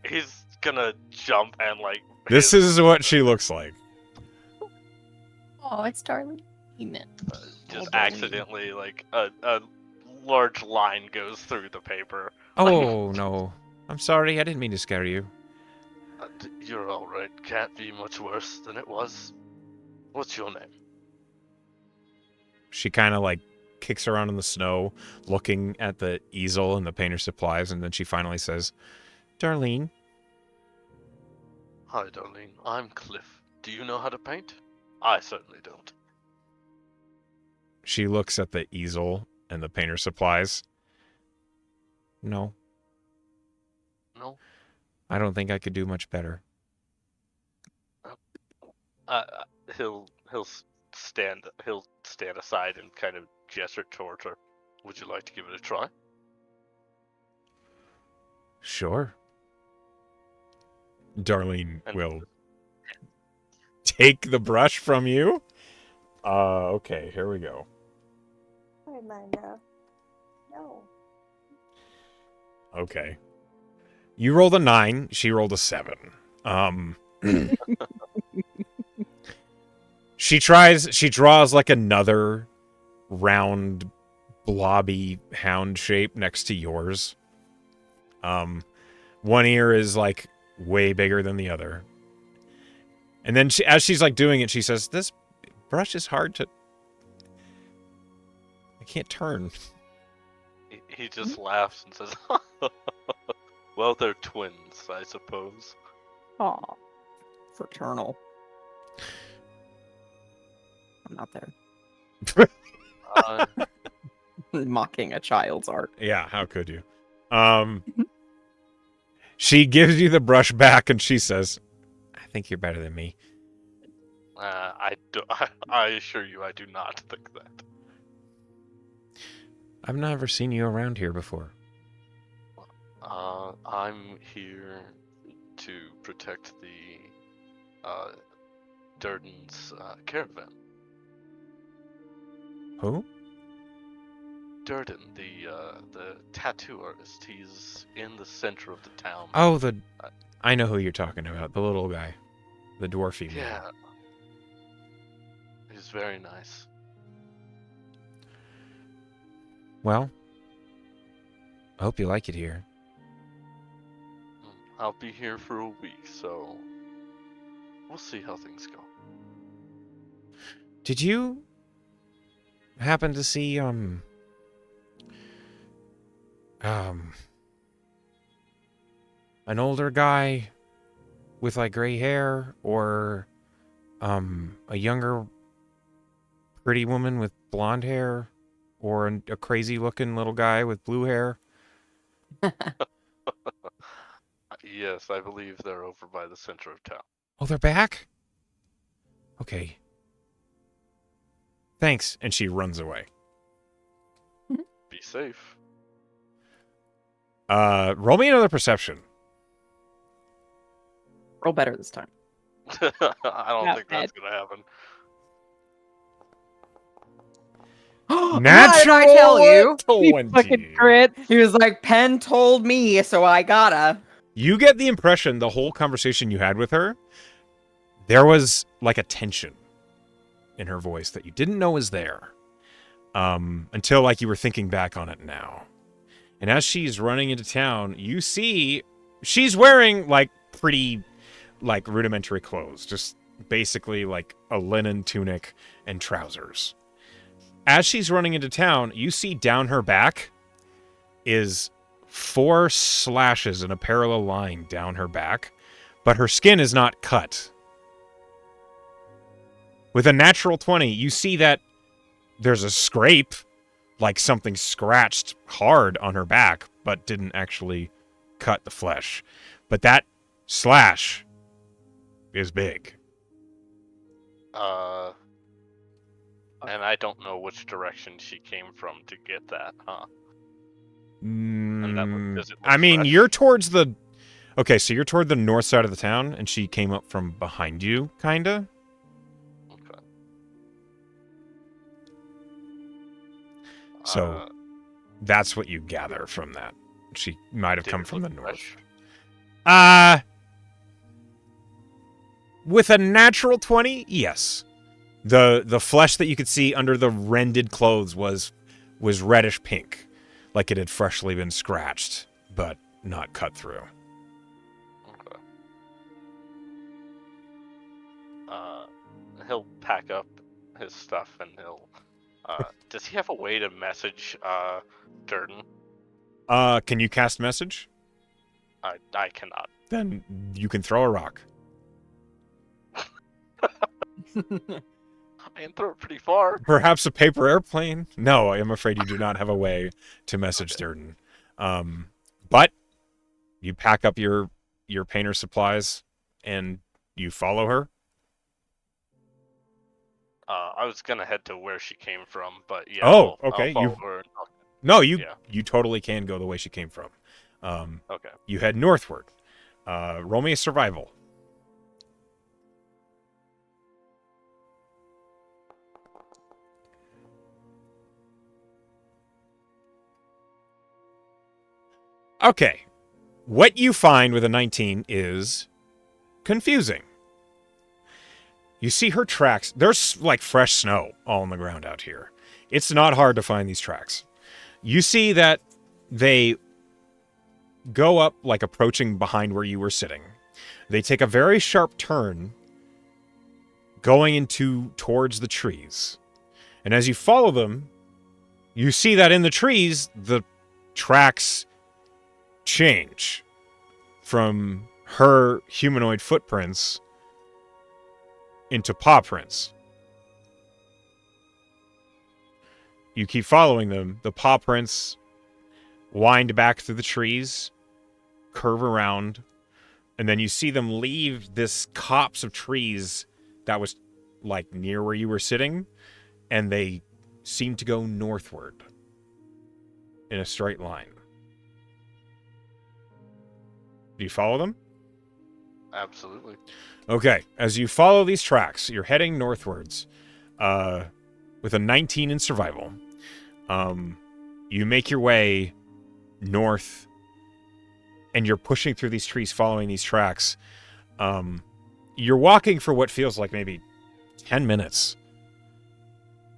[SPEAKER 7] He's gonna jump and like.
[SPEAKER 1] This is what she looks like.
[SPEAKER 8] Oh, it's Darlene.
[SPEAKER 7] Just
[SPEAKER 8] Darlene.
[SPEAKER 7] accidentally like a large line goes through the paper.
[SPEAKER 1] Oh, no. I'm sorry, I didn't mean to scare you.
[SPEAKER 7] You're all right. Can't be much worse than it was. What's your name?
[SPEAKER 1] She kind of like kicks around in the snow, looking at the easel and the painter's supplies, and then she finally says, "Darlene."
[SPEAKER 7] Hi, Darlene. I'm Cliff. Do you know how to paint? I certainly don't.
[SPEAKER 1] She looks at the easel and the painter's supplies. No,
[SPEAKER 7] No.
[SPEAKER 1] I don't think I could do much better.
[SPEAKER 7] He'll stand aside and kind of gesture towards her. Would you like to give it a try?
[SPEAKER 1] Sure. Darlene
[SPEAKER 7] And-
[SPEAKER 1] will take the brush from you. Okay, here we go.
[SPEAKER 4] Amanda. No.
[SPEAKER 1] Okay. You rolled a 9, she rolled a 7. She draws like another round, blobby hound shape next to yours. One ear is like way bigger than the other. And then as she's like doing it, she says, "This brush is hard to... I can't turn."
[SPEAKER 7] He just laughs and says, "Well, they're twins, I suppose."
[SPEAKER 3] Aw.
[SPEAKER 2] Fraternal. I'm not there.
[SPEAKER 7] Uh,
[SPEAKER 2] Mocking a child's art.
[SPEAKER 1] Yeah, how could you?
[SPEAKER 6] She gives you the brush back and she says, I think you're better than me.
[SPEAKER 7] I assure you, I do not think that.
[SPEAKER 6] I've never seen you around here before.
[SPEAKER 7] I'm here to protect the Durden's caravan.
[SPEAKER 6] Who?
[SPEAKER 7] Durden, the tattoo artist. He's in the center of the town.
[SPEAKER 6] Oh, I know who you're talking about. The little guy. The dwarfy man.
[SPEAKER 7] Yeah. He's very nice.
[SPEAKER 6] Well, I hope you like it here.
[SPEAKER 7] I'll be here for a week, so we'll see how things go.
[SPEAKER 6] Did you happen to see, an older guy with, like, gray hair, or, a younger pretty woman with blonde hair, or a crazy-looking little guy with blue hair?
[SPEAKER 7] Yes, I believe they're over by the center of town.
[SPEAKER 6] Oh, they're back? Okay. Thanks. And she runs away.
[SPEAKER 7] Be safe.
[SPEAKER 6] Roll me another perception.
[SPEAKER 2] Roll better this time.
[SPEAKER 7] I don't
[SPEAKER 3] Not
[SPEAKER 7] think that's gonna happen.
[SPEAKER 2] What did I tell you?
[SPEAKER 6] 20.
[SPEAKER 3] Fucking crit.
[SPEAKER 2] He was like, Penn told me, so I gotta.
[SPEAKER 6] You get the impression the whole conversation you had with her, there was like a tension in her voice that you didn't know was there. Until like you were thinking back on it now. And as she's running into town, you see she's wearing like pretty like rudimentary clothes, just basically like a linen tunic and trousers. As she's running into town, you see down her back is 4 slashes in a parallel line down her back, but her skin is not cut. With a natural 20, you see that there's a scrape, like something scratched hard on her back, but didn't actually cut the flesh. But that slash is big.
[SPEAKER 7] And I don't know which direction she came from to get that, huh? Does it look
[SPEAKER 6] I mean,
[SPEAKER 7] fresh?
[SPEAKER 6] you're towards the... Okay, so you're toward the north side of the town, and she came up from behind you, kinda.
[SPEAKER 7] Okay.
[SPEAKER 6] So that's what you gather from that. She might have
[SPEAKER 7] Did
[SPEAKER 6] come
[SPEAKER 7] it
[SPEAKER 6] from the
[SPEAKER 7] look
[SPEAKER 6] north.
[SPEAKER 7] fresh?
[SPEAKER 6] With a natural 20, yes. The flesh that you could see under the rended clothes was reddish pink, like it had freshly been scratched, but not cut through.
[SPEAKER 7] Okay. He'll pack up his stuff and he'll. Does he have a way to message Durden?
[SPEAKER 6] Can you cast message?
[SPEAKER 7] I cannot.
[SPEAKER 6] Then you can throw a rock.
[SPEAKER 7] I can throw it pretty far.
[SPEAKER 6] Perhaps a paper airplane? No, I am afraid you do not have a way to message Durden. But you pack up your painter supplies and you follow her.
[SPEAKER 7] I was gonna head to where she came from, but yeah.
[SPEAKER 6] Oh,
[SPEAKER 7] I'll
[SPEAKER 6] okay,
[SPEAKER 7] follow her.
[SPEAKER 6] No, you
[SPEAKER 7] Yeah.
[SPEAKER 6] you totally can go the way she came from.
[SPEAKER 7] Okay.
[SPEAKER 6] You head northward. Roll me a survival. Okay. What you find with a 19 is confusing. You see her tracks. There's like fresh snow all on the ground out here. It's not hard to find these tracks. You see that they go up, like approaching behind where you were sitting. They take a very sharp turn going towards the trees. And as you follow them, you see that in the trees, the tracks change from her humanoid footprints into paw prints. You keep following them. The paw prints wind back through the trees, curve around, and then you see them leave this copse of trees that was like near where you were sitting, and they seem to go northward in a straight line. Do you follow them?
[SPEAKER 7] Absolutely.
[SPEAKER 6] Okay, as you follow these tracks, you're heading northwards with a 19 in survival. You make your way north, and you're pushing through these trees, following these tracks. You're walking for what feels like maybe 10 minutes.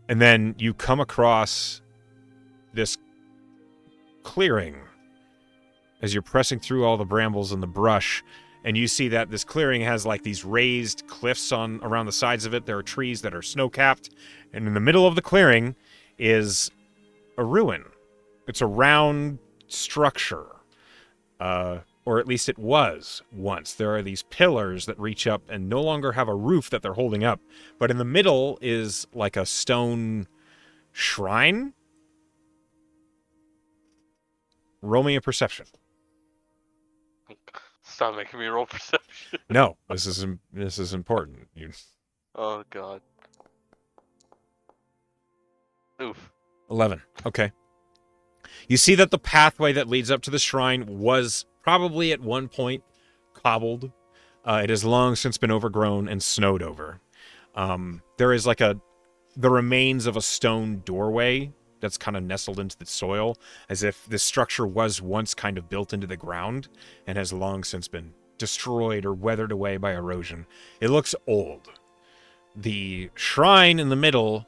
[SPEAKER 6] And then you come across this clearing as you're pressing through all the brambles and the brush. And you see that this clearing has like these raised cliffs on around the sides of it. There are trees that are snow-capped. And in the middle of the clearing is a ruin. It's a round structure. Or at least it was once. There are these pillars that reach up and no longer have a roof that they're holding up. But in the middle is like a stone shrine. Roll me a perception.
[SPEAKER 7] Stop making me roll perception.
[SPEAKER 6] No, this is important.
[SPEAKER 7] Oh god. Oof.
[SPEAKER 6] 11. Okay. You see that the pathway that leads up to the shrine was probably at one point cobbled. It has long since been overgrown and snowed over. There is like the remains of a stone doorway that's kind of nestled into the soil, as if this structure was once kind of built into the ground and has long since been destroyed or weathered away by erosion. It looks old. The shrine in the middle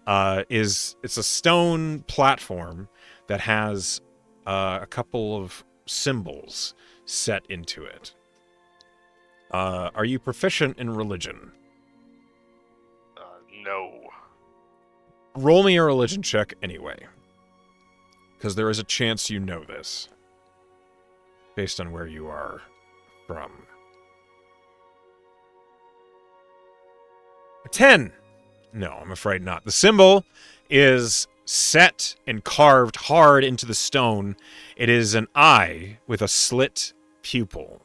[SPEAKER 6] it's a stone platform that has a couple of symbols set into it. Are you proficient in religion?
[SPEAKER 7] No.
[SPEAKER 6] Roll me a religion check anyway, because there is a chance you know this, based on where you are from. A 10! No, I'm afraid not. The symbol is set and carved hard into the stone. It is an eye with a slit pupil,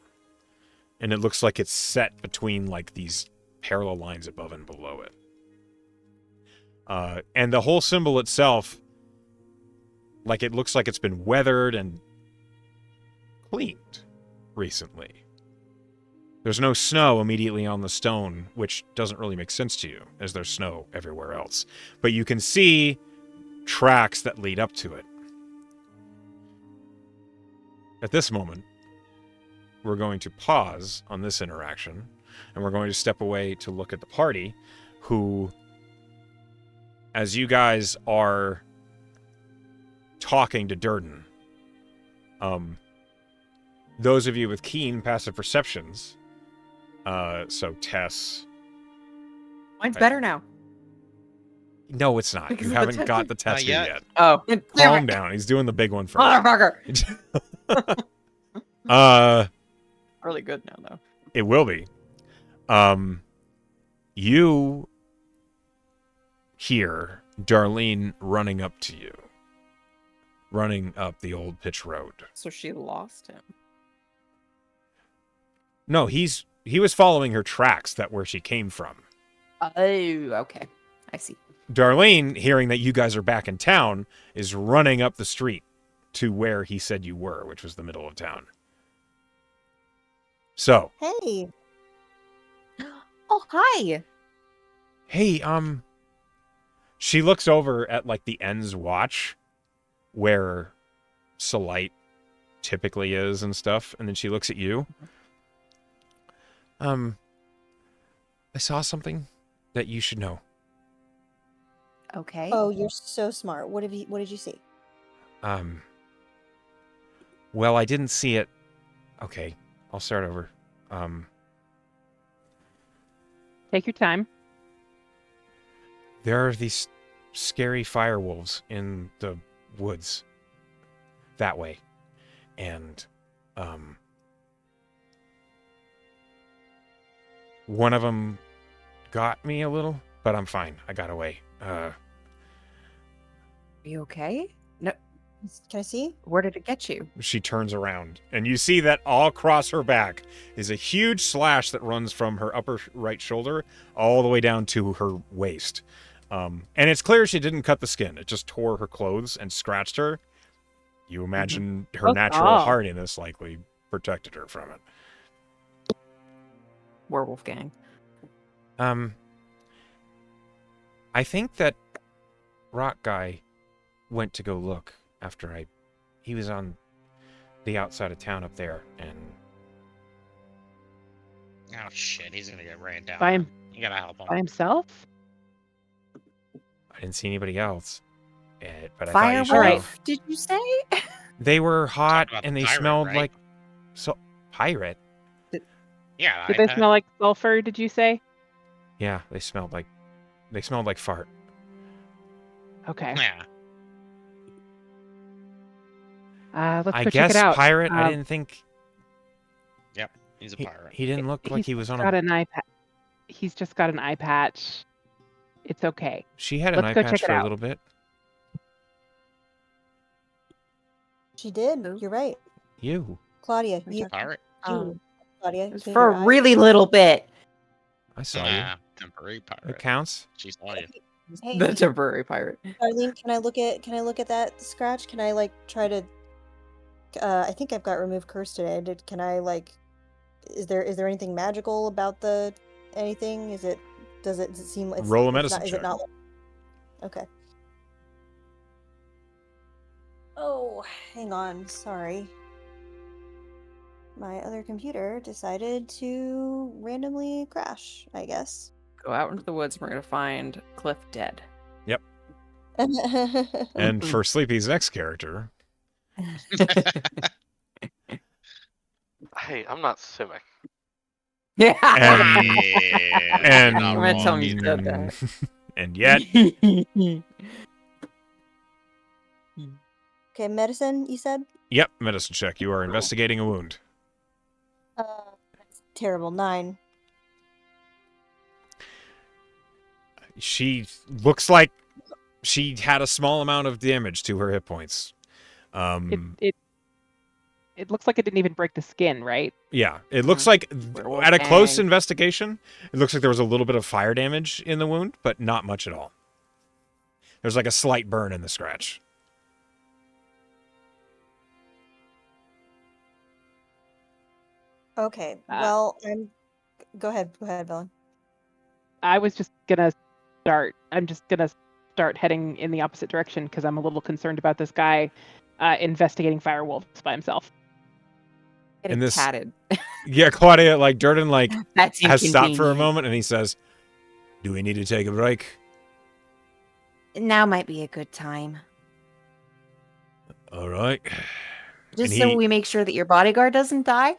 [SPEAKER 6] and it looks like it's set between like these parallel lines above and below it. And the whole symbol itself, like it looks like it's been weathered and cleaned recently. There's no snow immediately on the stone, which doesn't really make sense to you, as there's snow everywhere else. But you can see tracks that lead up to it. At this moment, we're going to pause on this interaction, and we're going to step away to look at the party, who, as you guys are talking to Durden, those of you with keen passive perceptions, so Tess...
[SPEAKER 2] Mine's better now.
[SPEAKER 6] No, it's not.
[SPEAKER 2] Because
[SPEAKER 6] You
[SPEAKER 2] of the
[SPEAKER 6] haven't
[SPEAKER 2] test-
[SPEAKER 6] got the test
[SPEAKER 5] yet.
[SPEAKER 6] yet.
[SPEAKER 2] Oh,
[SPEAKER 6] Calm down. He's doing the big one first.
[SPEAKER 2] Motherfucker! Really good now, though.
[SPEAKER 6] It will be. You hear Darlene running up to you. Running up the old pitch road.
[SPEAKER 2] So she lost him.
[SPEAKER 6] No, he was following her tracks where she came from.
[SPEAKER 2] Oh, okay. I see.
[SPEAKER 6] Darlene, hearing that you guys are back in town, is running up the street to where he said you were, which was the middle of town. So.
[SPEAKER 4] Hey.
[SPEAKER 2] Oh, hi.
[SPEAKER 6] Hey, she looks over at, like, the End's watch, where Solite typically is and stuff, and then she looks at you. I saw something that you should know.
[SPEAKER 2] Okay.
[SPEAKER 4] Oh, you're so smart. What did you see?
[SPEAKER 6] Well, I didn't see it. Okay, I'll start over.
[SPEAKER 3] Take your time.
[SPEAKER 6] There are these scary fire wolves in the woods that way. And, one of them got me a little, but I'm fine. I got away.
[SPEAKER 2] Are you okay? No,
[SPEAKER 4] Can I see?
[SPEAKER 2] Where did it get you?
[SPEAKER 6] She turns around, and you see that all across her back is a huge slash that runs from her upper right shoulder all the way down to her waist. And it's clear she didn't cut the skin. It just tore her clothes and scratched her. You imagine her
[SPEAKER 3] Oh,
[SPEAKER 6] natural
[SPEAKER 3] oh.
[SPEAKER 6] hardiness likely protected her from it.
[SPEAKER 2] Werewolf gang.
[SPEAKER 6] I think that rock guy went to go look after he was on the outside of town up there, and
[SPEAKER 5] Oh shit, he's gonna get ran down.
[SPEAKER 3] By him-
[SPEAKER 5] You gotta help him.
[SPEAKER 3] By himself?
[SPEAKER 6] I didn't see anybody else. But I thought you should
[SPEAKER 2] Firewolf,
[SPEAKER 6] have.
[SPEAKER 2] did you say?
[SPEAKER 6] They were hot
[SPEAKER 5] about
[SPEAKER 6] and
[SPEAKER 5] the
[SPEAKER 6] they
[SPEAKER 5] pirate,
[SPEAKER 6] smelled
[SPEAKER 5] right?
[SPEAKER 6] like pirate.
[SPEAKER 5] Yeah.
[SPEAKER 3] Did they smell like sulfur, did you say?
[SPEAKER 6] Yeah, they smelled like fart.
[SPEAKER 3] Okay.
[SPEAKER 5] Yeah.
[SPEAKER 3] Let's
[SPEAKER 6] I
[SPEAKER 3] go
[SPEAKER 6] guess
[SPEAKER 3] check it out.
[SPEAKER 6] pirate. I didn't think
[SPEAKER 5] He's a
[SPEAKER 6] he,
[SPEAKER 5] pirate.
[SPEAKER 6] he didn't look like
[SPEAKER 3] He's
[SPEAKER 6] he was on
[SPEAKER 3] got
[SPEAKER 6] a.
[SPEAKER 3] an eye He's just got an eye patch. It's okay.
[SPEAKER 6] She had an
[SPEAKER 3] Let's
[SPEAKER 6] eye
[SPEAKER 3] go
[SPEAKER 6] patch
[SPEAKER 3] check it
[SPEAKER 6] for a
[SPEAKER 3] out.
[SPEAKER 6] little bit.
[SPEAKER 4] She did.
[SPEAKER 2] Who?
[SPEAKER 4] You're right.
[SPEAKER 6] You.
[SPEAKER 4] Claudia,
[SPEAKER 2] Who's
[SPEAKER 4] you,
[SPEAKER 2] that?
[SPEAKER 5] Pirate.
[SPEAKER 4] you, Claudia.
[SPEAKER 2] It was
[SPEAKER 4] gave
[SPEAKER 2] for
[SPEAKER 4] your
[SPEAKER 2] a
[SPEAKER 4] eye-
[SPEAKER 2] really little bit.
[SPEAKER 6] I saw
[SPEAKER 5] Nah, temporary
[SPEAKER 6] you.
[SPEAKER 5] pirate.
[SPEAKER 6] It counts.
[SPEAKER 5] She saw you.
[SPEAKER 4] Hey,
[SPEAKER 2] The temporary pirate.
[SPEAKER 4] Darlene, can I look at that scratch? Can I like try to? I think I've got remove curse today. Can I like? Is there anything magical about the anything? Does it seem like
[SPEAKER 6] Roll a
[SPEAKER 4] it's
[SPEAKER 6] medicine
[SPEAKER 4] not, is
[SPEAKER 6] check.
[SPEAKER 4] it not? Okay. Oh, hang on. Sorry. My other computer decided to randomly crash, I guess.
[SPEAKER 2] Go out into the woods and we're gonna find Cliff dead.
[SPEAKER 6] And for Sleepy's next character,
[SPEAKER 7] Hey, I'm not Simic.
[SPEAKER 2] Yeah.
[SPEAKER 6] and
[SPEAKER 5] Not
[SPEAKER 2] I'm gonna tell
[SPEAKER 5] wrong
[SPEAKER 2] him you
[SPEAKER 5] either.
[SPEAKER 2] said that.
[SPEAKER 6] and yet
[SPEAKER 4] Okay, medicine, you said?
[SPEAKER 6] yep, medicine check. You are investigating a wound.
[SPEAKER 4] That's terrible. 9.
[SPEAKER 6] She looks like she had a small amount of damage to her hit points.
[SPEAKER 3] It looks like it didn't even break the skin, right?
[SPEAKER 6] Yeah, it looks like
[SPEAKER 2] Werewolf
[SPEAKER 6] at a close
[SPEAKER 2] gang.
[SPEAKER 6] investigation, it looks like there was a little bit of fire damage in the wound, but not much at all. There's like a slight burn in the scratch.
[SPEAKER 4] Okay,
[SPEAKER 3] Uh,
[SPEAKER 4] well, Go ahead, Bella.
[SPEAKER 3] I was just gonna start. I'm just gonna start heading in the opposite direction because I'm a little concerned about this guy investigating firewolves by himself.
[SPEAKER 2] Getting
[SPEAKER 6] this-
[SPEAKER 2] tatted.
[SPEAKER 6] Yeah, Claudia, like Durden, like
[SPEAKER 2] That's
[SPEAKER 6] has stopped for a
[SPEAKER 2] inconvenient.
[SPEAKER 6] moment, and he says, "Do we need to take a break?"
[SPEAKER 8] Now might be a good time.
[SPEAKER 6] All right.
[SPEAKER 8] Just
[SPEAKER 6] And
[SPEAKER 8] so
[SPEAKER 6] he-
[SPEAKER 8] we make sure that your bodyguard doesn't die.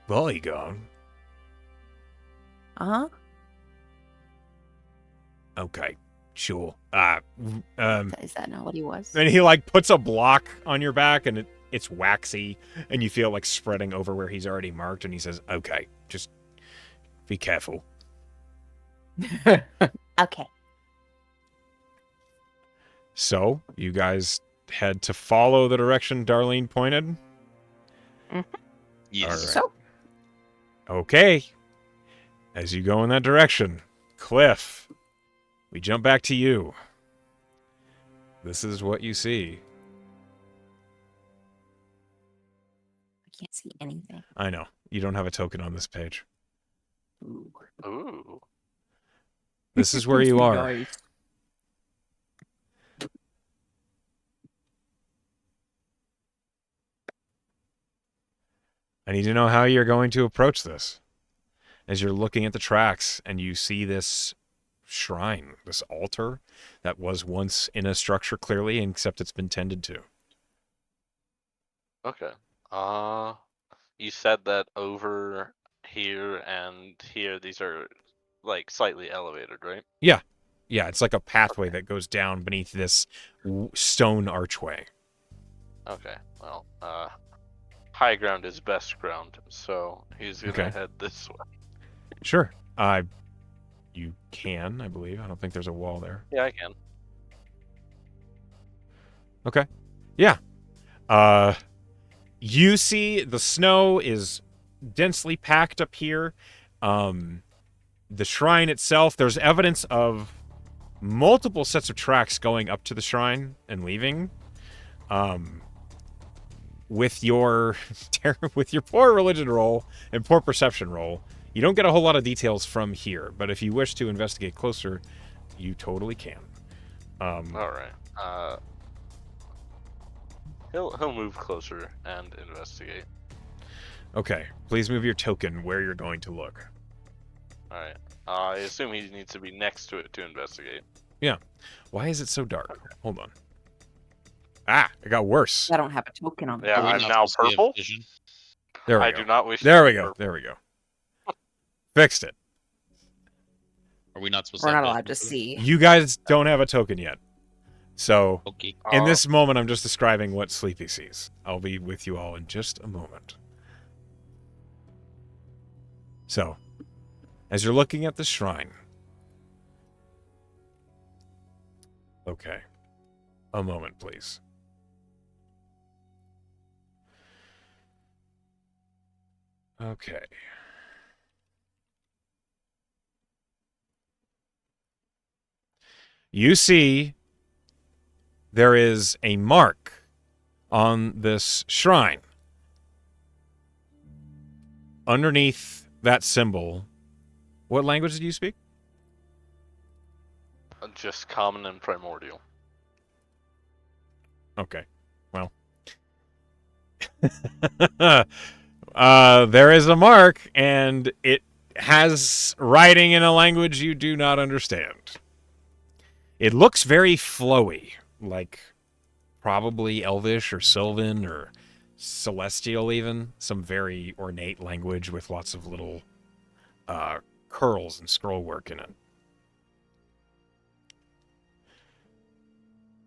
[SPEAKER 6] Bodyguard.
[SPEAKER 8] Uh-huh.
[SPEAKER 6] Okay, sure.
[SPEAKER 8] Is that not what he was?
[SPEAKER 6] And he like puts a block on your back, and it's waxy, and you feel like spreading over where he's already marked. And he says, "Okay, just be careful."
[SPEAKER 8] Okay.
[SPEAKER 6] So you guys head to follow the direction Darlene pointed.
[SPEAKER 5] Yes.
[SPEAKER 6] All right.
[SPEAKER 8] So,
[SPEAKER 6] Okay. As you go in that direction, Cliff, we jump back to you. This is what you see.
[SPEAKER 8] I can't see anything.
[SPEAKER 6] I know. You don't have a token on this page.
[SPEAKER 8] Ooh.
[SPEAKER 7] Ooh.
[SPEAKER 6] This is where you are.
[SPEAKER 2] Nice.
[SPEAKER 6] I need to know how you're going to approach this. As you're looking at the tracks and you see this shrine, this altar that was once in a structure clearly, except it's been tended to.
[SPEAKER 7] Okay. You said that over here and here, these are like slightly elevated, right?
[SPEAKER 6] Yeah, it's like a pathway that goes down beneath this stone archway.
[SPEAKER 7] Okay. Well, high ground is best ground, so he's gonna
[SPEAKER 6] Okay.
[SPEAKER 7] head this way.
[SPEAKER 6] Sure. You can, I believe. I don't think there's a wall there.
[SPEAKER 7] Yeah, I can.
[SPEAKER 6] Okay. Yeah. You see the snow is densely packed up here. The shrine itself, there's evidence of multiple sets of tracks going up to the shrine and leaving. With your with your poor religion roll and poor perception roll, you don't get a whole lot of details from here, but if you wish to investigate closer, you totally can.
[SPEAKER 7] All right. He'll move closer and investigate.
[SPEAKER 6] Okay, please move your token where you're going to look.
[SPEAKER 7] All right. I assume he needs to be next to it to investigate.
[SPEAKER 6] Yeah. Why is it so dark? Hold on. Ah, it got worse.
[SPEAKER 2] I don't have a token on.
[SPEAKER 7] Yeah,
[SPEAKER 5] Are we
[SPEAKER 7] I'm
[SPEAKER 5] not
[SPEAKER 7] now
[SPEAKER 5] supposed to have
[SPEAKER 7] purple.
[SPEAKER 5] vision?
[SPEAKER 6] There we
[SPEAKER 7] I
[SPEAKER 6] go.
[SPEAKER 7] do not wish.
[SPEAKER 6] There
[SPEAKER 7] to
[SPEAKER 6] we
[SPEAKER 7] be
[SPEAKER 6] go.
[SPEAKER 7] purple.
[SPEAKER 6] There we go. Fixed it.
[SPEAKER 5] Are we not supposed
[SPEAKER 2] We're
[SPEAKER 5] to have
[SPEAKER 2] not
[SPEAKER 5] vision
[SPEAKER 2] allowed to
[SPEAKER 5] for it?
[SPEAKER 2] see.
[SPEAKER 6] You guys don't have a token yet. So,
[SPEAKER 5] Okay.
[SPEAKER 6] in
[SPEAKER 7] Uh,
[SPEAKER 6] this moment, I'm just describing what Sleepy sees. I'll be with you all in just a moment. So, as you're looking at the shrine. Okay. A moment, please. Okay. You see there is a mark on this shrine. Underneath that symbol, what language did you speak?
[SPEAKER 7] Just common and primordial.
[SPEAKER 6] Okay. Well. There is a mark, and it has writing in a language you do not understand. It looks very flowy, like probably Elvish or Sylvan or Celestial even. Some very ornate language with lots of little curls and scroll work in it.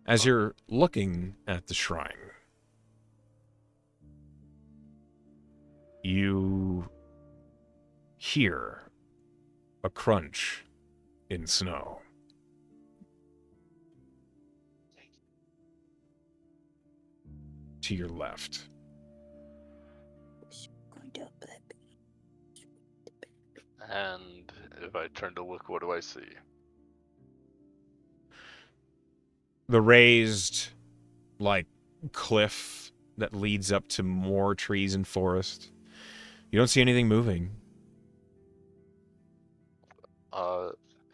[SPEAKER 6] As you're looking at the shrine, you hear a crunch in snow. To your left.
[SPEAKER 7] And if I turn to look, what do I see?
[SPEAKER 6] The raised, like, cliff that leads up to more trees and forest. You don't see anything moving.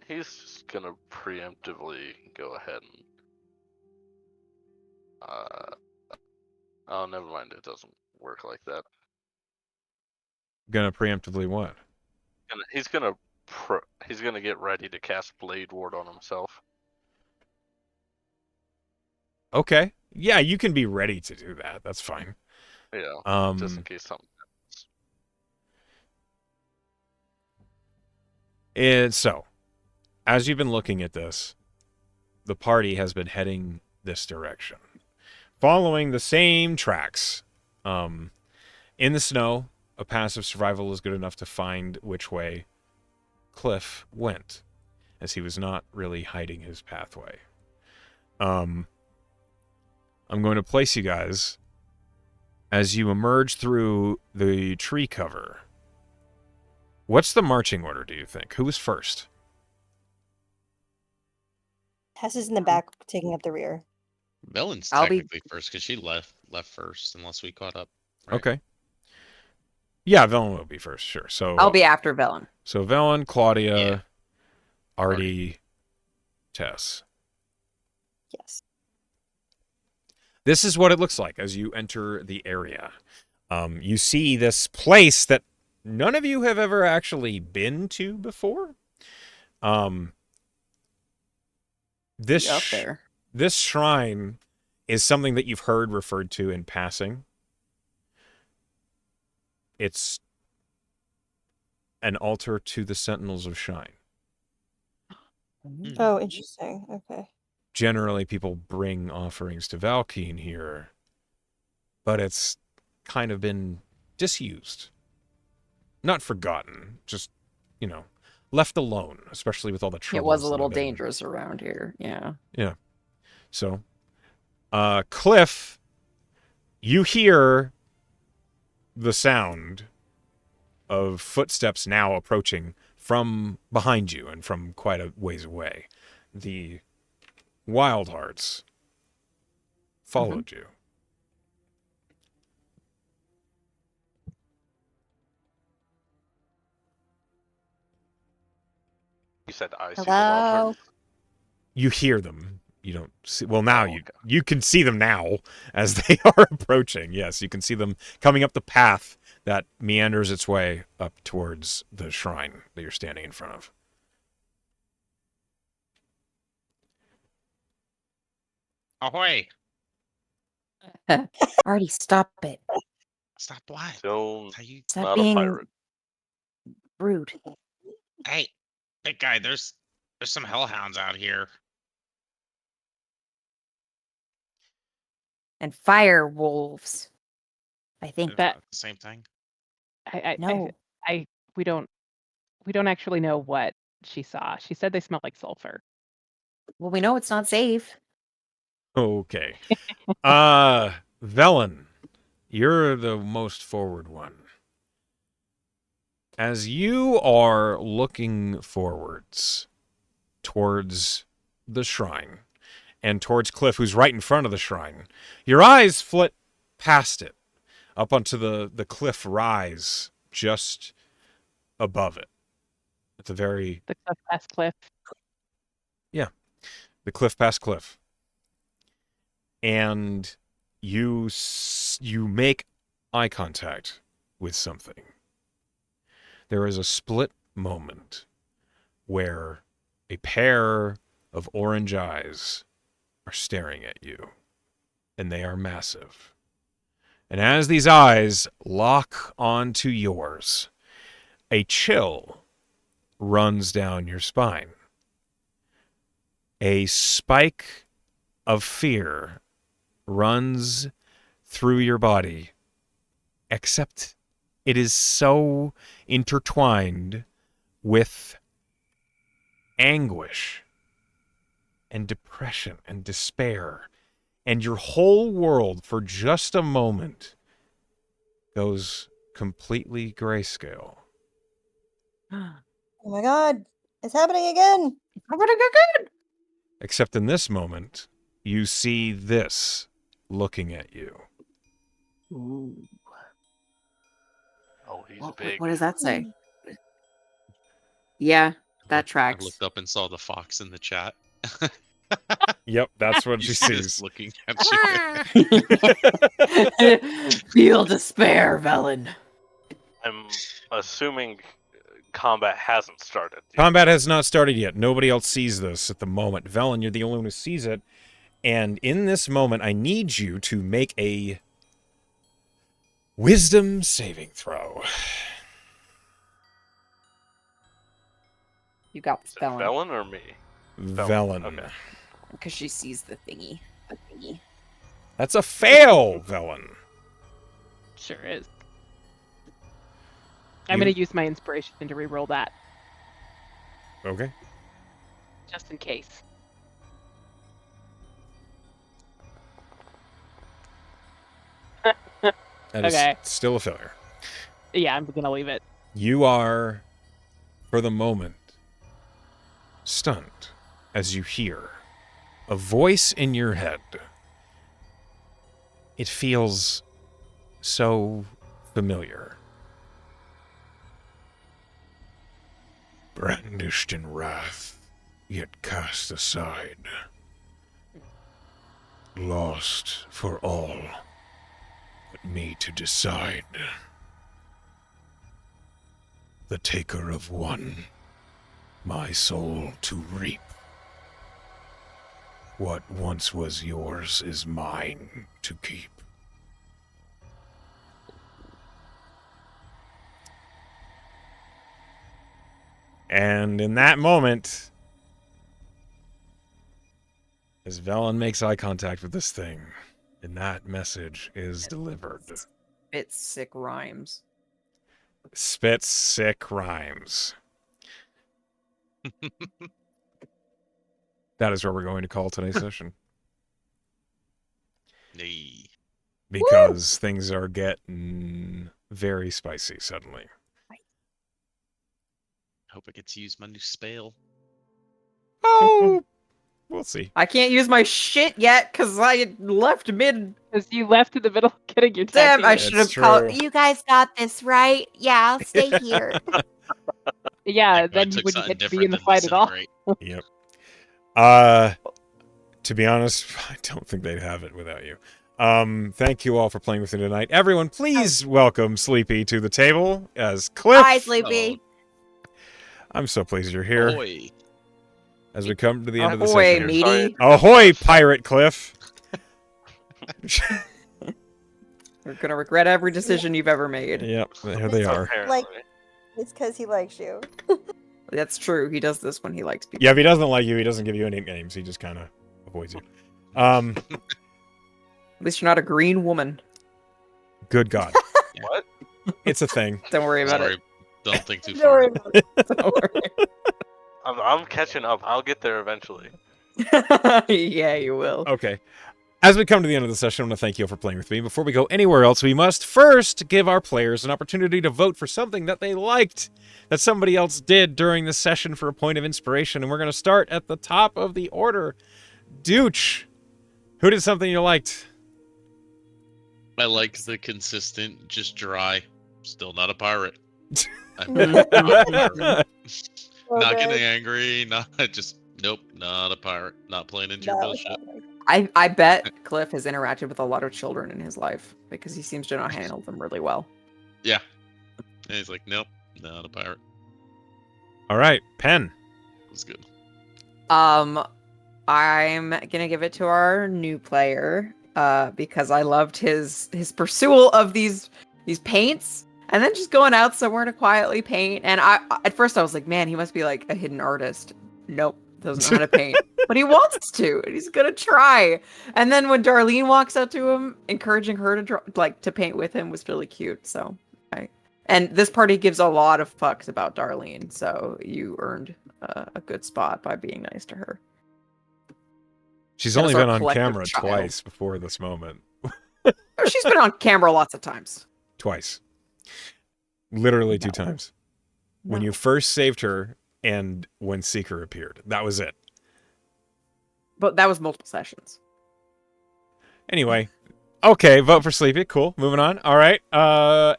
[SPEAKER 7] He's just gonna preemptively go ahead and oh, never mind. It doesn't work like that.
[SPEAKER 6] Gonna preemptively what?
[SPEAKER 7] He's gonna get ready to cast Blade Ward on himself.
[SPEAKER 6] Okay. Yeah, you can be ready to do that. That's fine.
[SPEAKER 7] Yeah. Just in case something happens.
[SPEAKER 6] And so, as you've been looking at this, the party has been heading this direction, following the same tracks. In the snow, a passive survival is good enough to find which way Cliff went, as he was not really hiding his pathway. I'm going to place you guys as you emerge through the tree cover. What's the marching order, do you think? Who was first?
[SPEAKER 4] Tess is in the back, taking up the rear.
[SPEAKER 5] Velen's
[SPEAKER 2] I'll be-
[SPEAKER 5] technically first because she left first, unless we caught up. Right?
[SPEAKER 6] Okay. Yeah, Velen will be first, sure. So
[SPEAKER 2] I'll be after Velen.
[SPEAKER 6] So Velen, Claudia,
[SPEAKER 5] Yeah.
[SPEAKER 6] Artie, Tess.
[SPEAKER 4] Yes.
[SPEAKER 6] This is what it looks like as you enter the area. You see this place that none of you have ever actually been to before. This
[SPEAKER 2] Up there.
[SPEAKER 6] This shrine is something that you've heard referred to in passing. It's an altar to the Sentinels of Shine.
[SPEAKER 4] Oh, interesting. Okay.
[SPEAKER 6] Generally, people bring offerings to Valkeen here, but it's kind of been disused. Not forgotten, just, left alone, especially with all the troubles.
[SPEAKER 2] It was a
[SPEAKER 6] that
[SPEAKER 2] little
[SPEAKER 6] have been-
[SPEAKER 2] dangerous around here. Yeah.
[SPEAKER 6] Yeah. So, Cliff, you hear the sound of footsteps now approaching from behind you and from quite a ways away. The Wild Hearts followed you.
[SPEAKER 7] You said I see the wild
[SPEAKER 8] Hello?
[SPEAKER 7] hearts.
[SPEAKER 6] You hear them. You don't see. Well, now
[SPEAKER 7] Oh,
[SPEAKER 6] you
[SPEAKER 7] okay.
[SPEAKER 6] you can see them now as they are approaching. Yes, you can see them coming up the path that meanders its way up towards the shrine that you're standing in front of.
[SPEAKER 5] Ahoy!
[SPEAKER 8] Artie, stop it.
[SPEAKER 5] Stop what?
[SPEAKER 7] Don't.
[SPEAKER 5] How you?
[SPEAKER 8] Stop
[SPEAKER 7] Not a
[SPEAKER 8] being
[SPEAKER 7] pirate.
[SPEAKER 8] rude.
[SPEAKER 5] Hey, big guy. There's some hellhounds out here.
[SPEAKER 8] And fire wolves. I think.
[SPEAKER 5] It's
[SPEAKER 3] That-
[SPEAKER 5] not the same thing.
[SPEAKER 8] No.
[SPEAKER 3] We don't actually know what she saw. She said they smelled like sulfur.
[SPEAKER 8] Well, we know it's not safe.
[SPEAKER 6] Okay. Velen, you're the most forward one. As you are looking forwards towards the shrine and towards Cliff, who's right in front of the shrine, your eyes flit past it, up onto the cliff rise just above it. At the very,
[SPEAKER 3] The cliff past cliff.
[SPEAKER 6] the cliff past cliff. And you make eye contact with something. There is a split moment where a pair of orange eyes are staring at you, and they are massive. And as these eyes lock onto yours, a chill runs down your spine. A spike of fear runs through your body, except it is so intertwined with anguish and depression and despair, and your whole world for just a moment goes completely grayscale.
[SPEAKER 4] Oh my god, it's happening again.
[SPEAKER 6] Except in this moment, you see this looking at you.
[SPEAKER 2] Ooh.
[SPEAKER 7] Oh, he's big.
[SPEAKER 2] What does that say? Yeah, that
[SPEAKER 5] I
[SPEAKER 2] tracks.
[SPEAKER 5] looked up and saw the fox in the chat.
[SPEAKER 6] Yep, that's what she
[SPEAKER 5] He's
[SPEAKER 6] sees.
[SPEAKER 5] just looking at you.
[SPEAKER 2] Feel despair, Velen.
[SPEAKER 7] I'm assuming combat hasn't started yet.
[SPEAKER 6] Combat has not started yet. Nobody else sees this at the moment. Velen, you're the only one who sees it. And in this moment, I need you to make a wisdom saving throw.
[SPEAKER 2] You got this,
[SPEAKER 7] Is it
[SPEAKER 2] Velen.
[SPEAKER 7] Velen or me?
[SPEAKER 6] Velen.
[SPEAKER 7] Okay.
[SPEAKER 2] Because she sees the thingy.
[SPEAKER 6] That's a fail, Velen.
[SPEAKER 3] Sure is. I'm
[SPEAKER 6] You-
[SPEAKER 3] going to use my inspiration to reroll that,
[SPEAKER 6] Okay.
[SPEAKER 3] just in case.
[SPEAKER 6] That is
[SPEAKER 3] Okay.
[SPEAKER 6] still a failure.
[SPEAKER 3] Yeah, I'm going to leave it.
[SPEAKER 6] You are, for the moment, stunned as you hear a voice in your head. It feels so familiar. Brandished in wrath, yet cast aside. Lost for all but me to decide. The taker of one, my soul to reap. What once was yours is mine to keep. And in that moment, as Velen makes eye contact with this thing, and that message is delivered.
[SPEAKER 2] It's sick rhymes.
[SPEAKER 6] Spits sick rhymes. That is where we're going to call today's session.
[SPEAKER 5] Nay.
[SPEAKER 1] because things are getting very spicy suddenly.
[SPEAKER 5] Hope I get to use my new spell.
[SPEAKER 1] Oh, we'll see.
[SPEAKER 2] I can't use my shit yet because I left mid.
[SPEAKER 3] Because you left in the middle of getting your
[SPEAKER 2] Damn,
[SPEAKER 3] tattoo.
[SPEAKER 2] I
[SPEAKER 1] It's
[SPEAKER 2] should have
[SPEAKER 1] true.
[SPEAKER 2] called.
[SPEAKER 8] You guys got this, right? Yeah, I'll stay here.
[SPEAKER 3] Yeah,
[SPEAKER 5] I
[SPEAKER 3] then you
[SPEAKER 5] took
[SPEAKER 3] wouldn't
[SPEAKER 5] something
[SPEAKER 3] get to be in
[SPEAKER 5] different
[SPEAKER 3] the
[SPEAKER 5] than
[SPEAKER 3] fight at all.
[SPEAKER 5] disintegrate.
[SPEAKER 1] Yep. To be honest, I don't think they'd have it without you. Thank you all for playing with me tonight. Everyone, please welcome Sleepy to the table as Cliff.
[SPEAKER 8] Bye, Sleepy.
[SPEAKER 1] I'm so pleased you're here.
[SPEAKER 5] Ahoy.
[SPEAKER 1] As we come to the end of the
[SPEAKER 2] Ahoy,
[SPEAKER 1] session.
[SPEAKER 2] meaty.
[SPEAKER 7] Sorry.
[SPEAKER 1] Ahoy, Pirate Cliff!
[SPEAKER 2] You're gonna regret every decision you've ever made.
[SPEAKER 1] Yep, there they are.
[SPEAKER 7] Apparently.
[SPEAKER 4] It's because he likes you.
[SPEAKER 2] That's true. He does this when he likes people.
[SPEAKER 1] Yeah, if he doesn't like you, he doesn't give you any names. He just kind of avoids you.
[SPEAKER 2] At least you're not a green woman.
[SPEAKER 1] Good God.
[SPEAKER 7] What?
[SPEAKER 1] It's a thing.
[SPEAKER 2] Don't worry about
[SPEAKER 5] Sorry, don't think too
[SPEAKER 4] Don't
[SPEAKER 5] far.
[SPEAKER 4] worry about it.
[SPEAKER 2] it. Don't worry.
[SPEAKER 7] I'm catching up. I'll get there eventually.
[SPEAKER 2] Yeah, you will.
[SPEAKER 1] Okay. As we come to the end of the session, I want to thank you all for playing with me. Before we go anywhere else, we must first give our players an opportunity to vote for something that they liked, that somebody else did during the session for a point of inspiration. And we're going to start at the top of the order. Dooch, who did something you liked?
[SPEAKER 5] I like the consistent, just dry. Still not a pirate. I'm
[SPEAKER 2] Mm.
[SPEAKER 5] not a pirate.
[SPEAKER 4] So
[SPEAKER 5] Not
[SPEAKER 4] good.
[SPEAKER 5] getting angry. Not just nope. Not a pirate. Not playing into your
[SPEAKER 4] No,
[SPEAKER 5] bullshit.
[SPEAKER 2] I bet Cliff has interacted with a lot of children in his life because he seems to not handle them really well.
[SPEAKER 5] Yeah. And he's like, nope, not a pirate.
[SPEAKER 1] All right, Pen.
[SPEAKER 5] It was good.
[SPEAKER 2] I'm gonna give it to our new player, because I loved his pursuit of these paints, and then just going out somewhere to quietly paint. And at first I was like, man, he must be like a hidden artist. Nope, doesn't know how to paint, but he wants to, and he's gonna try. And then when Darlene walks up to him, encouraging her to to paint with him was really cute. So and this party gives a lot of fucks about Darlene, so you earned a good spot by being nice to her.
[SPEAKER 1] She's
[SPEAKER 2] That
[SPEAKER 1] only
[SPEAKER 2] was our
[SPEAKER 1] been on
[SPEAKER 2] collective
[SPEAKER 1] camera
[SPEAKER 2] child.
[SPEAKER 1] twice before this moment.
[SPEAKER 2] She's been on camera lots of times.
[SPEAKER 1] Twice. Literally two
[SPEAKER 2] No.
[SPEAKER 1] times. When
[SPEAKER 2] No.
[SPEAKER 1] you first saved her and when Seeker appeared. That was it.
[SPEAKER 2] But that was multiple sessions.
[SPEAKER 1] Anyway. Okay, vote for Sleepy. Cool. Moving on. All right.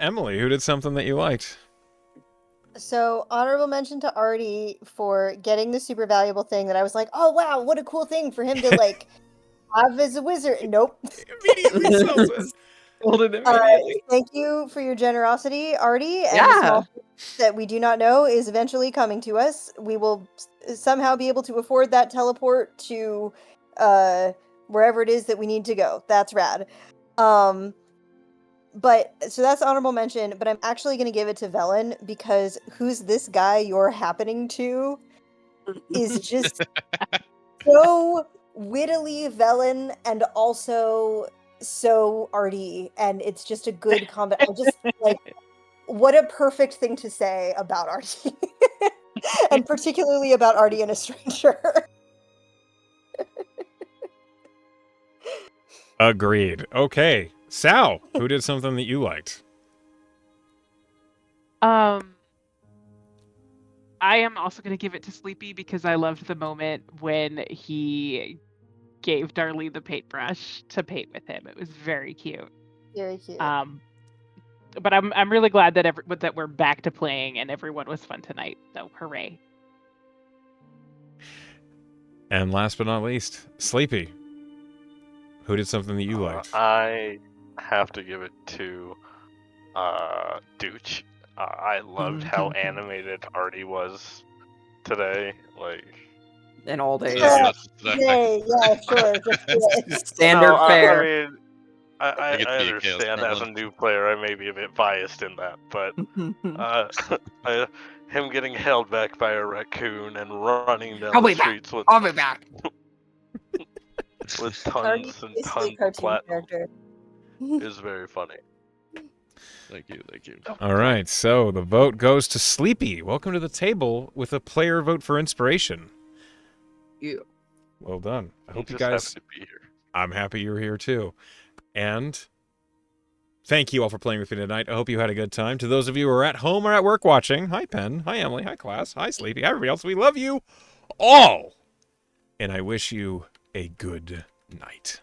[SPEAKER 1] Emily, who did something that you liked?
[SPEAKER 4] So, honorable mention to Artie for getting the super valuable thing that I was like, oh wow, what a cool thing for him to like have as a wizard. Nope.
[SPEAKER 1] Immediately sells it.
[SPEAKER 2] Killed it immediately.
[SPEAKER 4] Thank you for your generosity, Artie. And
[SPEAKER 2] Yeah.
[SPEAKER 4] the small thing that we do not know is eventually coming to us. We will somehow be able to afford that teleport to wherever it is that we need to go. That's rad. But so that's honorable mention, but I'm actually going to give it to Velen because who's this guy you're happening to is just so wittily Velen and also so Artie, and it's just a good combo. I just like what a perfect thing to say about Artie. And particularly about Artie and a stranger.
[SPEAKER 1] Agreed. Okay. Sal, who did something that you liked?
[SPEAKER 3] I am also going to give it to Sleepy because I loved the moment when he gave Darlene the paintbrush to paint with him. It was very cute.
[SPEAKER 4] Very cute.
[SPEAKER 3] But I'm really glad that that we're back to playing and everyone was fun tonight. So hooray!
[SPEAKER 1] And last but not least, Sleepy. Who did something that you liked?
[SPEAKER 7] I have to give it to Dooch. I loved how animated Artie was today. Like,
[SPEAKER 2] In all days.
[SPEAKER 4] Yeah.
[SPEAKER 5] That's
[SPEAKER 4] Yay, yeah, sure. Just do it.
[SPEAKER 2] Standard
[SPEAKER 7] no,
[SPEAKER 2] fare.
[SPEAKER 7] I mean, I
[SPEAKER 5] get to be a Chaos
[SPEAKER 7] understand as a
[SPEAKER 5] Gremlin.
[SPEAKER 7] new player, I may be a bit biased in that, but him getting held back by a raccoon and running down
[SPEAKER 2] I'll
[SPEAKER 7] the
[SPEAKER 2] be back.
[SPEAKER 7] streets with
[SPEAKER 2] I'll be back.
[SPEAKER 4] Artie's
[SPEAKER 7] tons and
[SPEAKER 4] basically a
[SPEAKER 7] tons of
[SPEAKER 4] cartoon
[SPEAKER 7] platinum
[SPEAKER 4] character.
[SPEAKER 7] is very funny.
[SPEAKER 5] Thank you.
[SPEAKER 1] All right, so the vote goes to Sleepy. Welcome to the table with a player vote for inspiration.
[SPEAKER 2] You.
[SPEAKER 1] Well done. I hope you
[SPEAKER 7] Just happy
[SPEAKER 1] guys...
[SPEAKER 7] to be here.
[SPEAKER 1] I'm happy you're here too.
[SPEAKER 6] And thank you all for playing with me tonight. I hope you had a good time. To those of you who are at home or at work watching, hi Penn, hi Emily, hi class, hi Sleepy, hi everybody else. We love you all. And I wish you a good night.